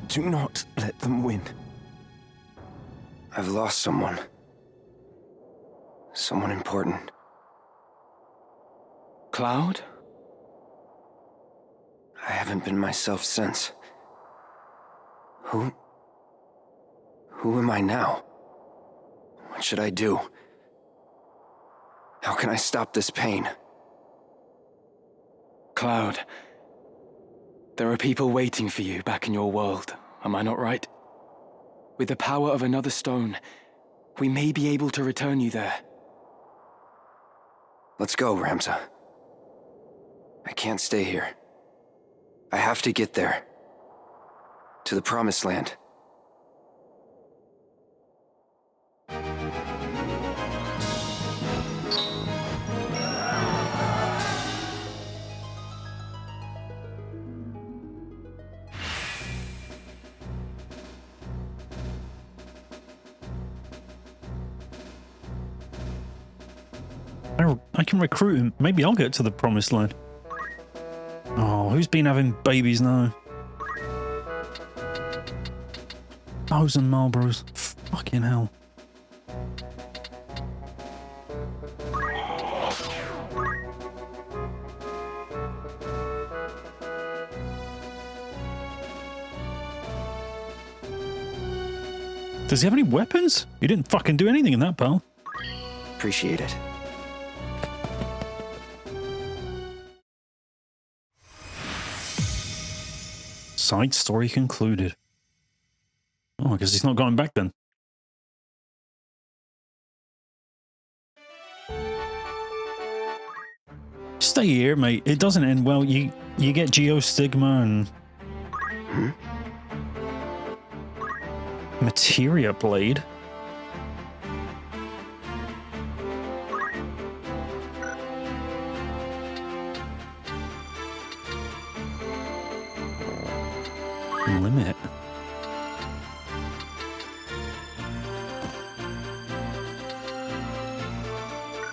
Do not let them win. I've lost someone. Someone important. Cloud? I haven't been myself since. Who am I now? What should I do? How can I stop this pain? Cloud. There are people waiting for you back in your world, am I not right? With the power of another stone, we may be able to return you there. Let's go, Ramza. I can't stay here. I have to get there. To the Promised Land. I can recruit him. Maybe I'll get to the Promised Land. Oh, who's been having babies now? 1,000 Marlboros. Fucking hell. Does he have any weapons? He didn't fucking do anything in that, pal. Appreciate it. Side story concluded. Oh, I guess he's not going back then. Stay here, mate. It doesn't end well. You get Geostigma and... Materia Blade. Limit.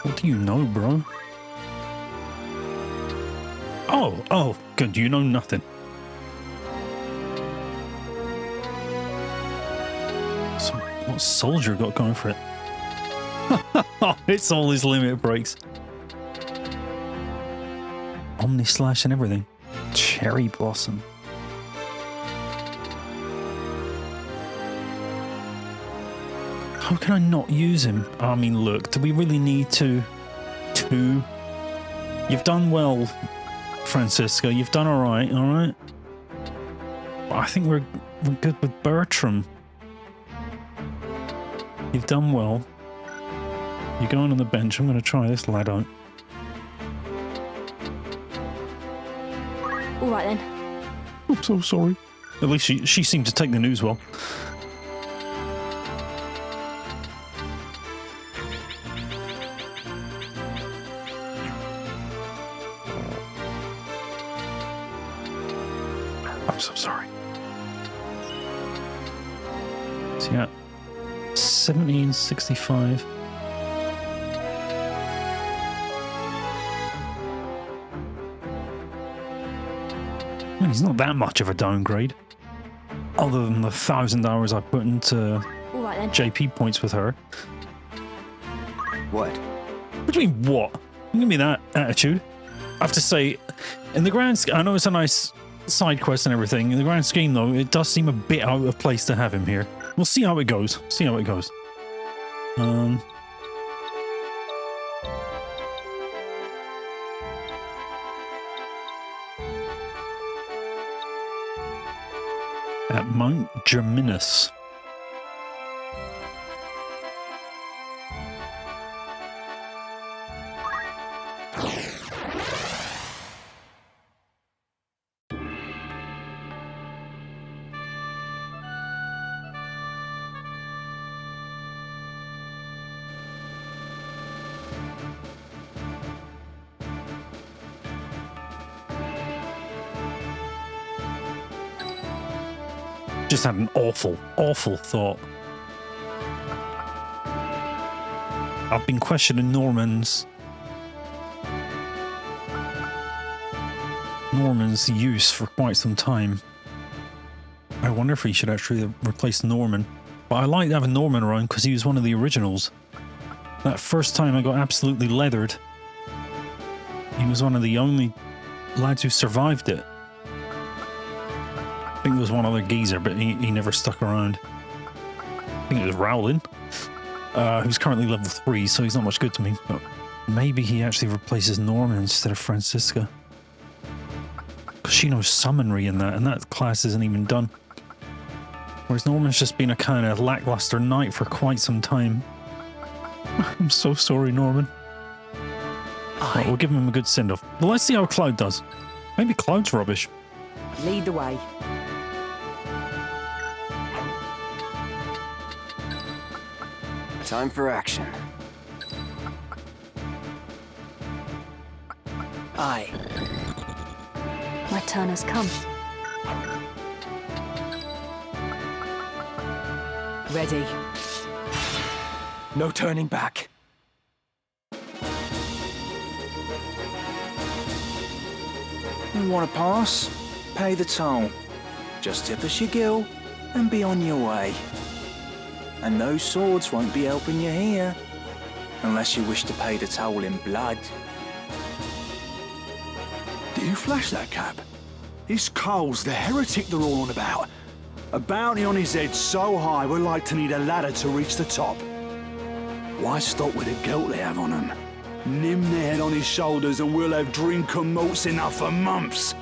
What do you know, bro? Oh, good. You know nothing. So, what soldier got going for it? It's all his limit breaks. Omni Slash and everything. Cherry Blossom. How can I not use him? I mean, look, do we really need to? You've done well, Francisco. You've done all right? But I think we're good with Bertram. You've done well. You're going on the bench. I'm going to try this lad out. All right, then. I'm so sorry. At least she seemed to take the news well. I'm so sorry. So yeah, 1765. I mean, he's not that much of a downgrade. Other than the 1,000 hours I put into All right, then. JP points with her. What? What do you mean, what? Don't give me that attitude. I have to say, in the grand scheme, I know it's a nice side quest and everything. In the grand scheme, though, it does seem a bit out of place to have him here. We'll see how it goes. At Mount Germinus. Just had an awful, awful thought. I've been questioning Norman's use for quite some time. I wonder if he should actually replace Norman. But I liked having Norman around because he was one of the originals. That first time I got absolutely leathered, he was one of the only lads who survived it. I think there was one other geezer, but he never stuck around. I think it was Rowling, who's currently level 3, so he's not much good to me. But maybe he actually replaces Norman instead of Francisca. Because she knows summonry in that, and that class isn't even done. Whereas Norman's just been a kind of lackluster knight for quite some time. I'm so sorry, Norman. Right, we'll give him a good send-off. Well, let's see how Cloud does. Maybe Cloud's rubbish. Lead the way. Time for action. Aye. My turn has come. Ready. No turning back. You want to pass? Pay the toll. Just tip us your gill and be on your way. And those swords won't be helping you here, unless you wish to pay the toll in blood. Do you flash that cap? It's Coles, the heretic they're all on about. A bounty on his head so high we're like to need a ladder to reach the top. Why stop with the guilt they have on him? Nim their head on his shoulders and we'll have drink and malts enough for months.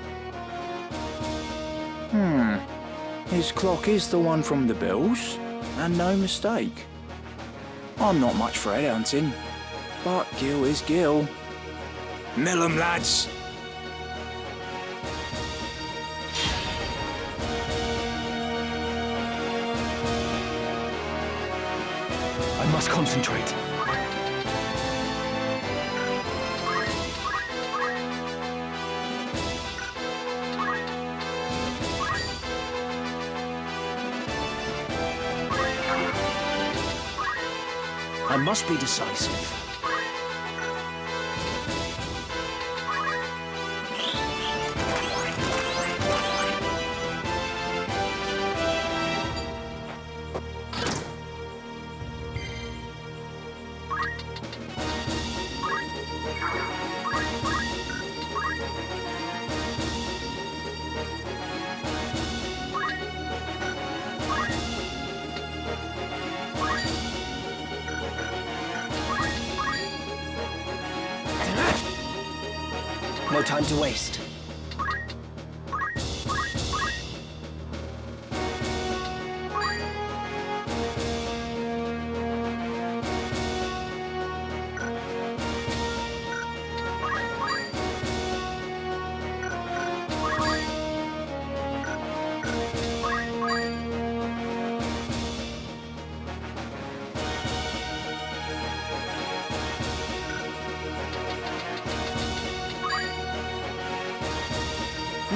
His clock is the one from the bills, and no mistake. I'm not much for headhunting, but Gil is Gil. Mill 'em, lads! I must concentrate. I must be decisive. No time to waste.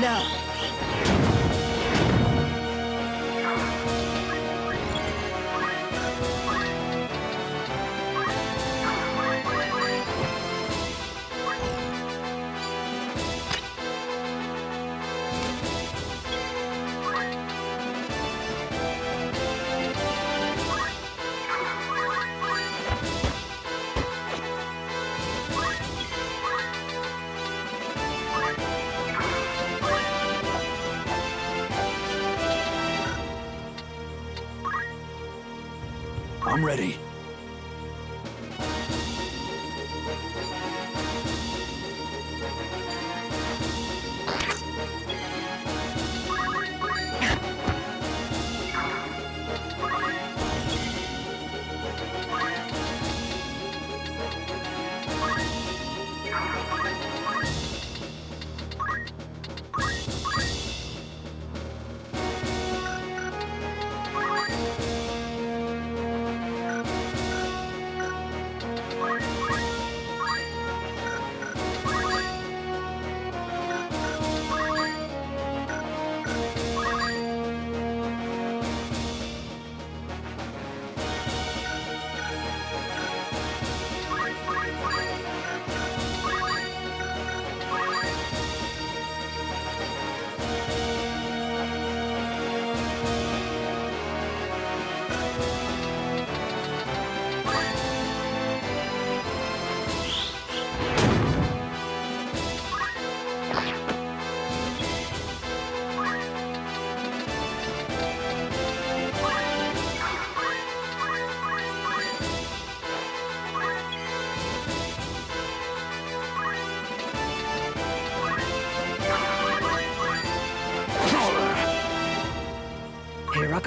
Now. I'm ready.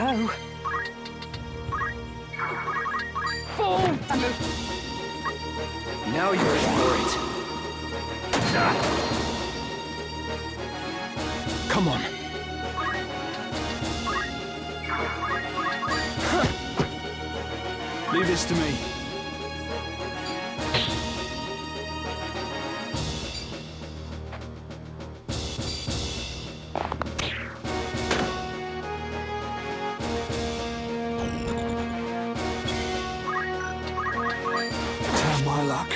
go. Fall! Now you're in for it. Come on. Leave this to me. Turn my luck.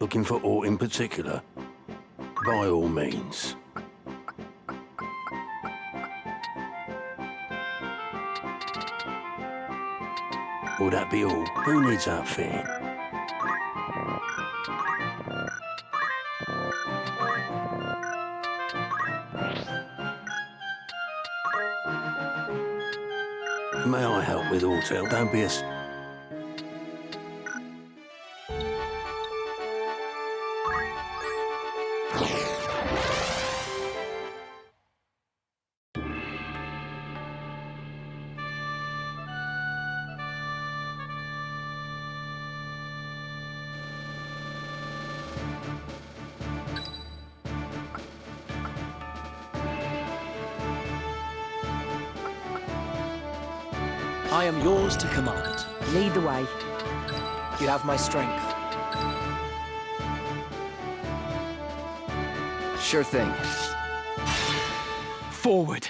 Looking for aught in particular? By all means. Will that be all? Who needs outfitting? May I help with aught else? Don't be a... I am yours to command. Lead the way. You have my strength. Sure thing. Forward.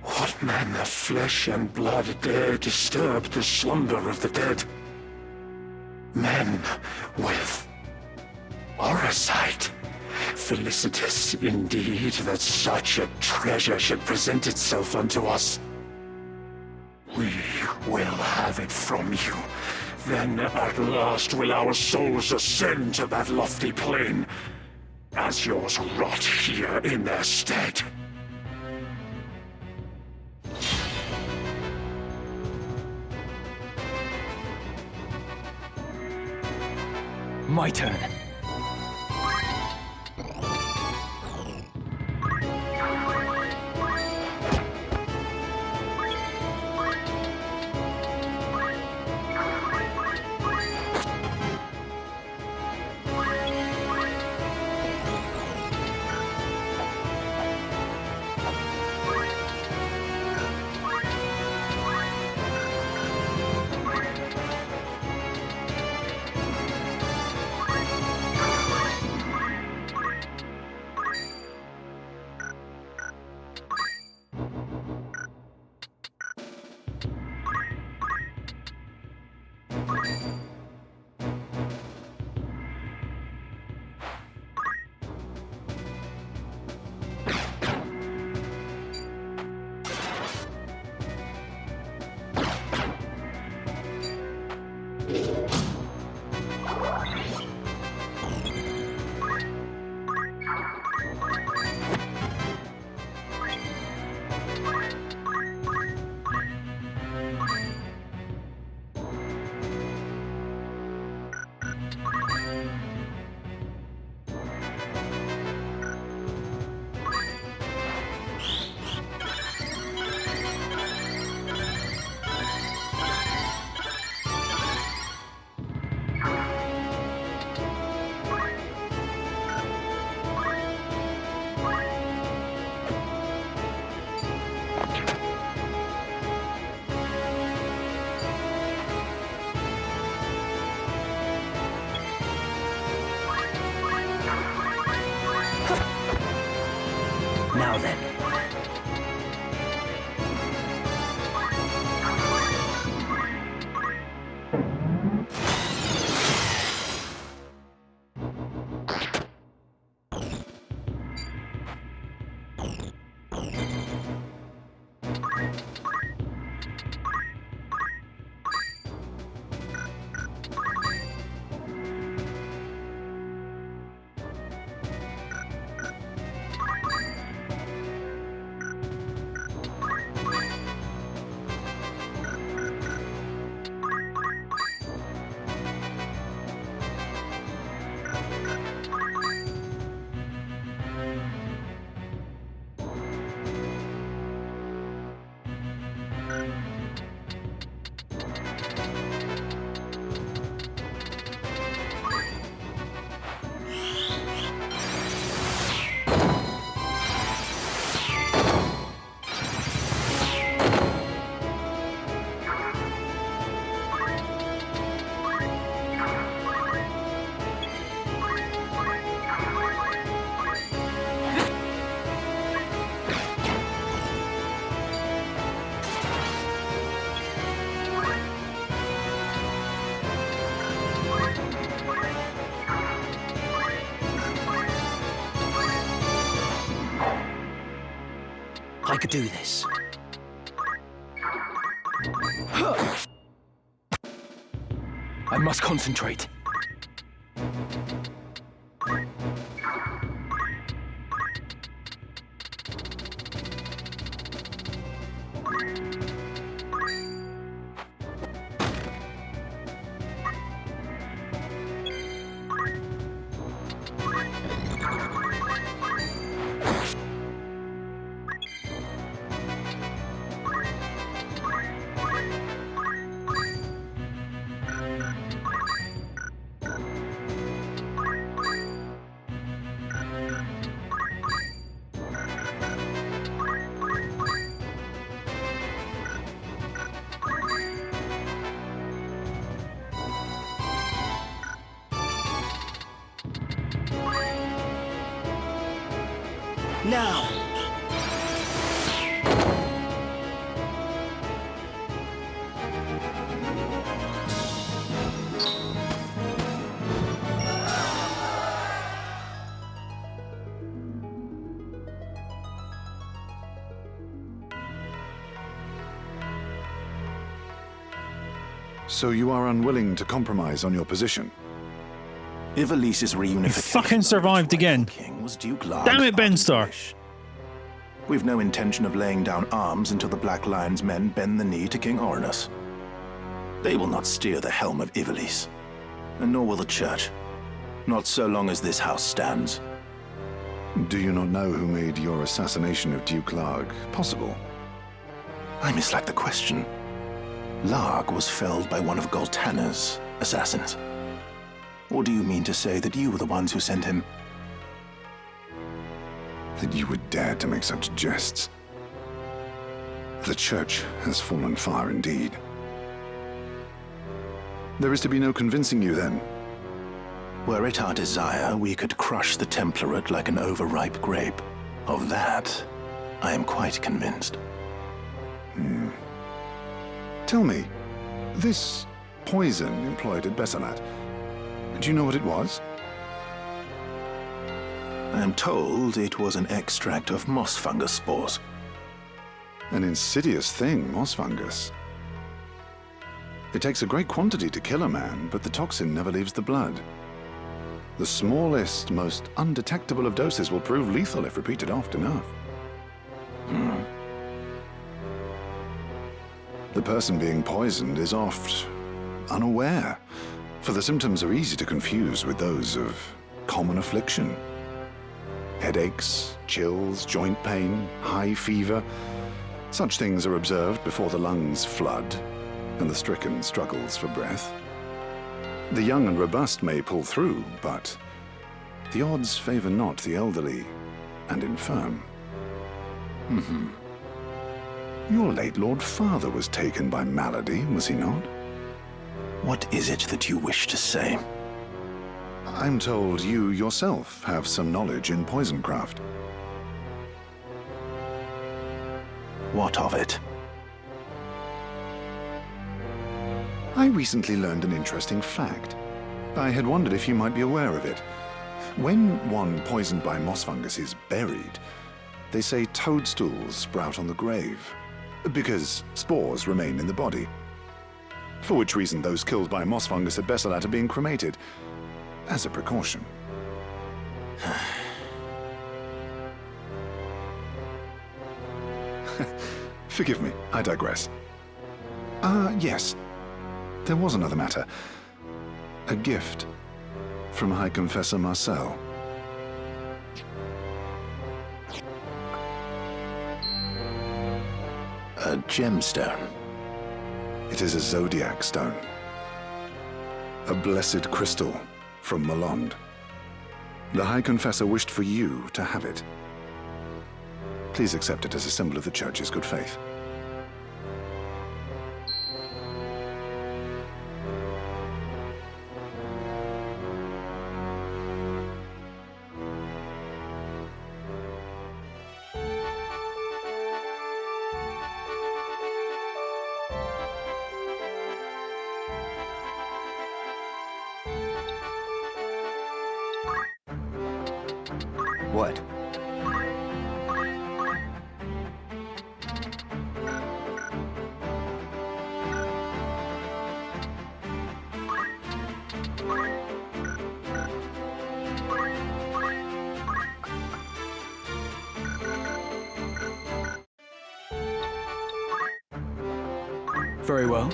What man of flesh and blood dare disturb the slumber of the dead? Men with orosight. Felicitous indeed that such a treasure should present itself unto us. We will have it from you. Then at last will our souls ascend to that lofty plane, as yours rot here in their stead. My turn. Now then. I could do this. I must concentrate. Now! So you are unwilling to compromise on your position? Ivalice's reunification. You fucking survived again. Was Duke Larg's Damn it, Benstar. We've no intention of laying down arms until the Black Lion's men bend the knee to King Orunus. They will not steer the helm of Ivalice, and nor will the Church. Not so long as this house stands. Do you not know who made your assassination of Duke Larg possible? I mislike the question. Larg was felled by one of Goltanna's assassins. Or do you mean to say that you were the ones who sent him? That you would dare to make such jests. The Church has fallen far indeed. There is to be no convincing you, then. Were it our desire, we could crush the Templarate like an overripe grape. Of that, I am quite convinced. Tell me, this poison employed at Besselat, do you know what it was? I am told it was an extract of moss fungus spores. An insidious thing, moss fungus. It takes a great quantity to kill a man, but the toxin never leaves the blood. The smallest, most undetectable of doses will prove lethal if repeated often enough. The person being poisoned is oft unaware, for the symptoms are easy to confuse with those of common affliction. Headaches, chills, joint pain, high fever. Such things are observed before the lungs flood and the stricken struggles for breath. The young and robust may pull through, but the odds favor not the elderly and infirm. Your late Lord Father was taken by malady, was he not? What is it that you wish to say? I'm told you yourself have some knowledge in poisoncraft. What of it? I recently learned an interesting fact. I had wondered if you might be aware of it. When one poisoned by moss fungus is buried, they say toadstools sprout on the grave, because spores remain in the body. For which reason those killed by moss fungus at Besselat are being cremated, as a precaution. Forgive me, I digress. Yes. There was another matter. A gift from High Confessor Marcel. A gemstone. It is a zodiac stone. A blessed crystal from Malond. The High Confessor wished for you to have it. Please accept it as a symbol of the Church's good faith. What? Very well.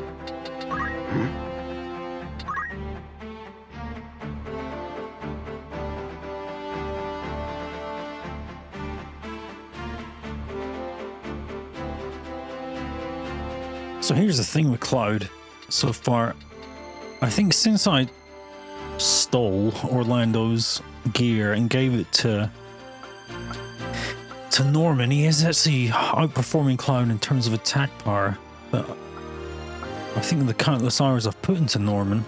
So here's the thing with Cloud so far. I think since I stole Orlando's gear and gave it to Norman, he is actually outperforming Cloud in terms of attack power. But I think the countless hours I've put into Norman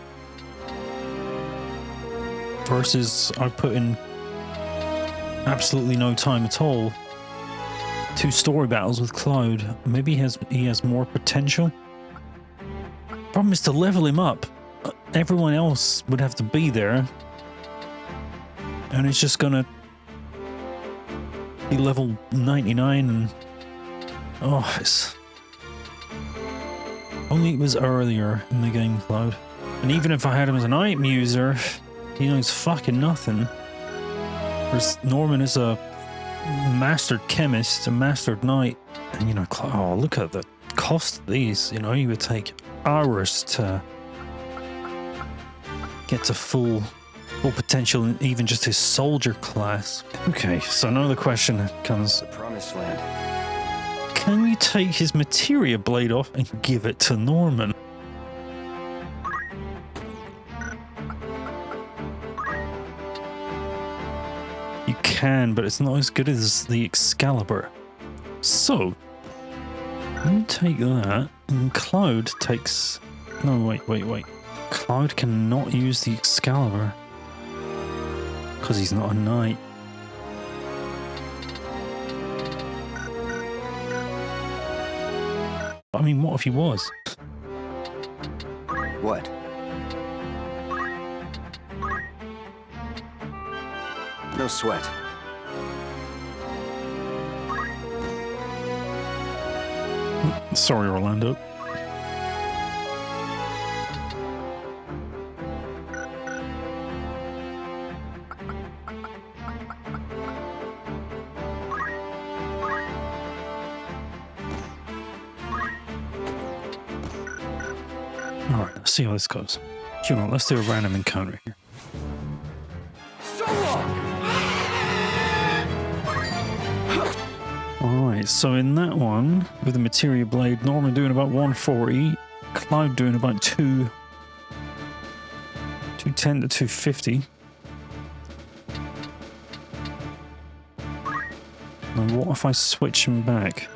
versus I've put in absolutely no time at all. 2 story battles with Cloud. Maybe he has more potential. Problem is to level him up. Everyone else would have to be there, and it's just gonna be level 99. And it's only it was earlier in the game, Cloud. And even if I had him as an item user, he knows fucking nothing. Whereas Norman is a mastered chemist, a mastered knight, and look at the cost of these. You would take hours to get to full potential in even just his soldier class. Okay, so now the question comes: Promised land. Can you take his materia blade off and give it to Norman? You can, but it's not as good as the Excalibur. So, you take that, and Cloud takes... No, wait. Cloud cannot use the Excalibur, because he's not a knight. I mean, what if he was? What? No sweat. Sorry, Orlando. Alright, let's see how this goes. Let's do a random encounter here. Alright, so in that one, with the materia blade, Norman doing about 140, Cloud doing about 210 to 250. And what if I switch him back?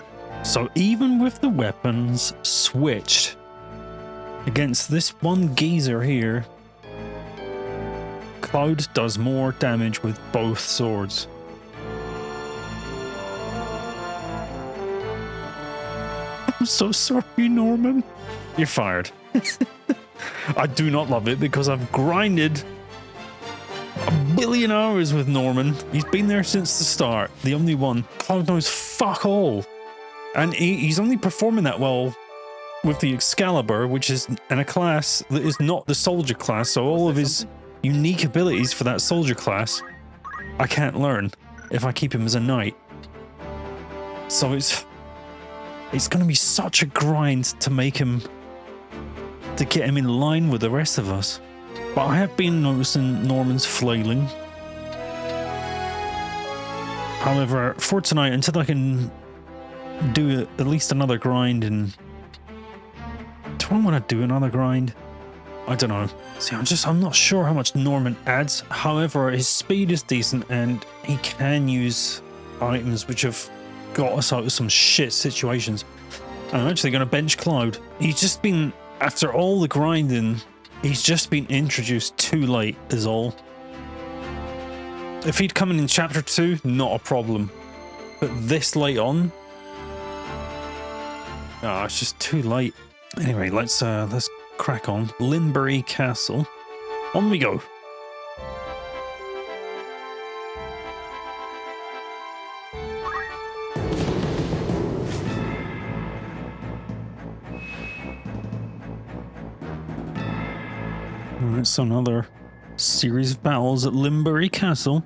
So even with the weapons switched against this one geezer here, Cloud does more damage with both swords. I'm so sorry, Norman. You're fired. I do not love it because I've grinded a billion hours with Norman. He's been there since the start. The only one. Cloud knows fuck all. And he's only performing that well with the Excalibur, which is in a class that is not the soldier class. So all of his unique abilities for that soldier class, I can't learn if I keep him as a knight. So it's going to be such a grind to make him, to get him in line with the rest of us. But I have been noticing Norman's flailing. However, for tonight, until I can do at least another grind, and do I want to do another grind? I don't know. See, I'm not sure how much Norman adds. However, his speed is decent and he can use items which have got us out of some shit situations. I'm actually going to bench Cloud. He's just been, after all the grinding, he's just been introduced too late is all. If he'd come in chapter 2, not a problem. But this late on, it's just too late. Anyway, let's crack on. Limbury Castle. On we go. Alright, so another series of battles at Limbury Castle.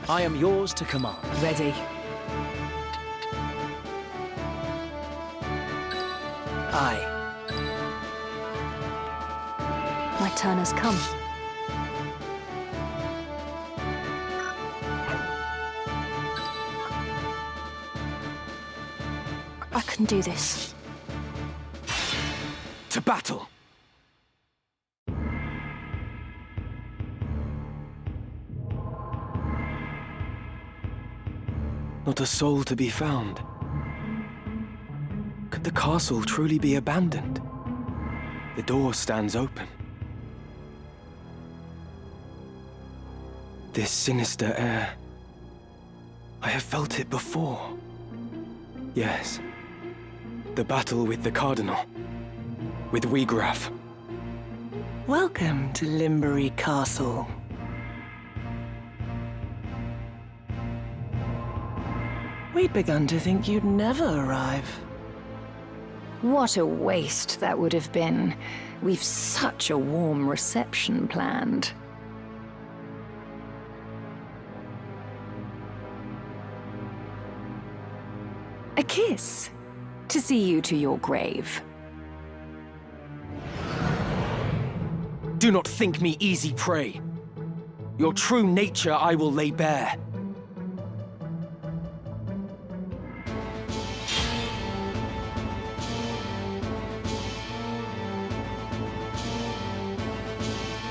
I am yours to command. Ready. Aye. My turn has come. I can do this. To battle! Not a soul to be found. Could the castle truly be abandoned? The door stands open. This sinister air. I have felt it before. Yes. The battle with the Cardinal. With Wiegraf. Welcome to Limbury Castle. We'd begun to think you'd never arrive. What a waste that would have been. We've such a warm reception planned. A kiss to see you to your grave. Do not think me easy prey. Your true nature I will lay bare.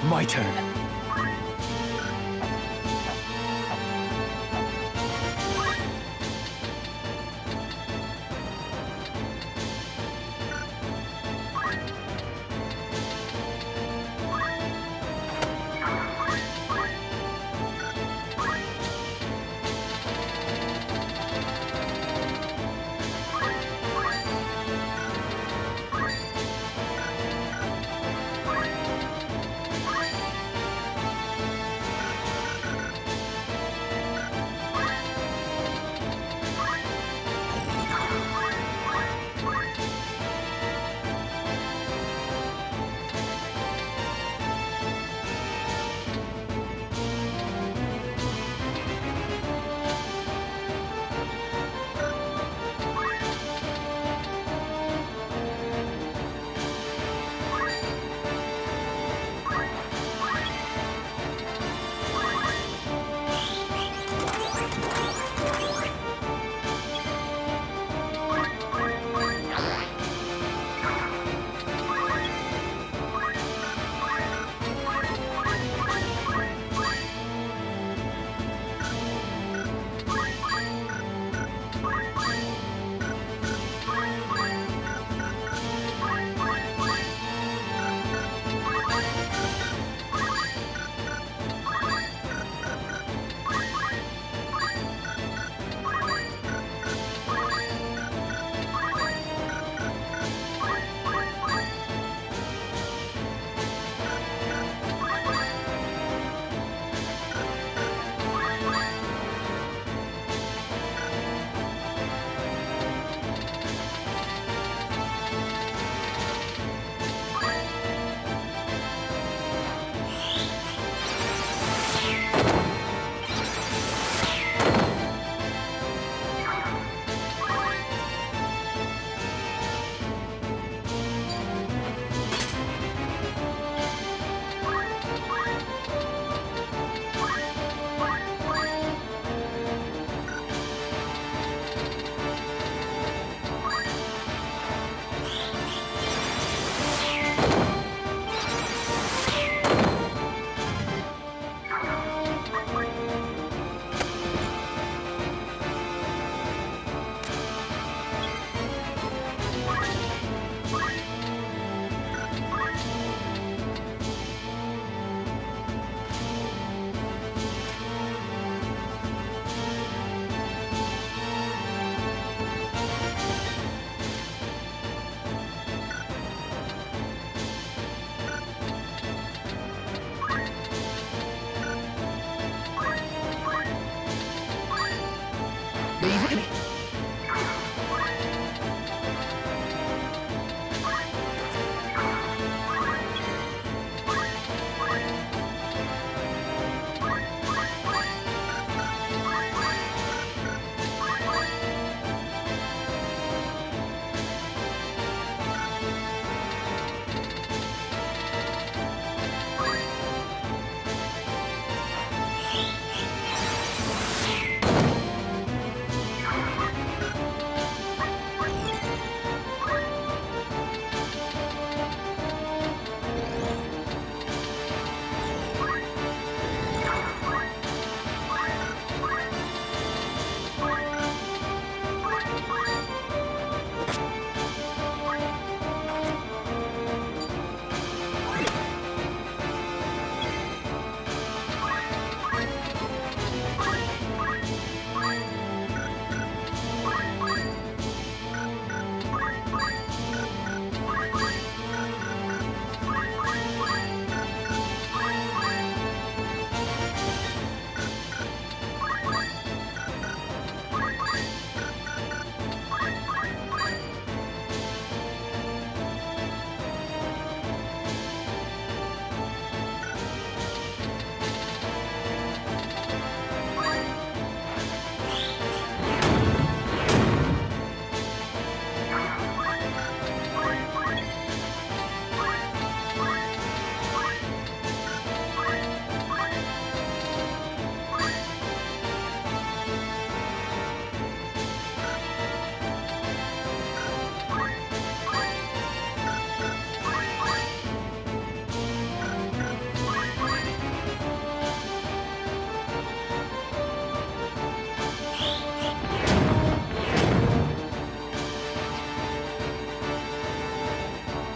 My turn. leave me.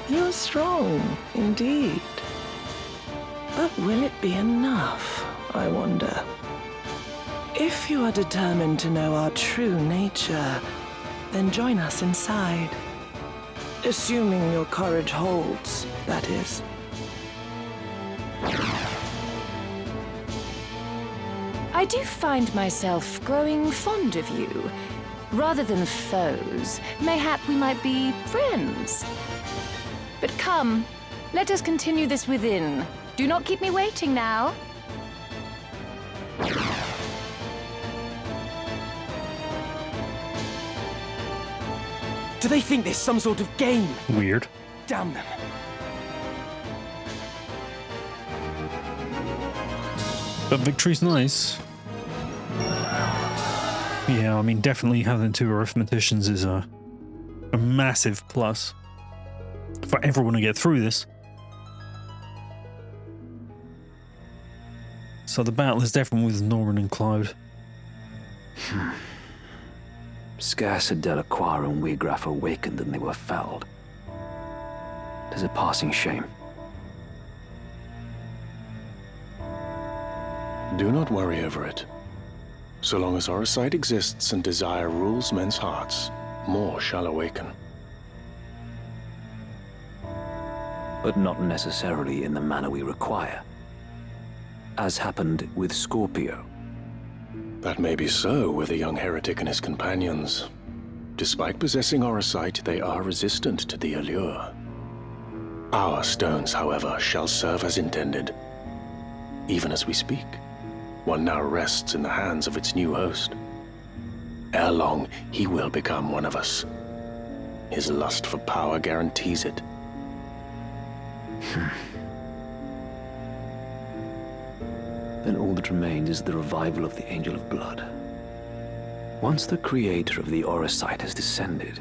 You're strong, indeed. But will it be enough, I wonder? If you are determined to know our true nature, then join us inside. Assuming your courage holds, that is. I do find myself growing fond of you. Rather than foes, mayhap we might be friends. But come, let us continue this within. Do not keep me waiting now. Do they think there's some sort of game? Weird. Damn them. But victory's nice. Yeah, I mean, definitely having 2 arithmeticians is a massive plus for everyone to get through this. So the battle is definitely with Norman and Cloud. Scarce had Delacroix and Wigraf awakened than they were felled. 'Tis a passing shame. Do not worry over it. So long as our sight exists and desire rules men's hearts, more shall awaken. But not necessarily in the manner we require. As happened with Scorpio. That may be so with the young heretic and his companions. Despite possessing Orisight, they are resistant to the allure. Our stones, however, shall serve as intended. Even as we speak, one now rests in the hands of its new host. Ere long, he will become one of us. His lust for power guarantees it. Then all that remains is the revival of the Angel of Blood. Once the creator of the Orisight has descended,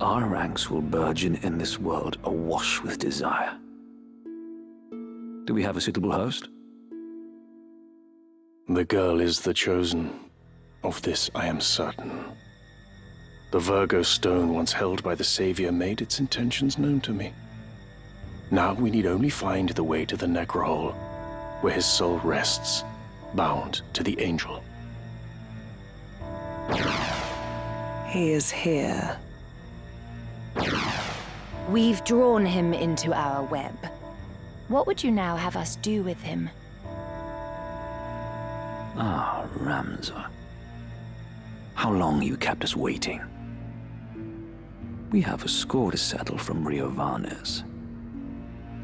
our ranks will burgeon in this world awash with desire. Do we have a suitable host? The girl is the chosen. Of this I am certain. The Virgo stone once held by the Savior made its intentions known to me. Now we need only find the way to the Necrohole, where his soul rests, bound to the Angel. He is here. We've drawn him into our web. What would you now have us do with him? Ah, Ramza. How long you kept us waiting? We have a score to settle from Riovanes.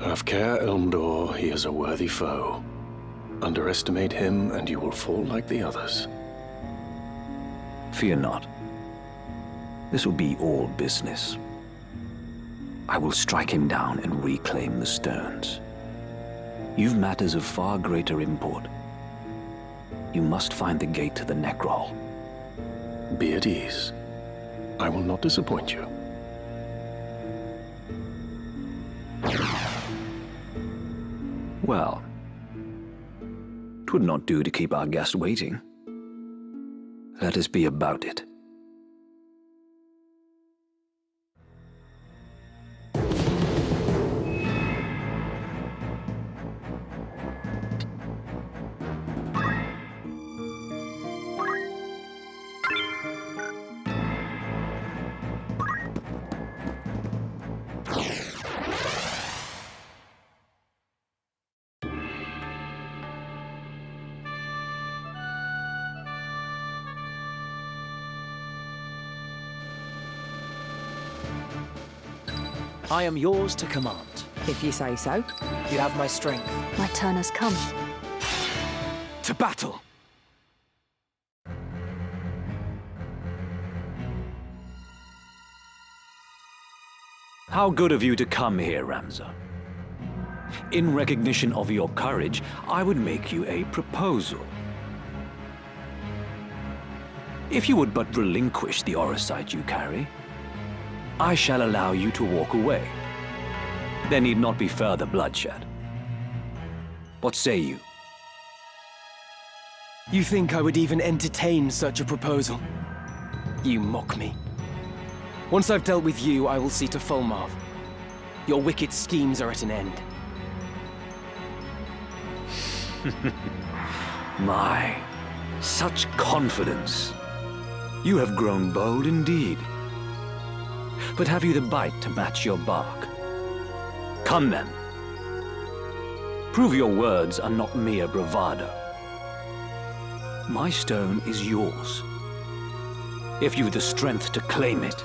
Have care, Elmdore. He is a worthy foe. Underestimate him, and you will fall like the others. Fear not. This will be all business. I will strike him down and reclaim the stones. You've matters of far greater import. You must find the gate to the Necrol. Be at ease. I will not disappoint you. Well, 'twould not do to keep our guest waiting. Let us be about it. I am yours to command. If you say so. You have my strength. My turn has come. To battle! How good of you to come here, Ramza. In recognition of your courage, I would make you a proposal. If you would but relinquish the Orosite you carry, I shall allow you to walk away. There need not be further bloodshed. What say you? You think I would even entertain such a proposal? You mock me. Once I've dealt with you, I will see to Fulmarv. Your wicked schemes are at an end. My, such confidence. You have grown bold indeed. But have you the bite to match your bark? Come then. Prove your words are not mere bravado. My stone is yours, if you've the strength to claim it.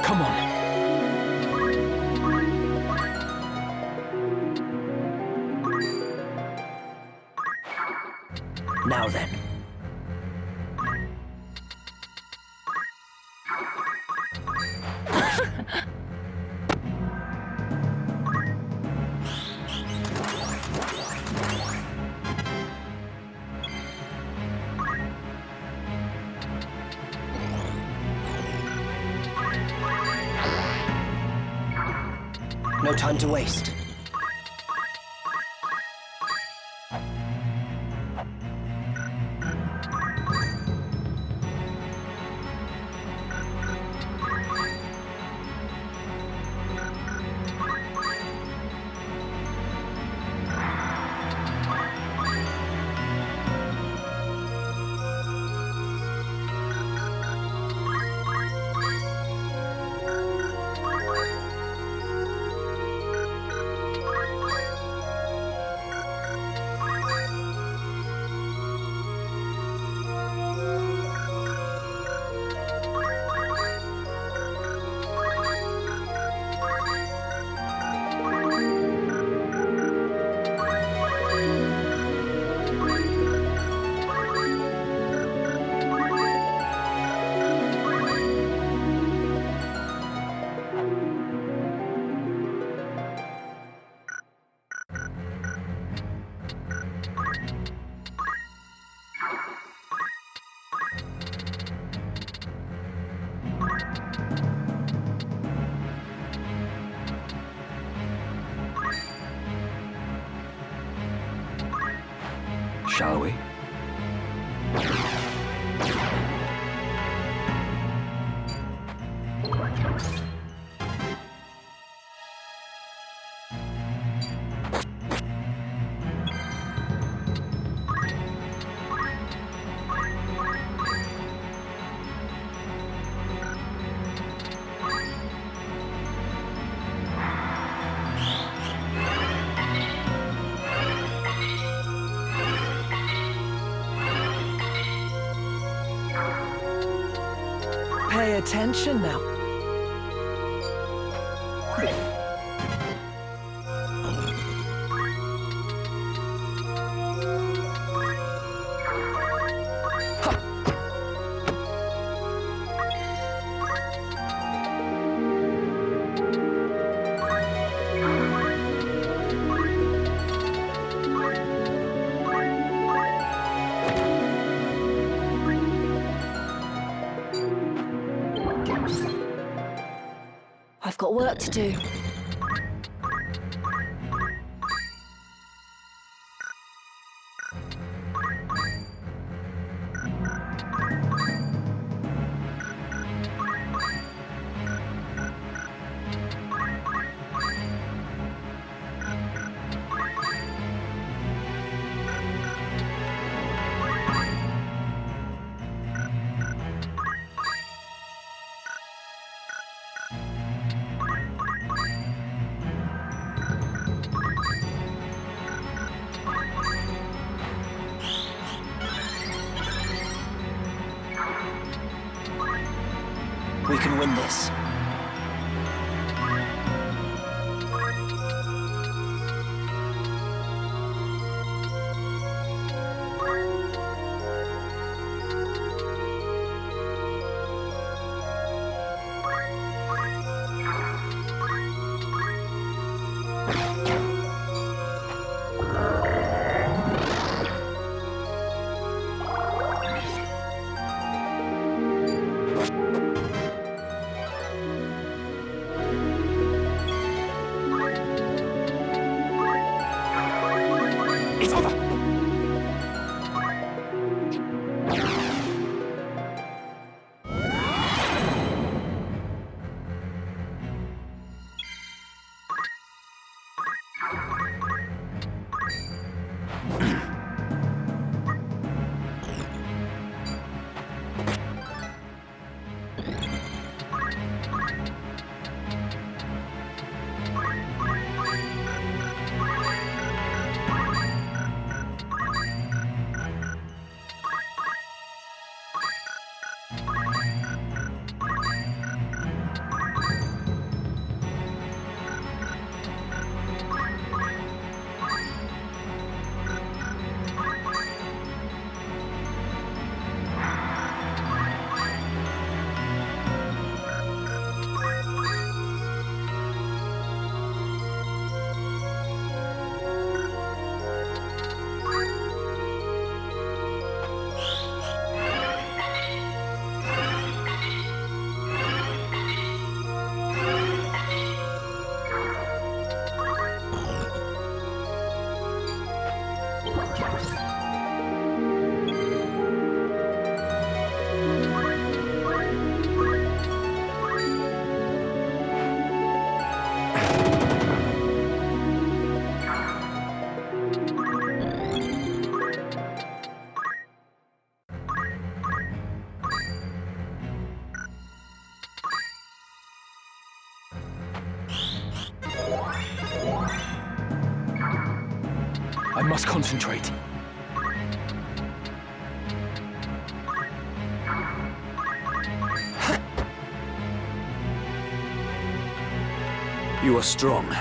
Come on. Now then. No time to waste. Shall we? Pay attention now. I've got work to do. We can win this. I must concentrate. You are strong.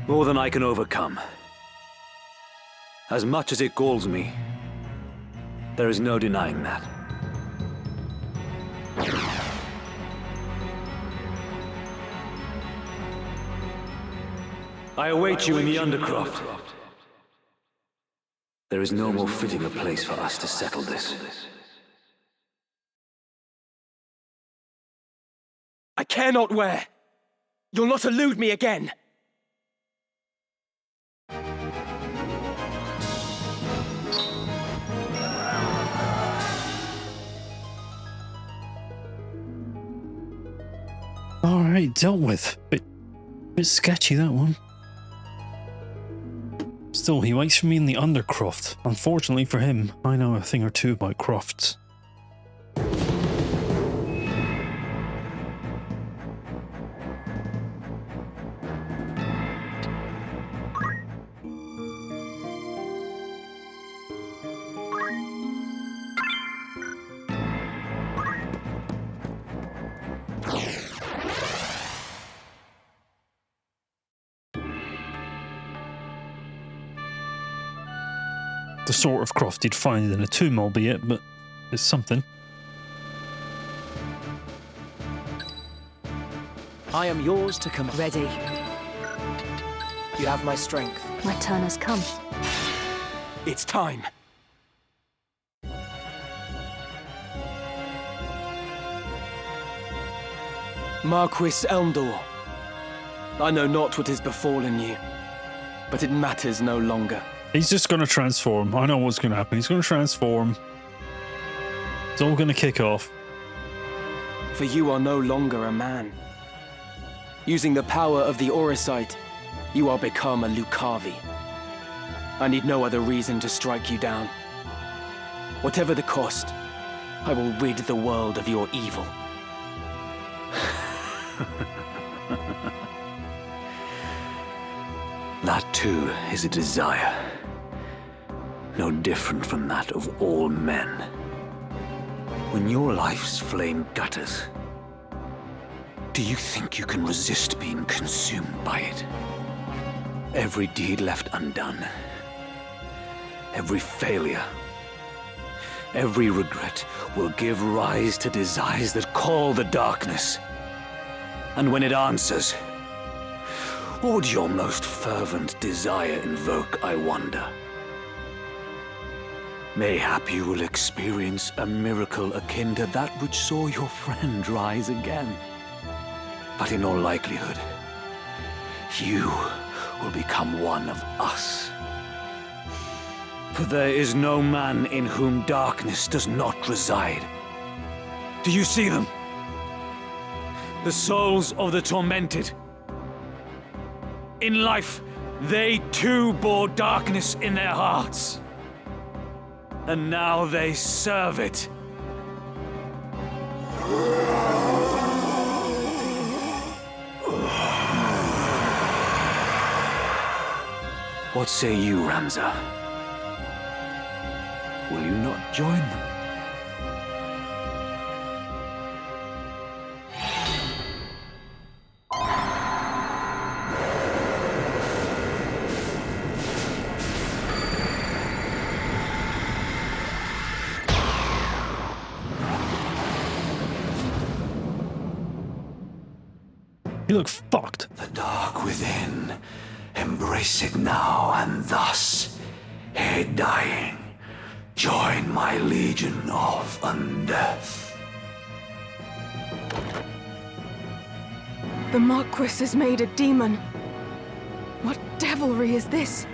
More than I can overcome. As much as it galls me, there is no denying that. I await you in the Undercroft. There is no more fitting a place for us to settle this. I care not where. You'll not elude me again. All right, dealt with. Bit sketchy, that one. Still, he waits for me in the Undercroft. Unfortunately for him, I know a thing or two about crofts. the sort of croft you'd find in a tomb, albeit, but it's something. I am yours to come. Ready. You have my strength. My turn has come. It's time. Marquis Elmdore, I know not what has befallen you, but it matters no longer. He's just going to transform. I know what's going to happen. He's going to transform. It's all going to kick off. For you are no longer a man. Using the power of the Auracite, you are become a Lucavi. I need no other reason to strike you down. Whatever the cost, I will rid the world of your evil. That too is a desire. No different from that of all men. When your life's flame gutters, do you think you can resist being consumed by it? Every deed left undone, every failure, every regret will give rise to desires that call the darkness. And when it answers, what would your most fervent desire invoke, I wonder? Mayhap you will experience a miracle akin to that which saw your friend rise again. But in all likelihood, you will become one of us. For there is no man in whom darkness does not reside. Do you see them? The souls of the tormented. In life, they too bore darkness in their hearts. And now they serve it. What say you, Ramza? Will you not join them? You look fucked. The dark within. Embrace it now, and thus, ere dying, join my legion of undeath. The Marquis is made a demon. What devilry is this?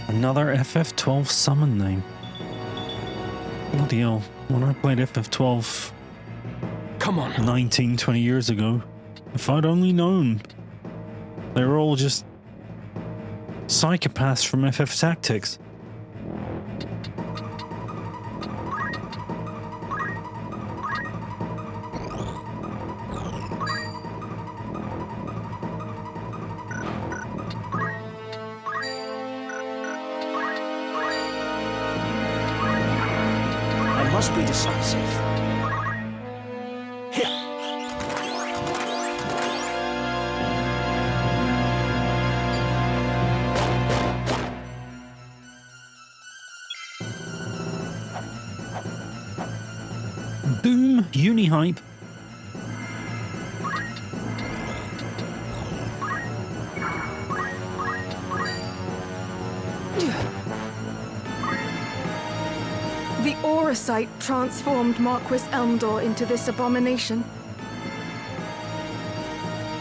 Another FF12 summon name. Bloody hell. When I played FF12 come on, 19, 20 years ago, if I'd only known they were all just psychopaths from FF Tactics. Must be decisive. Boom, Uni-hype. The Auracite transformed Marquis Elmdore into this abomination.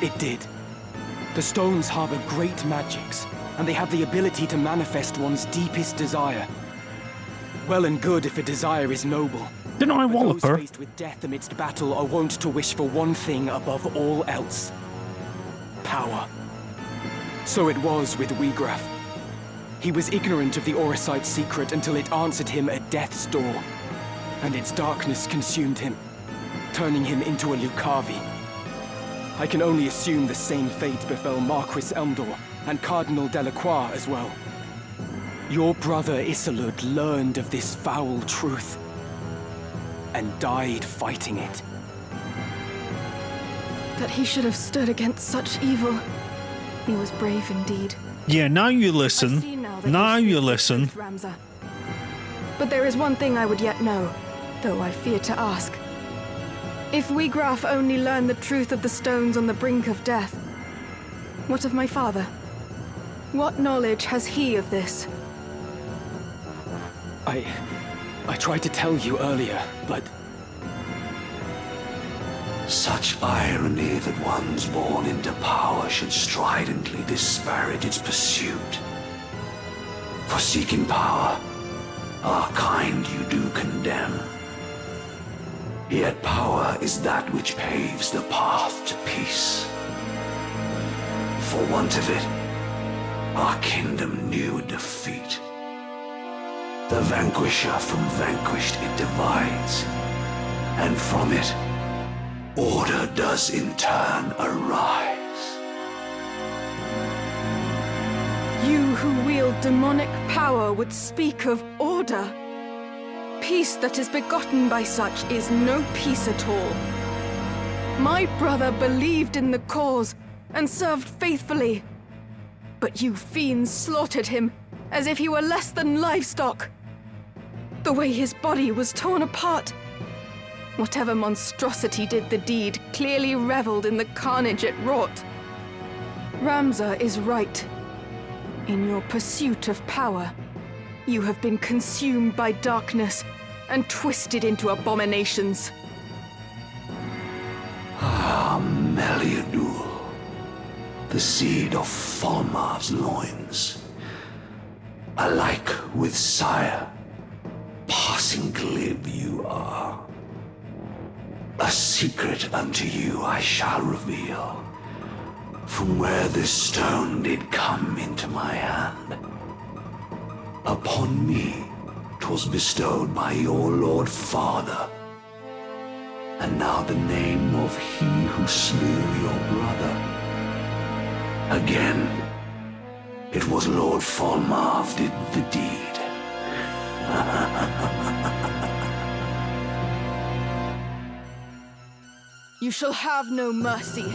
It did. The stones harbor great magics, and they have the ability to manifest one's deepest desire. Well and good if a desire is noble. Didn't I wallop her? Those faced with death amidst battle are wont to wish for one thing above all else. Power. So it was with Wiegraf. He was ignorant of the Auracite's secret until it answered him at death's door, and its darkness consumed him, turning him into a Lucavi. I can only assume the same fate befell Marquis Elmdore and Cardinal Delacroix as well. Your brother Isolud learned of this foul truth and died fighting it. That he should have stood against such evil. He was brave indeed. Yeah, now you listen. Now you listen. Ramza. But there is one thing I would yet know, though I fear to ask. If we Graf only learn the truth of the stones on the brink of death, what of my father? What knowledge has he of this? I tried to tell you earlier, but... Such irony that ones born into power should stridently disparage its pursuit. For seeking power, our kind you do condemn. Yet power is that which paves the path to peace. For want of it, our kingdom knew defeat. The vanquisher from vanquished it divides, and from it, order does in turn arise. You who wield demonic power would speak of order. Peace that is begotten by such is no peace at all. My brother believed in the cause and served faithfully. But you fiends slaughtered him as if he were less than livestock. The way his body was torn apart. Whatever monstrosity did the deed clearly reveled in the carnage it wrought. Ramza is right. In your pursuit of power, you have been consumed by darkness and twisted into abominations. Ah, Meliadoul, the seed of Falmar's loins. Alike with sire, passing glib you are. A secret unto you I shall reveal. From where this stone did come into my hand. Upon me 'twas bestowed by your lord father. And now the name of he who slew your brother. Again, it was Lord Falmar did the deed. You shall have no mercy.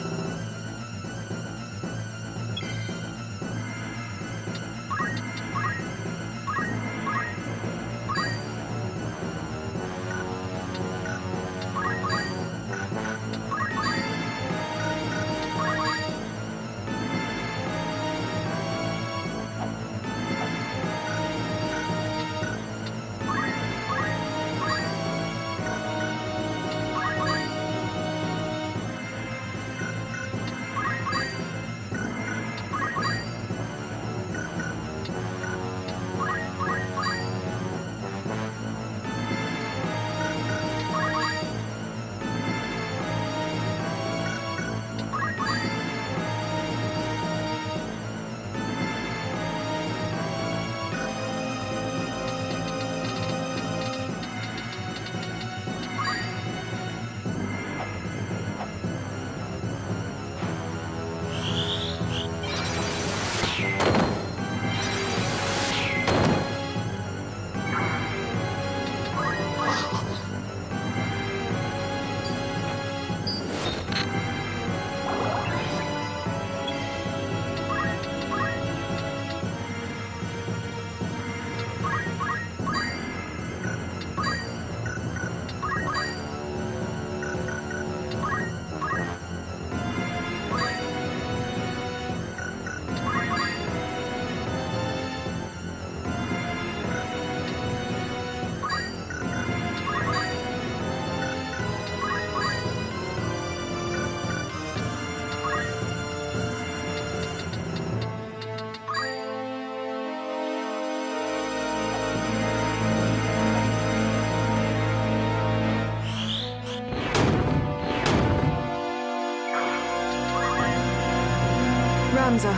Ramza,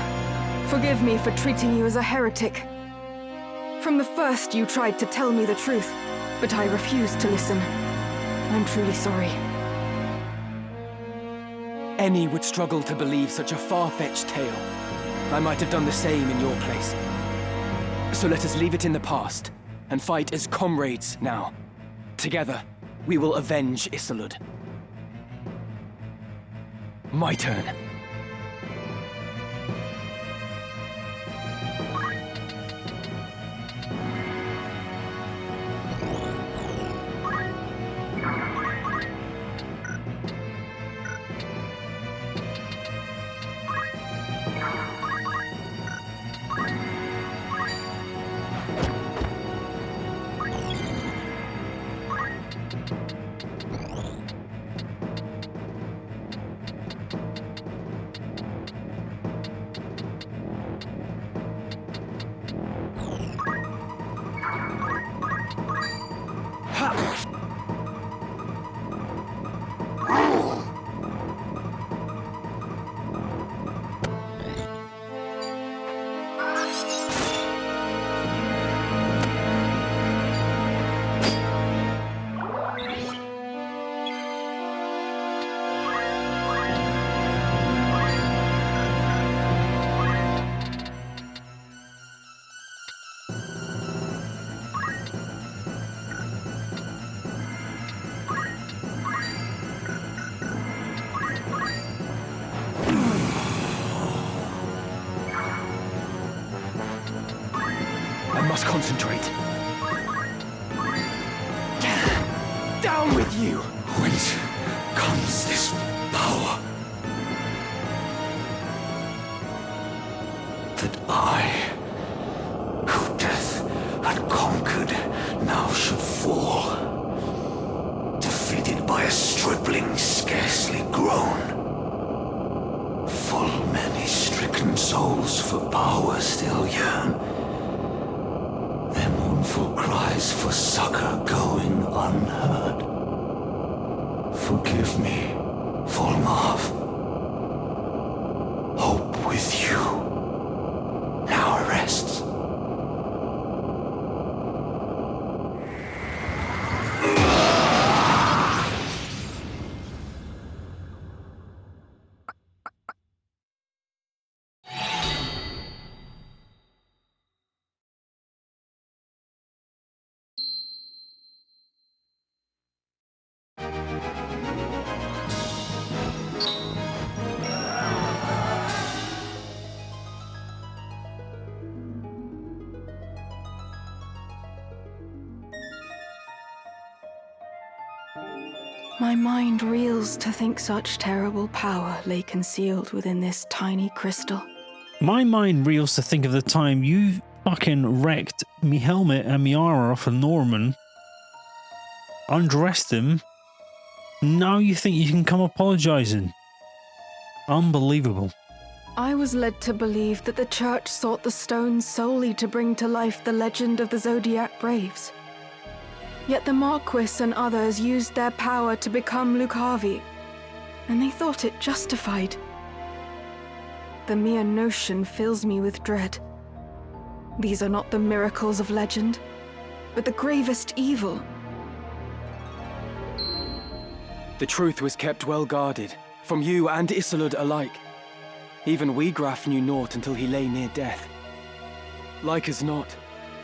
forgive me for treating you as a heretic. From the first you tried to tell me the truth, but I refused to listen. I'm truly sorry. Any would struggle to believe such a far-fetched tale. I might have done the same in your place. So let us leave it in the past, and fight as comrades now. Together, we will avenge Isilud. My turn. Concentrate. Down with you! Whence comes this power? That I, who death had conquered, now should fall. Defeated by a stripling scarcely grown. Full many stricken souls for power still yearn. Their mournful cries for succor going unheard. Forgive me, Volmarv. Hope with you now rests. My mind reels to think such terrible power lay concealed within this tiny crystal. My mind reels to think of the time you fucking wrecked me helmet and me armor off a Norman, undressed him. Now you think you can come apologizing. Unbelievable. I was led to believe that the church sought the stones solely to bring to life the legend of the Zodiac Braves. Yet the Marquis and others used their power to become Lucavi, and they thought it justified. The mere notion fills me with dread. These are not the miracles of legend, but the gravest evil. The truth was kept well guarded, from you and Isolde alike. Even Wiegraf knew naught until he lay near death. Like as not,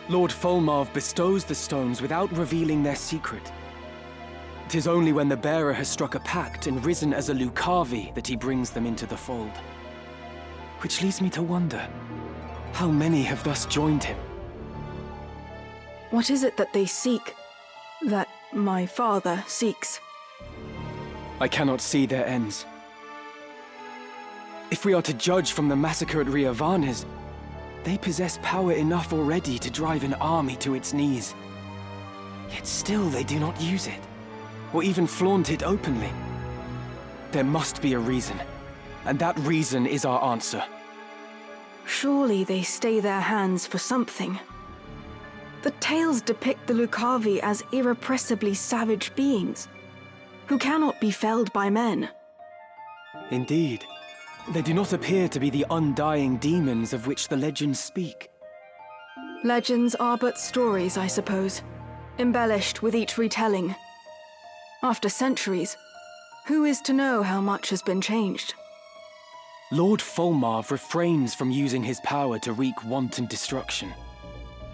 Lord Volmarv bestows the stones without revealing their secret. 'Tis only when the bearer has struck a pact and risen as a Lucavi that he brings them into the fold. Which leads me to wonder, how many have thus joined him? What is it that they seek? That my father seeks? I cannot see their ends. If we are to judge from the massacre at Riavanes, they possess power enough already to drive an army to its knees. Yet still they do not use it, or even flaunt it openly. There must be a reason, and that reason is our answer. Surely they stay their hands for something. The tales depict the Lucavi as irrepressibly savage beings, who cannot be felled by men. Indeed. They do not appear to be the undying demons of which the legends speak. Legends are but stories, I suppose, embellished with each retelling. After centuries, who is to know how much has been changed? Lord Volmarv refrains from using his power to wreak wanton destruction,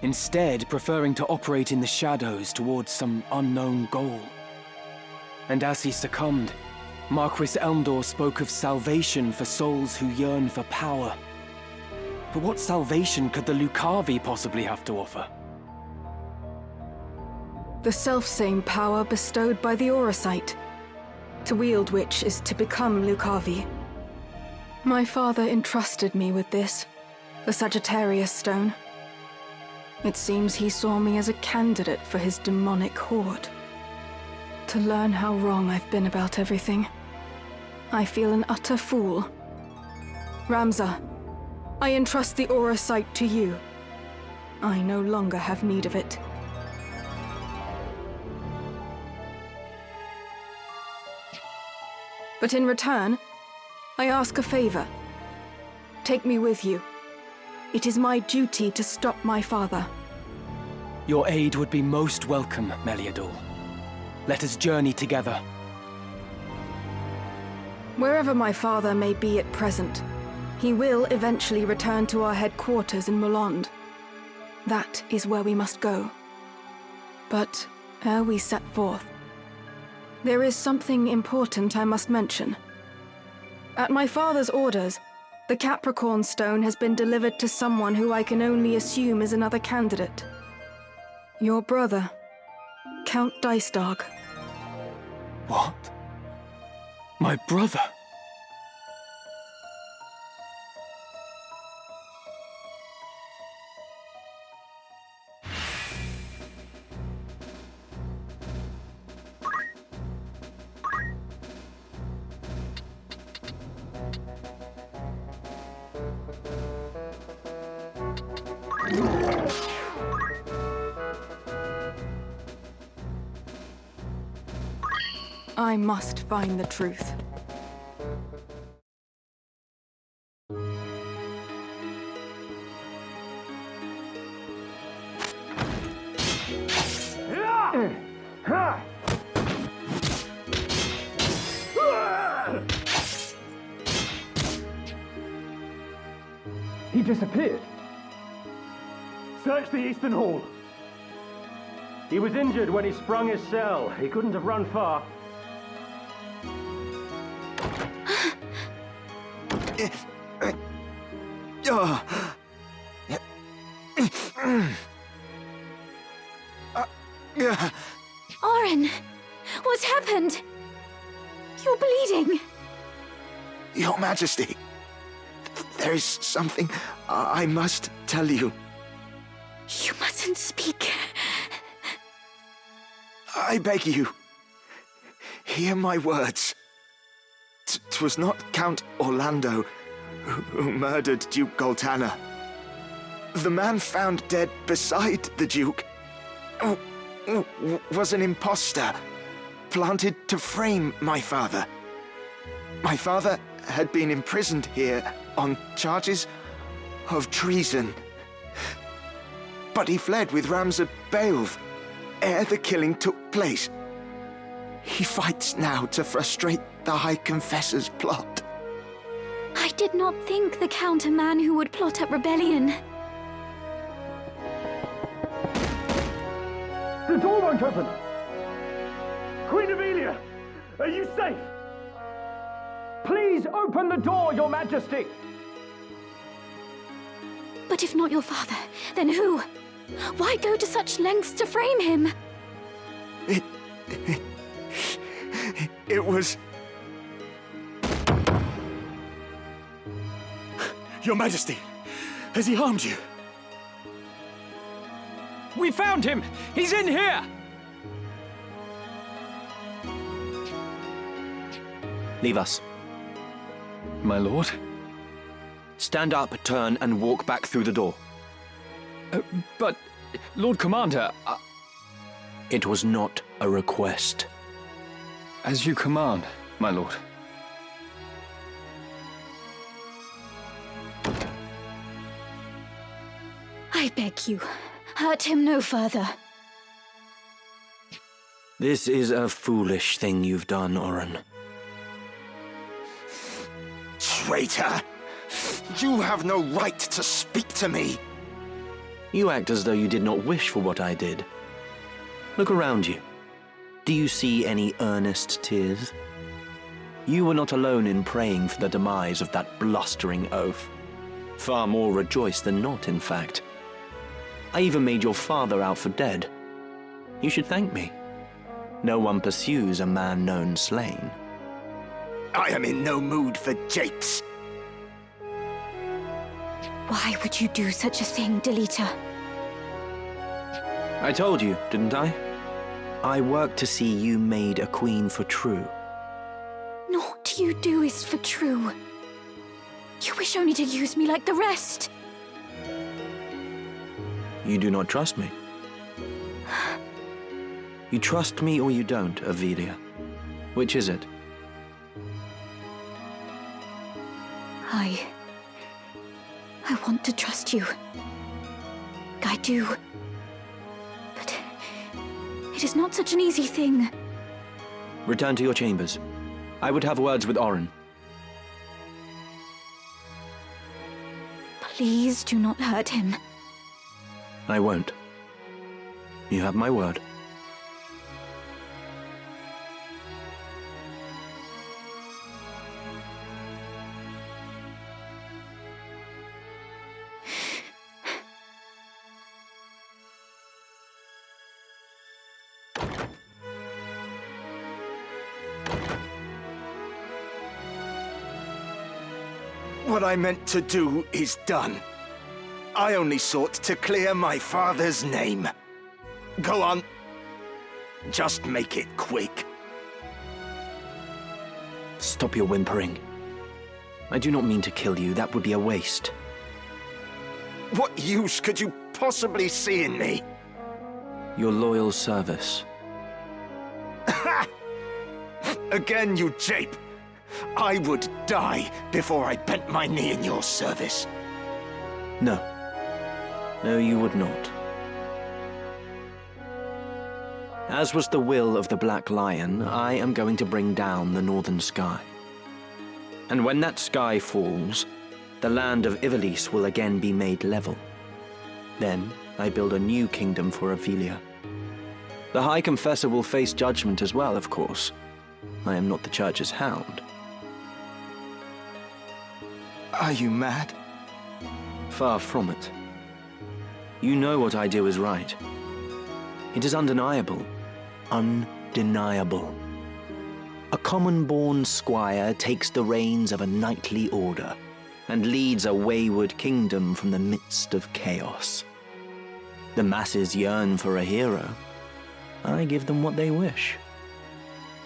instead preferring to operate in the shadows towards some unknown goal. And as he succumbed, Marquis Elmdore spoke of salvation for souls who yearn for power. But what salvation could the Lucavi possibly have to offer? The selfsame power bestowed by the Auracite, to wield which is to become Lucavi. My father entrusted me with this, the Sagittarius Stone. It seems he saw me as a candidate for his demonic horde. To learn how wrong I've been about everything, I feel an utter fool. Ramza, I entrust the Auracite to you. I no longer have need of it. But in return, I ask a favor. Take me with you. It is my duty to stop my father. Your aid would be most welcome, Meliadoul. Let us journey together. Wherever my father may be at present, he will eventually return to our headquarters in Mollond. That is where we must go. But ere we set forth, there is something important I must mention. At my father's orders, the Capricorn Stone has been delivered to someone who I can only assume is another candidate. Your brother, Count Dycedarg. What? My brother? I must find the truth. He disappeared. Search the Eastern Hall. He was injured when he sprung his cell. He couldn't have run far. Oren, what's happened? You're bleeding. Your Majesty, there is something I must tell you. You mustn't speak. I beg you, hear my words. 'Twas not Count Orlando who murdered Duke Goltana. The man found dead beside the Duke was an impostor planted to frame my father. My father had been imprisoned here on charges of treason. But he fled with Ramza Beowulf ere the killing took place. He fights now to frustrate the High Confessor's plot. I did not think the Count a man who would plot up rebellion. The door won't open! Queen Amelia, are you safe? Please open the door, Your Majesty! But if not your father, then who? Why go to such lengths to frame him? It was... Your Majesty, has he harmed you? We found him! He's in here! Leave us. My lord? Stand up, turn, and walk back through the door. But, Lord Commander, It was not a request. As you command, my lord. I beg you, hurt him no further. This is a foolish thing you've done, Oren. Traitor! You have no right to speak to me! You act as though you did not wish for what I did. Look around you. Do you see any earnest tears? You were not alone in praying for the demise of that blustering oaf. Far more rejoiced than not, in fact. I even made your father out for dead. You should thank me. No one pursues a man known slain. I am in no mood for japes. Why would you do such a thing, Delita? I told you, didn't I? I work to see you made a queen for true. Naught you do is for true. You wish only to use me like the rest. You do not trust me. You trust me or you don't, Avilia. Which is it? I want to trust you. I do. But it is not such an easy thing. Return to your chambers. I would have words with Oren. Please do not hurt him. I won't. You have my word. What I meant to do is done. I only sought to clear my father's name. Go on. Just make it quick. Stop your whimpering. I do not mean to kill you. That would be a waste. What use could you possibly see in me? Your loyal service. Again, you jape. I would die before I bent my knee in your service. No. No, you would not. As was the will of the Black Lion, I am going to bring down the northern sky. And when that sky falls, the land of Ivalice will again be made level. Then I build a new kingdom for Avilia. The High Confessor will face judgment as well, of course. I am not the Church's hound. Are you mad? Far from it. You know what I do is right. It is undeniable. Undeniable. A common-born squire takes the reins of a knightly order and leads a wayward kingdom from the midst of chaos. The masses yearn for a hero. I give them what they wish.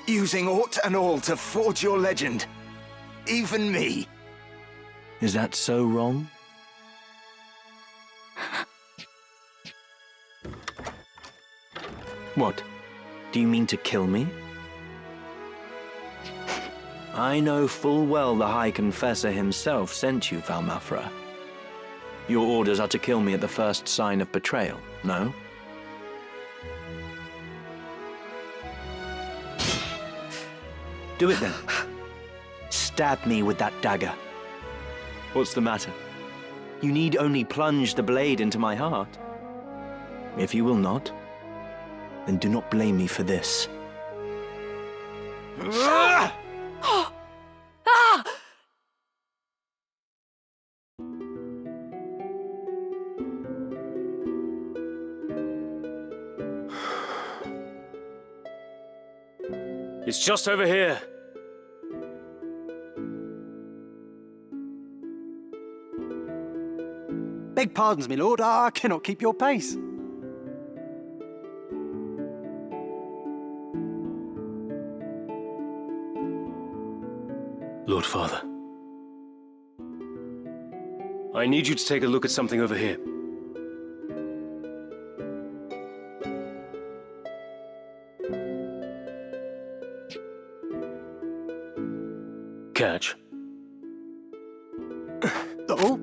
Using aught and all to forge your legend. Even me. Is that so wrong? What? Do you mean to kill me? I know full well the High Confessor himself sent you, Valmafra. Your orders are to kill me at the first sign of betrayal, no? Do it then. Stab me with that dagger. What's the matter? You need only plunge the blade into my heart. If you will not, then do not blame me for this. Ah! It's just over here. Beg pardons, my lord, I cannot keep your pace. Lord Father, I need you to take a look at something over here. Catch. Oh?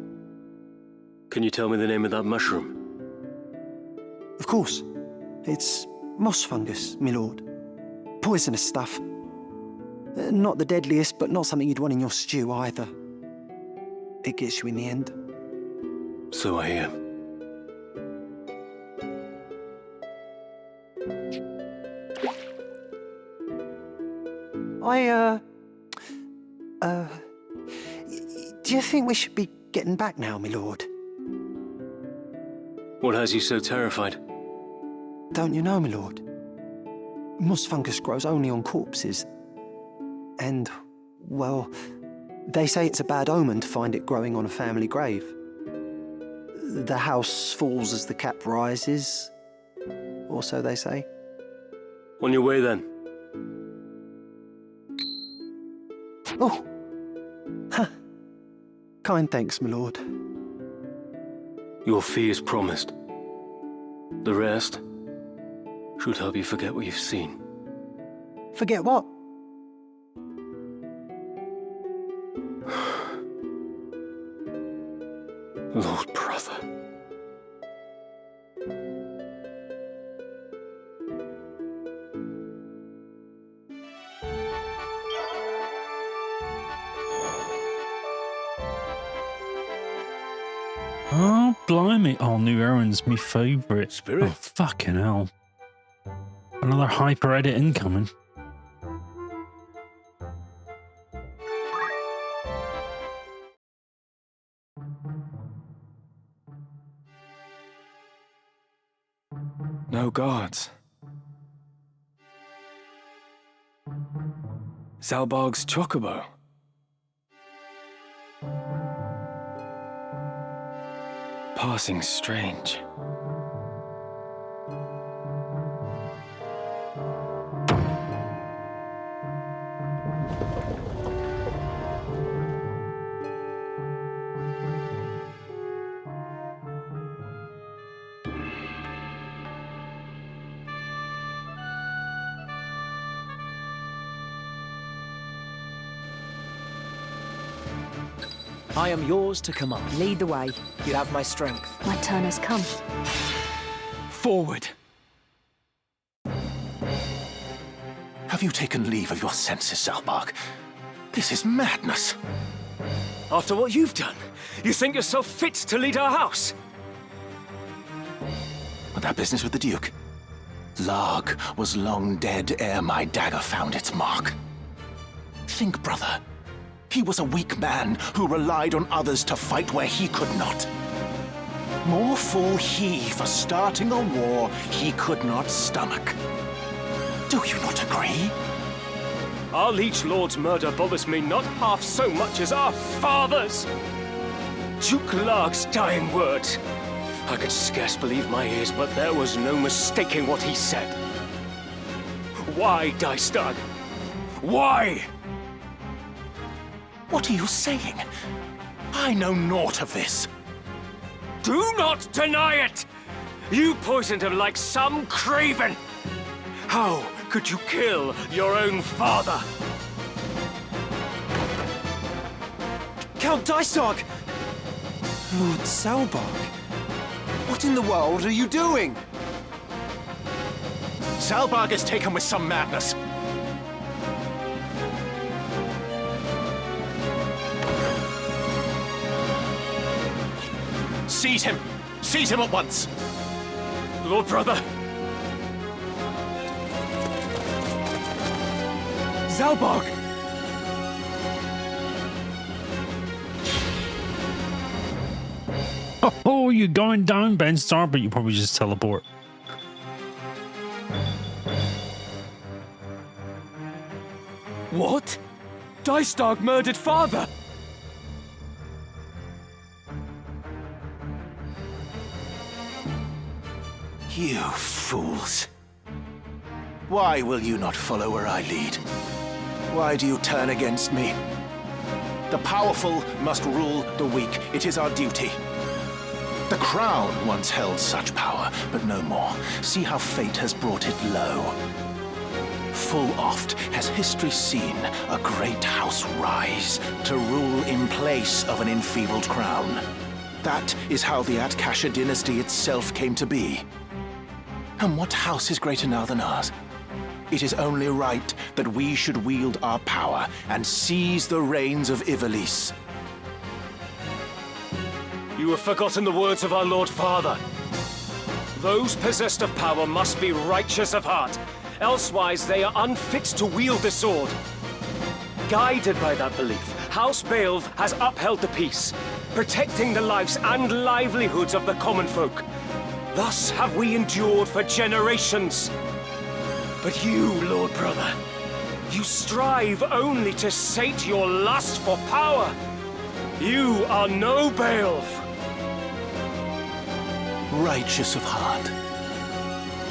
Can you tell me the name of that mushroom? Of course. It's moss fungus, my lord. Poisonous stuff. Not the deadliest, but not something you'd want in your stew either. It gets you in the end. So I hear. Do you think we should be getting back now, my lord? What has you so terrified? Don't you know, my lord? Moss fungus grows only on corpses. And, well, they say it's a bad omen to find it growing on a family grave. The house falls as the cap rises, or so they say. On your way, then. Oh! Ha! Kind thanks, my lord. Your fee is promised. The rest should help you forget what you've seen. Forget what? Lord brother. Oh, blimey. Oh, New Errands, my favourite. Spirit? Oh, fucking hell. Another hyper-edit incoming. No guards. Zalbarg's chocobo. Passing strange. I am yours to command. Lead the way. You have my strength. My turn has come. Forward. Have you taken leave of your senses, Zalbarg? This is madness. After what you've done, you think yourself fit to lead our house? But that business with the Duke? Larg was long dead ere my dagger found its mark. Think, brother. He was a weak man who relied on others to fight where he could not. More fool he for starting a war he could not stomach. Do you not agree? Our liege lord's murder bothers me not half so much as our father's. Duke Larg's dying words. I could scarce believe my ears, but there was no mistaking what he said. Why, Dycedarg? Why? What are you saying? I know naught of this. Do not deny it! You poisoned him like some craven! How could you kill your own father? Count Dycedarg! Lord Zalbarg, what in the world are you doing? Zalbarg is taken with some madness. Seize him! Seize him at once! Lord brother! Zalbarg! Oh, you're going down, Ben Star, but you probably just teleport. What? Dycedarg murdered father? You fools. Why will you not follow where I lead? Why do you turn against me? The powerful must rule the weak. It is our duty. The crown once held such power, but no more. See how fate has brought it low. Full oft has history seen a great house rise to rule in place of an enfeebled crown. That is how the Atkasha dynasty itself came to be. And what house is greater now than ours? It is only right that we should wield our power and seize the reins of Ivalice. You have forgotten the words of our Lord Father. Those possessed of power must be righteous of heart, elsewise they are unfit to wield the sword. Guided by that belief, House Beowulf has upheld the peace, protecting the lives and livelihoods of the common folk. Thus have we endured for generations. But you, Lord Brother, you strive only to sate your lust for power. You are no Beowulf. Righteous of heart,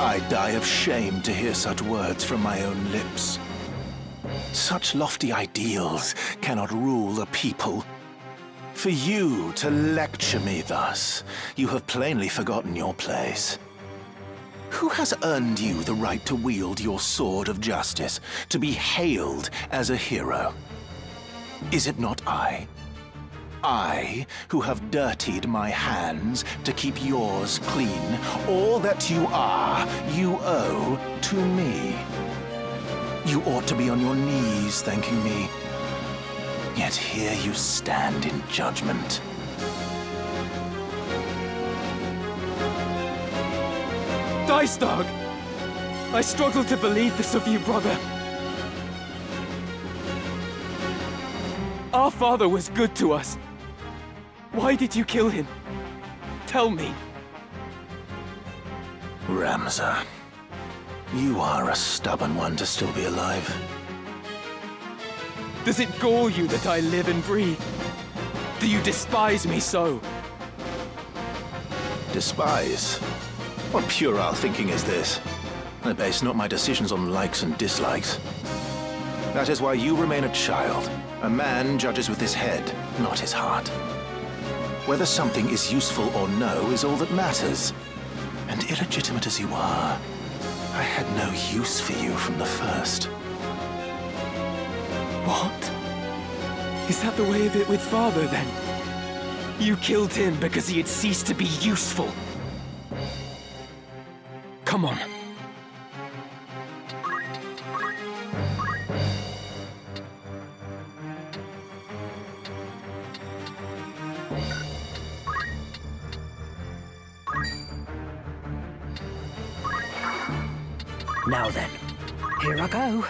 I die of shame to hear such words from my own lips. Such lofty ideals cannot rule a people. For you to lecture me thus, you have plainly forgotten your place. Who has earned you the right to wield your sword of justice, to be hailed as a hero? Is it not I? I, who have dirtied my hands to keep yours clean. All that you are, you owe to me. You ought to be on your knees thanking me. Yet here you stand in judgment. Dycedarg! I struggle to believe this of you, brother. Our father was good to us. Why did you kill him? Tell me. Ramza, you are a stubborn one to still be alive. Does it gall you that I live and breathe? Do you despise me so? Despise? What puerile thinking is this? I base not my decisions on likes and dislikes. That is why you remain a child. A man judges with his head, not his heart. Whether something is useful or no is all that matters. And illegitimate as you are, I had no use for you from the first. What? Is that the way of it with father, then? You killed him because he had ceased to be useful. Come on. Now then, here I go.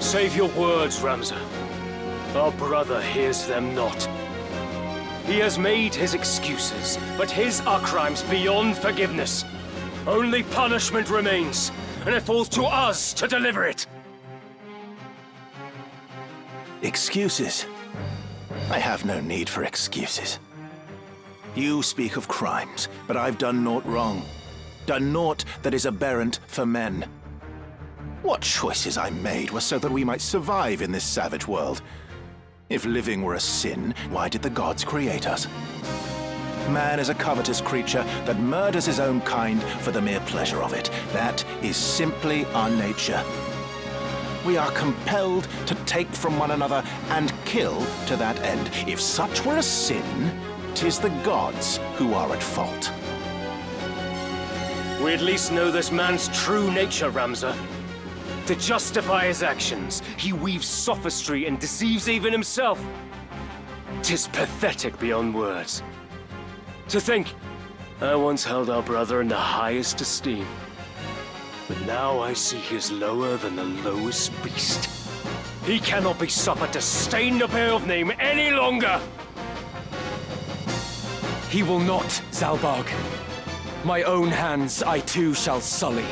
Save your words, Ramza. Our brother hears them not. He has made his excuses, but his are crimes beyond forgiveness. Only punishment remains, and it falls to us to deliver it. Excuses? I have no need for excuses. You speak of crimes, but I've done naught wrong. Done naught that is aberrant for men. What choices I made were so that we might survive in this savage world. If living were a sin, why did the gods create us? Man is a covetous creature that murders his own kind for the mere pleasure of it. That is simply our nature. We are compelled to take from one another and kill to that end. If such were a sin, 'tis the gods who are at fault. We at least know this man's true nature, Ramza. To justify his actions, he weaves sophistry and deceives even himself. 'Tis pathetic beyond words. To think, I once held our brother in the highest esteem. But now I see he is lower than the lowest beast. He cannot be suffered to stain the Beowulf name any longer! He will not, Zalbarg. My own hands I too shall sully.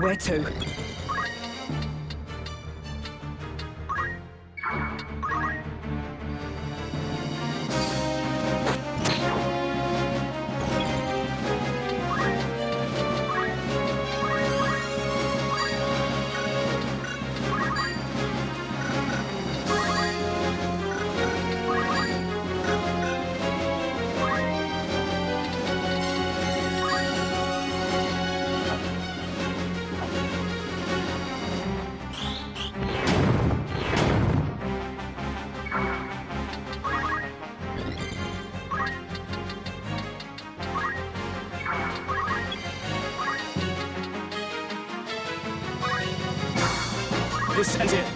Where to? This ends it.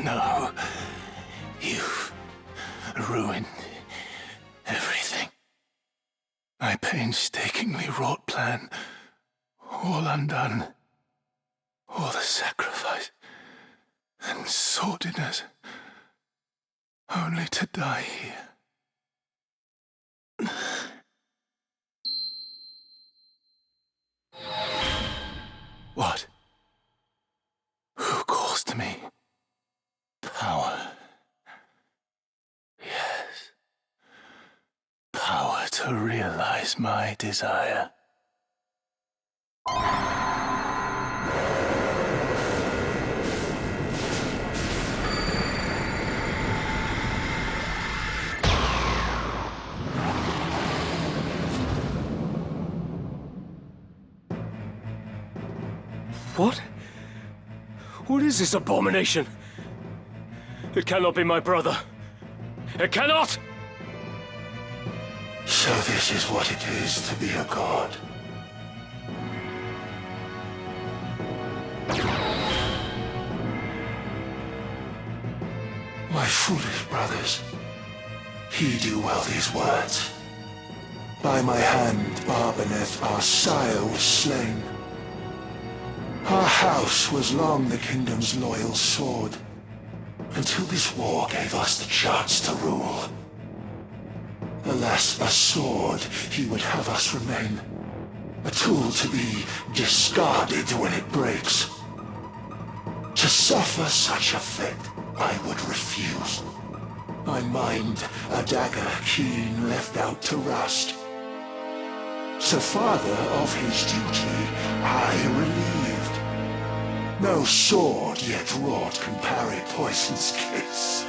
No. You've ruined everything. My painstakingly wrought plan, all undone. All the sacrifice and sordidness, only to die here. What? Who calls to me? Power. Yes. Power to realize my desire. What? What is this abomination? It cannot be my brother. It cannot! So this is what it is to be a god. My foolish brothers, heed you well these words. By my hand, Barbeneth, our sire, was slain. Our house was long the kingdom's loyal sword, until this war gave us the chance to rule. Alas, a sword he would have us remain, a tool to be discarded when it breaks. To suffer such a fate, I would refuse. I mind a dagger keen left out to rust. So father of his duty, I relieved. No sword yet wrought can parry poison's kiss.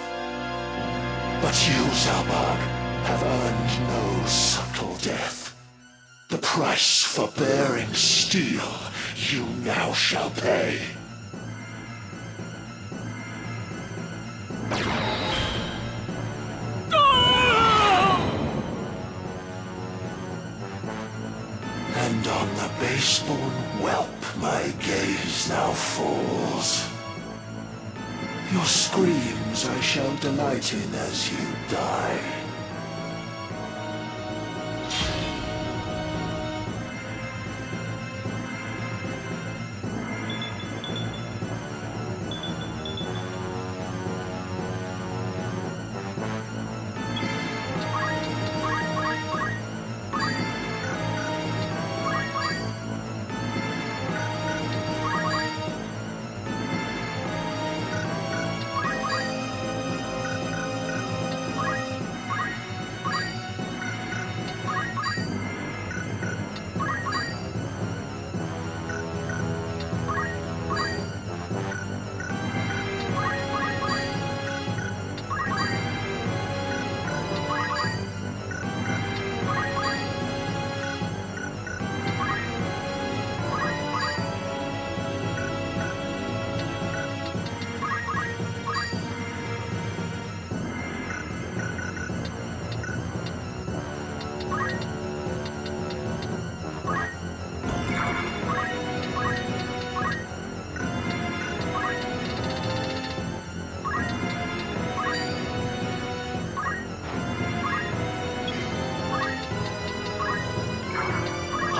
But you, Zalbarg, have earned no subtle death. The price for bearing steel you now shall pay. And on the base-born whelp my gaze now falls. Your screams I shall delight in as you die.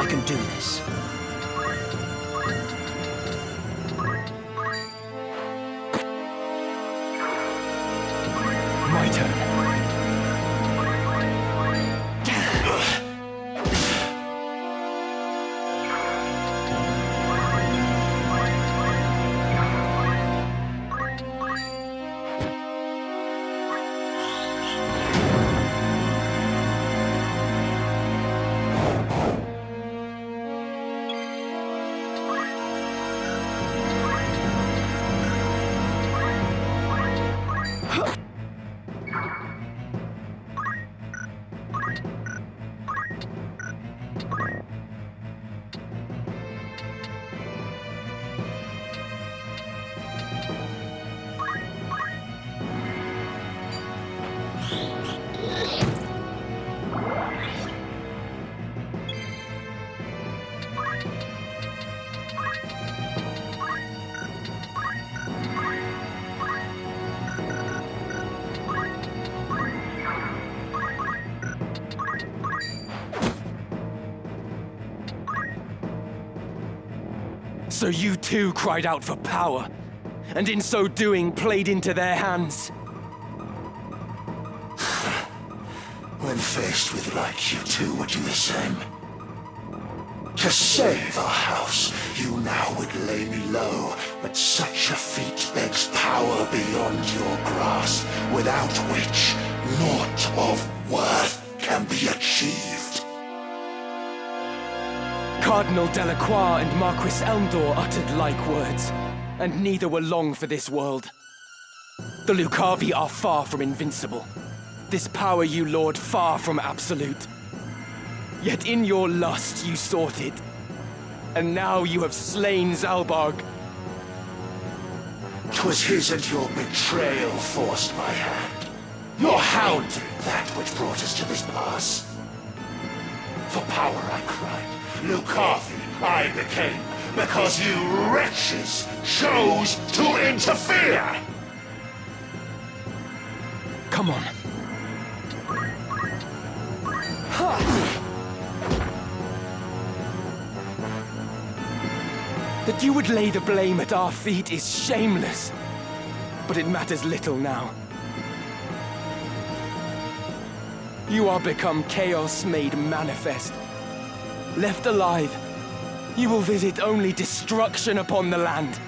I can do this. My turn. So you too cried out for power, and in so doing played into their hands. When faced with like, you too would do the same. To save our house, you now would lay me low, but such a feat begs power beyond your grasp, without which naught of worth can be achieved. Cardinal Delacroix and Marquis Elmdore uttered like words, and neither were long for this world. The Lucavi are far from invincible. This power you lord far from absolute. Yet in your lust you sought it, and now you have slain Zalbarg. 'Twas his and your betrayal forced my hand. Your hound did that which brought us to this pass. For power I cried, Lucavi I became, because you wretches chose to interfere! Come on. That you would lay the blame at our feet is shameless, but it matters little now. You are become chaos made manifest. Left alive, you will visit only destruction upon the land.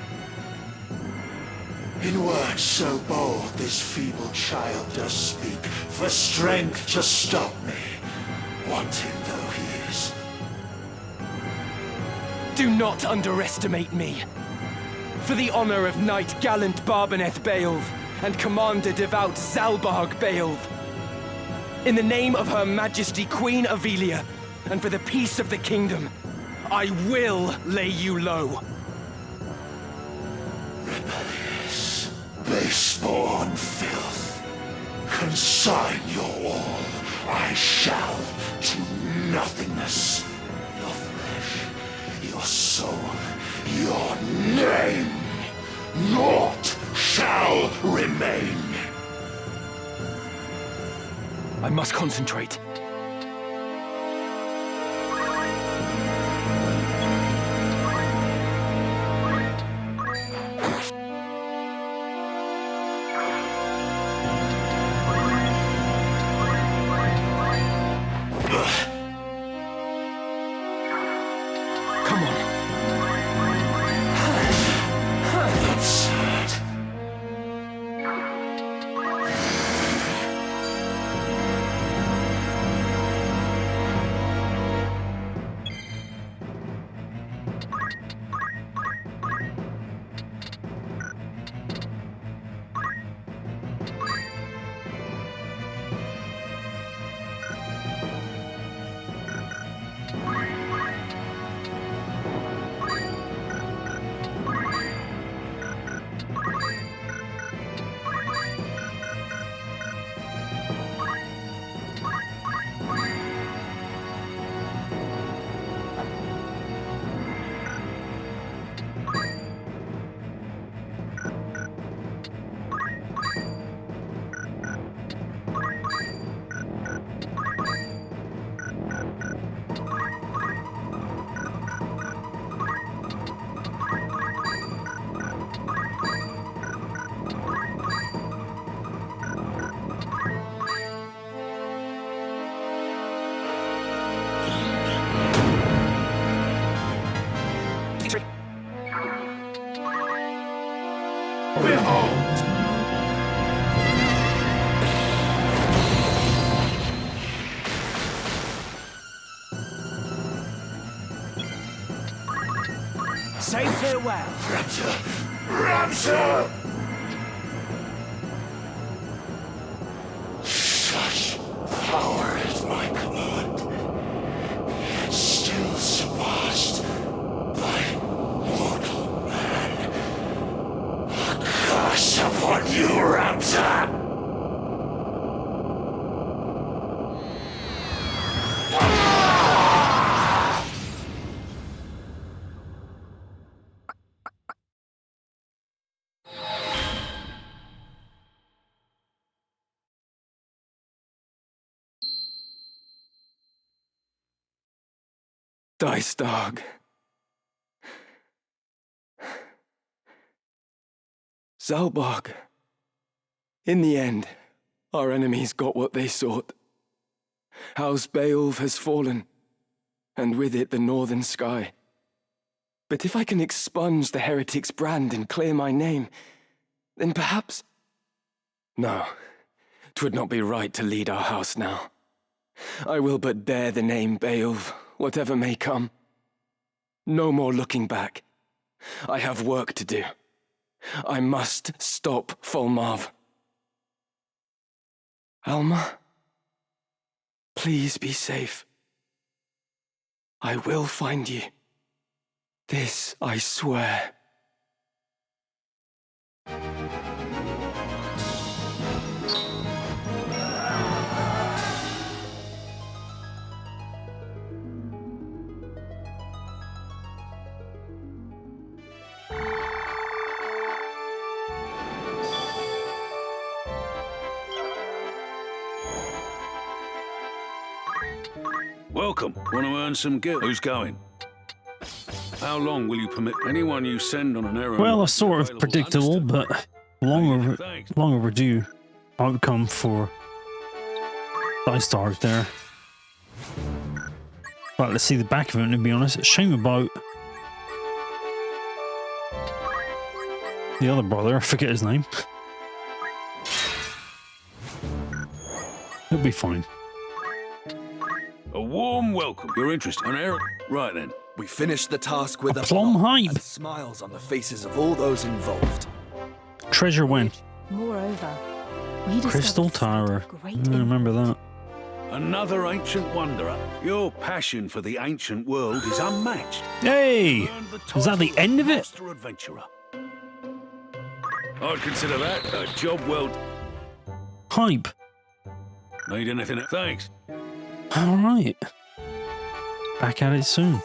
In words so bold this feeble child does speak, for strength to stop me, wanting though he is. Do not underestimate me. For the honor of Knight Gallant Barbeneth Beowulf and Commander Devout Zalbarg Beowulf. In the name of Her Majesty Queen Avelia, and for the peace of the kingdom, I will lay you low. Rebellious, base-born filth, consign your all, I shall, to nothingness. Your flesh, your soul, your name, naught shall remain. I must concentrate. Say farewell. Ramsar! Such power at my command, yet still surpassed by mortal man. A curse upon you, Ramsar! Dycedarg. Zalbarg. In the end, our enemies got what they sought. House Beowulf has fallen, and with it the northern sky. But if I can expunge the heretic's brand and clear my name, then perhaps... No, 'twould not be right to lead our house now. I will but bear the name Beowulf, whatever may come. No more looking back. I have work to do. I must stop Folmarv. Alma, please be safe. I will find you. This I swear. Welcome. Want to earn some gil? Who's going? How long will you permit anyone you send on an errand? Well, a sort of predictable, but long overdue outcome for Dycedarg there. Right, let's see the back of it, to be honest. Shame about the other brother, I forget his name. He'll be fine. A warm welcome. Your interest on errand? Right then. We finished the task with a plum hype and smiles on the faces of all those involved. Treasure went. Moreover, we Crystal Tower. I remember that. Another ancient wanderer. Your passion for the ancient world is unmatched. Hey! Is that the end of it? Master adventurer. I'd consider that a job well done. Hype. Need anything? Thanks. All right. Back at it soon.